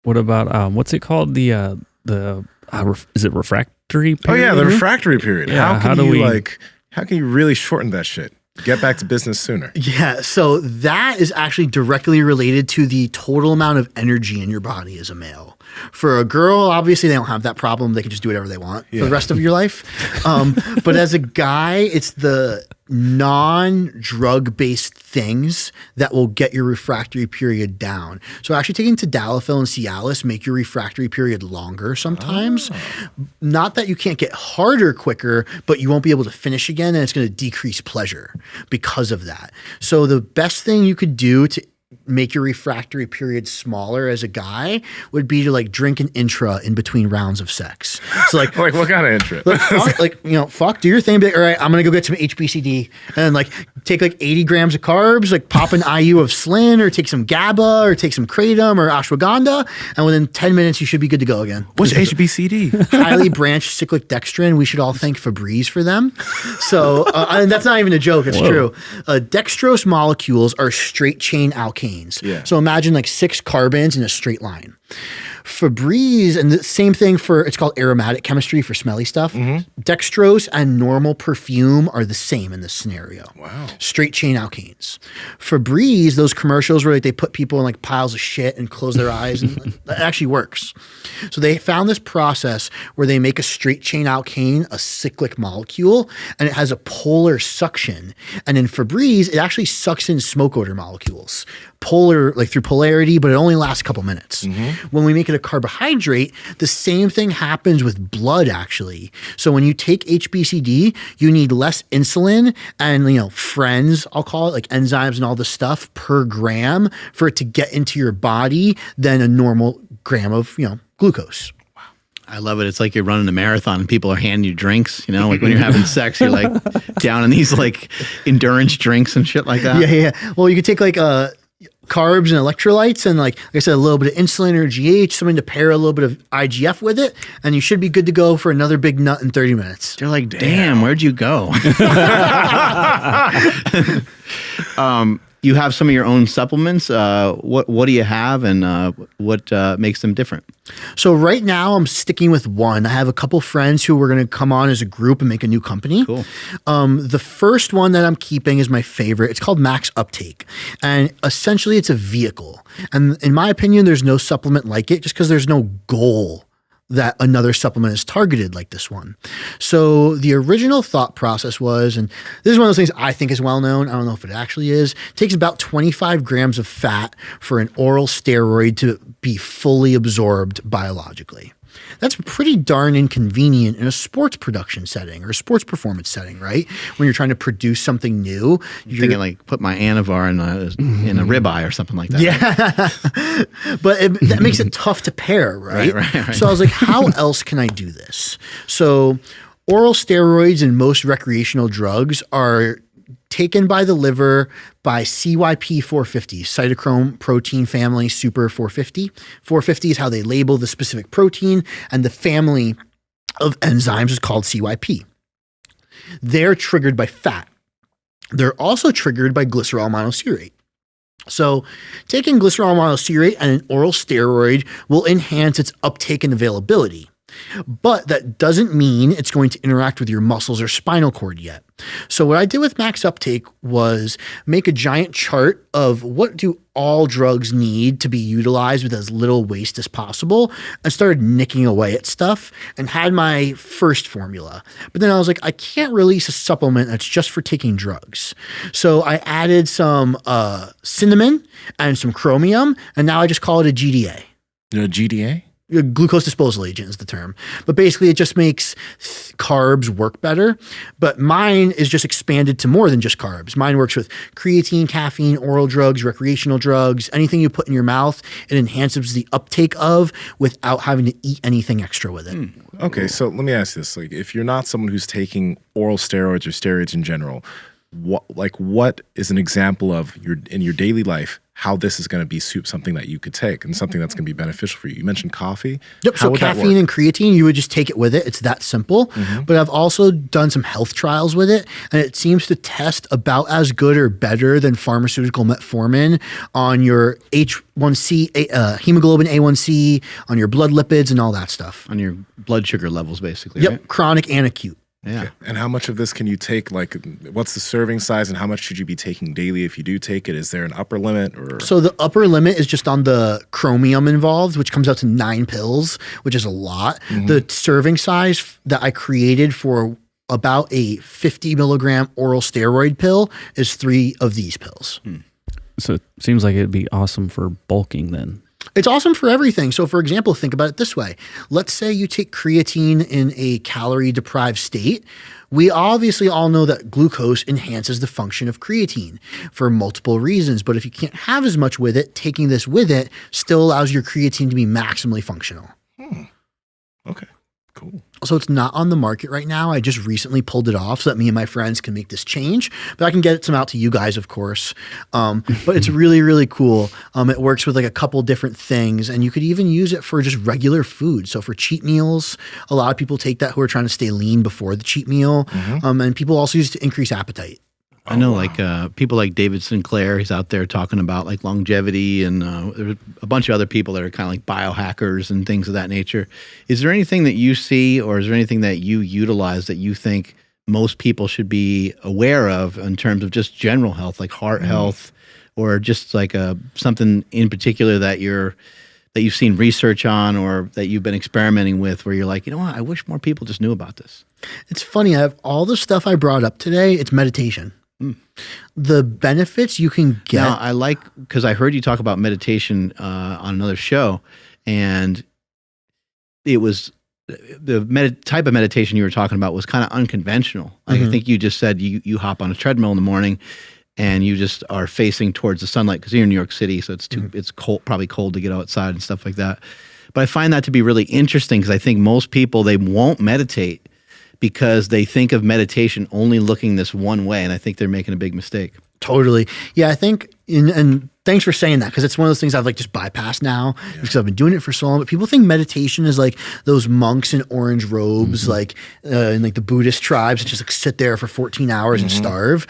What about what's it called? Is it refractory period? Oh yeah, the refractory period. Yeah, How can you really shorten that shit? Get back to business sooner. Yeah, so that is actually directly related to the total amount of energy in your body as a male. For a girl, obviously they don't have that problem. They can just do whatever they want for the rest of your life. But as a guy, it's the non-drug based things that will get your refractory period down. So actually taking tadalafil and Cialis make your refractory period longer sometimes. Not that you can't get harder quicker, but you won't be able to finish again, and it's going to decrease pleasure because of that. So the best thing you could do to make your refractory period smaller as a guy would be to like drink an intra in between rounds of sex. So like what kind of intra? Fuck, do your thing. Be like, all right, I'm gonna go get some HBCD and like take like 80 grams of carbs, like pop an IU of Slin or take some GABA or take some Kratom or ashwagandha, and within 10 minutes you should be good to go again. What's HBCD? Highly branched cyclic dextrin. We should all thank Febreze for them. So, and that's not even a joke. It's true. Dextrose molecules are straight chain alkanes. Yeah. So imagine like 6 carbons in a straight line. Febreze, and the same thing it's called aromatic chemistry for smelly stuff. Dextrose and normal perfume are the same in this scenario. Wow. Straight chain alkanes. Febreze, those commercials where like they put people in like piles of shit and close their eyes, and that actually works. So they found this process where they make a straight chain alkane a cyclic molecule, and it has a polar suction. And in Febreze, it actually sucks in smoke odor molecules. Polar, like through polarity, but it only lasts a couple minutes. When we make it a carbohydrate, the same thing happens with blood actually. So when you take HBCD, you need less insulin and, friends, I'll call it, like enzymes and all this stuff per gram for it to get into your body than a normal gram of, glucose. I love it. It's like you're running a marathon and people are handing you drinks, like when you're having sex, you're like down in these like endurance drinks and shit like that. Yeah. Well, you could take like a carbs and electrolytes, and like I said, a little bit of insulin or GH, something to pair a little bit of IGF with it, and you should be good to go for another big nut in 30 minutes. They're like, damn, where'd you go? You have some of your own supplements. What do you have, and what makes them different? So right now I'm sticking with one. I have a couple friends who were going to come on as a group and make a new company. Cool. The first one that I'm keeping is my favorite. It's called Max Uptake. And essentially it's a vehicle. And in my opinion, there's no supplement like it just because there's no goal that another supplement is targeted like this one. So the original thought process was, and this is one of those things I think is well known, I don't know if it actually is, it takes about 25 grams of fat for an oral steroid to be fully absorbed biologically. That's pretty darn inconvenient in a sports production setting or a sports performance setting, right? When you're trying to produce something new. You're thinking like put my Anavar in a ribeye or something like that. Yeah. Right? But that makes it tough to pair, right? Right. So I was like, how else can I do this? So oral steroids and most recreational drugs are taken by the liver by CYP 450, cytochrome protein family super 450. 450 is how they label the specific protein, and the family of enzymes is called CYP. They're triggered by fat. They're also triggered by glycerol monocerate. So taking glycerol monocerate and an oral steroid will enhance its uptake and availability. But that doesn't mean it's going to interact with your muscles or spinal cord yet. So what I did with Max Uptake was make a giant chart of what do all drugs need to be utilized with as little waste as possible, and started nicking away at stuff and had my first formula. But then I was like, I can't release a supplement that's just for taking drugs. So I added some cinnamon and some chromium, and now I just call it a GDA. A GDA? Glucose disposal agent is the term. But basically it just makes carbs work better. But mine is just expanded to more than just carbs. Mine works with creatine, caffeine, oral drugs, recreational drugs, anything you put in your mouth, it enhances the uptake of without having to eat anything extra with it. Okay, so let me ask this. Like, if you're not someone who's taking oral steroids or steroids in general, what is an example of in your daily life how this is going to be something that you could take and something that's going to be beneficial for you? You mentioned coffee. Yep. So caffeine and creatine, you would just take it with it. It's that simple. But I've also done some health trials with it, and it seems to test about as good or better than pharmaceutical metformin on your H1C, hemoglobin A1C, on your blood lipids and all that stuff. On your blood sugar levels, basically. Yep. Right? Chronic and acute. Yeah. Okay. And how much of this can you take? Like, what's the serving size, and how much should you be taking daily if you do take it? Is there an upper limit? Or So the upper limit is just on the chromium involved, which comes out to 9 pills, which is a lot. The serving size that I created for about a 50 milligram oral steroid pill is 3 of these pills. So it seems like it'd be awesome for bulking then. It's awesome for everything. So for example, think about it this way. Let's say you take creatine in a calorie deprived state. We obviously all know that glucose enhances the function of creatine for multiple reasons. But if you can't have as much with it, taking this with it still allows your creatine to be maximally functional. Okay, cool. So it's not on the market right now. I just recently pulled it off so that me and my friends can make this change. But I can get some out to you guys, of course. But it's really, really cool. It works with like a couple different things, and you could even use it for just regular food. So for cheat meals, a lot of people take that who are trying to stay lean before the cheat meal. And people also use it to increase appetite. I know, like people like David Sinclair, he's out there talking about like longevity, and there's a bunch of other people that are kind of like biohackers and things of that nature. Is there anything that you see, or is there anything that you utilize that you think most people should be aware of in terms of just general health, like heart health, or just like something in particular that you've seen research on, or that you've been experimenting with, where you're like, you know what, I wish more people just knew about this? It's funny. I have all the stuff I brought up today. It's meditation. The benefits you can get. Now, I like, because I heard you talk about meditation on another show, and it was the type of meditation you were talking about was kind of unconventional. Like, I think you just said you hop on a treadmill in the morning and you just are facing towards the sunlight, because you're in New York City, so it's cold, probably cold to get outside and stuff like that. But I find that to be really interesting, because I think most people, they won't meditate because they think of meditation only looking this one way, and I think they're making a big mistake. Totally. Yeah, I think And thanks for saying that, because it's one of those things I've like just bypassed now because I've been doing it for so long. But people think meditation is like those monks in orange robes, like in like the Buddhist tribes that just like sit there for 14 hours and starve.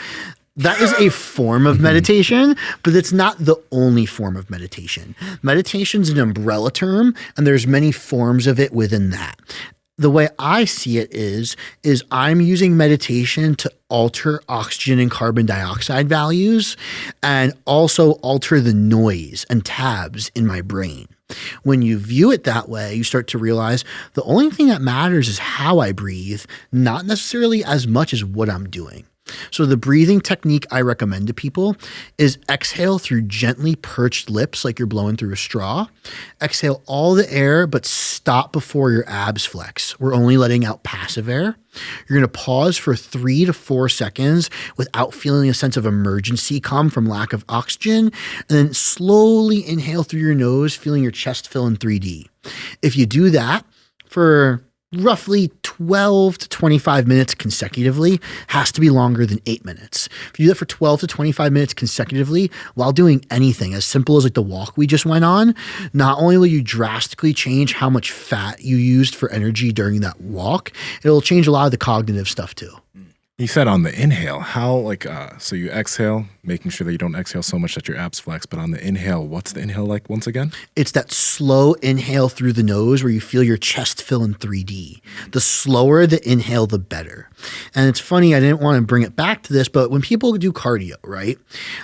That is a form of meditation, but it's not the only form of meditation. Meditation's an umbrella term, and there's many forms of it within that. The way I see it is I'm using meditation to alter oxygen and carbon dioxide values and also alter the noise and tabs in my brain. When you view it that way, you start to realize the only thing that matters is how I breathe, not necessarily as much as what I'm doing. So the breathing technique I recommend to people is exhale through gently perched lips like you're blowing through a straw. Exhale all the air, but stop before your abs flex. We're only letting out passive air. You're going to pause for 3 to 4 seconds without feeling a sense of emergency come from lack of oxygen, and then slowly inhale through your nose, feeling your chest fill in 3D. If you do that for roughly 12 to 25 minutes consecutively, has to be longer than 8 minutes. If you do that for 12 to 25 minutes consecutively while doing anything as simple as like the walk we just went on, not only will you drastically change how much fat you used for energy during that walk, it'll change a lot of the cognitive stuff too. You said on the inhale, how like, so you exhale, making sure that you don't exhale so much that your abs flex, but on the inhale, what's the inhale like once again? It's that slow inhale through the nose where you feel your chest fill in 3D. The slower the inhale, the better. And it's funny, I didn't want to bring it back to this, but when people do cardio, right,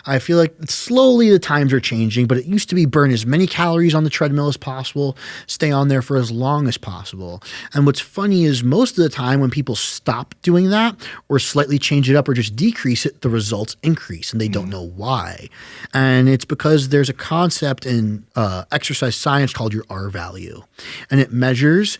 I feel like slowly the times are changing, but it used to be burn as many calories on the treadmill as possible, stay on there for as long as possible. And what's funny is most of the time when people stop doing that or slightly change it up or just decrease it, the results increase and they don't know why. And it's because there's a concept in exercise science called your R value, and it measures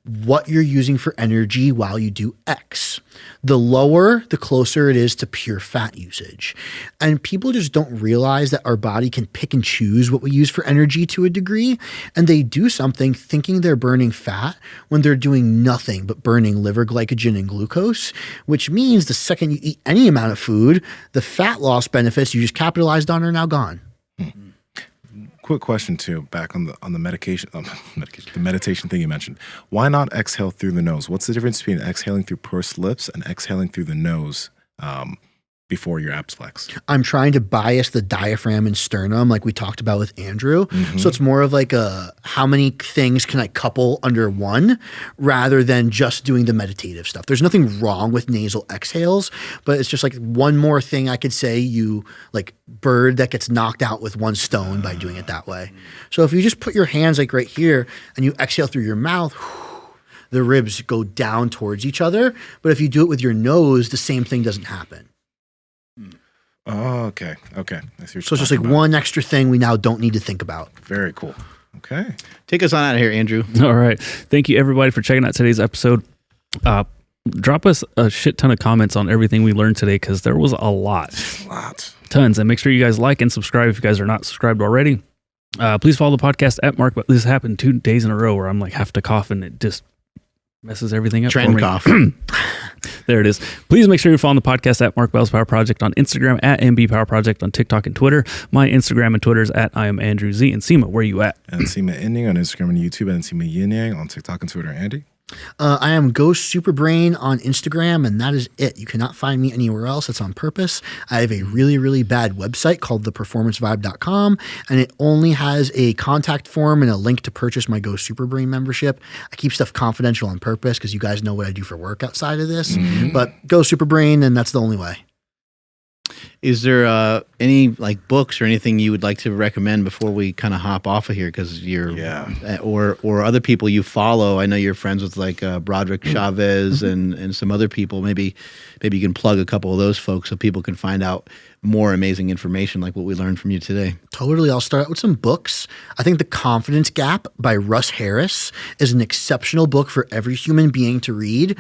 what you're using for energy while you do X. The lower, the closer it is to pure fat usage. And people just don't realize that our body can pick and choose what we use for energy to a degree. And they do something thinking they're burning fat when they're doing nothing but burning liver glycogen and glucose, which means the second you eat any amount of food, the fat loss benefits you just capitalized on are now gone. Quick question too, back on the medication, the meditation thing you mentioned. Why not exhale through the nose? What's the difference between exhaling through pursed lips and exhaling through the nose before your abs flex? I'm trying to bias the diaphragm and sternum like we talked about with Andrew. So it's more of like how many things can I couple under one rather than just doing the meditative stuff. There's nothing wrong with nasal exhales, but it's just like one more thing I could say you like bird that gets knocked out with one stone by doing it that way. So if you just put your hands like right here and you exhale through your mouth, the ribs go down towards each other. But if you do it with your nose, the same thing doesn't happen. Oh, okay. I see what So it's just like one extra thing we now don't need to think about. Very cool. Okay. Take us on out of here, Andrew. All right. Thank you, everybody, for checking out today's episode. Drop us a shit ton of comments on everything we learned today because there was a lot. Tons. And make sure you guys like and subscribe if you guys are not subscribed already. Please follow the podcast at Mark. But this happened 2 days in a row where I'm like have to cough and it just messes everything up. Trend cough. There it is. Please make sure you follow the podcast at Mark Bell's Power Project on Instagram, at MB Power Project on TikTok and Twitter. My Instagram and Twitter is at I am Andrew Z. And Nsima, where are you at? And Nsima Inyang on Instagram and YouTube, and Nsima Inyang on TikTok and Twitter. Andy? I am Ghost Superbrain on Instagram, and that is it. You cannot find me anywhere else. It's on purpose. I have a really, really bad website called theperformancevibe.com, and it only has a contact form and a link to purchase my Ghost Superbrain membership. I keep stuff confidential on purpose because you guys know what I do for work outside of this. But Ghost Superbrain, and that's the only way. Is there any like books or anything you would like to recommend before we kind of hop off of here? Because you're, or other people you follow. I know you're friends with like Broderick Chavez and some other people. Maybe you can plug a couple of those folks so people can find out more amazing information like what we learned from you today. Totally. I'll start out with some books. I think The Confidence Gap by Russ Harris is an exceptional book for every human being to read.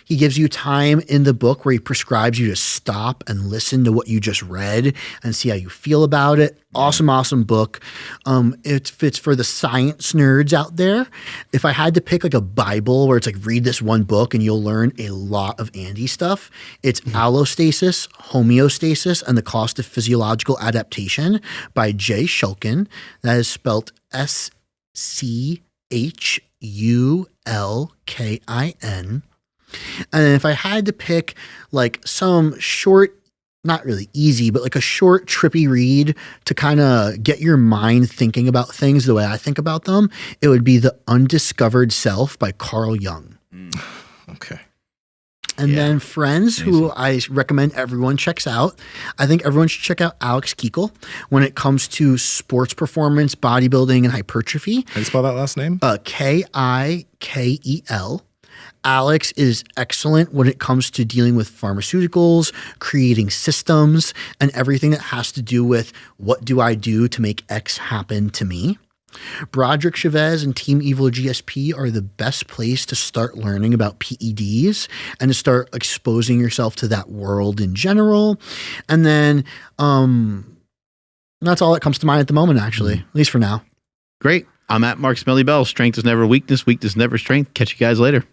He gives you time in the book where he prescribes you to stop and listen listen to what you just read and see how you feel about it. Awesome book. It's for the science nerds out there. If I had to pick like a Bible where it's like read this one book and you'll learn a lot of Andy stuff, it's Allostasis, Homeostasis, and the Cost of Physiological Adaptation by Jay Shulkin. That is spelled SCHULKIN. And if I had to pick like some short, not really easy, but like a short, trippy read to kind of get your mind thinking about things the way I think about them, it would be The Undiscovered Self by Carl Jung. Okay. And then friends who I recommend everyone checks out. I think everyone should check out Alex Kiekel when it comes to sports performance, bodybuilding, and hypertrophy. How do you spell that last name? Kikel. Alex is excellent when it comes to dealing with pharmaceuticals, creating systems, and everything that has to do with what do I do to make X happen to me. Broderick Chavez and Team Evil GSP are the best place to start learning about PEDs and to start exposing yourself to that world in general. And then that's all that comes to mind at the moment, actually, at least for now. Great. I'm at Mark Smelly Bell. Strength is never weakness. Weakness is never strength. Catch you guys later.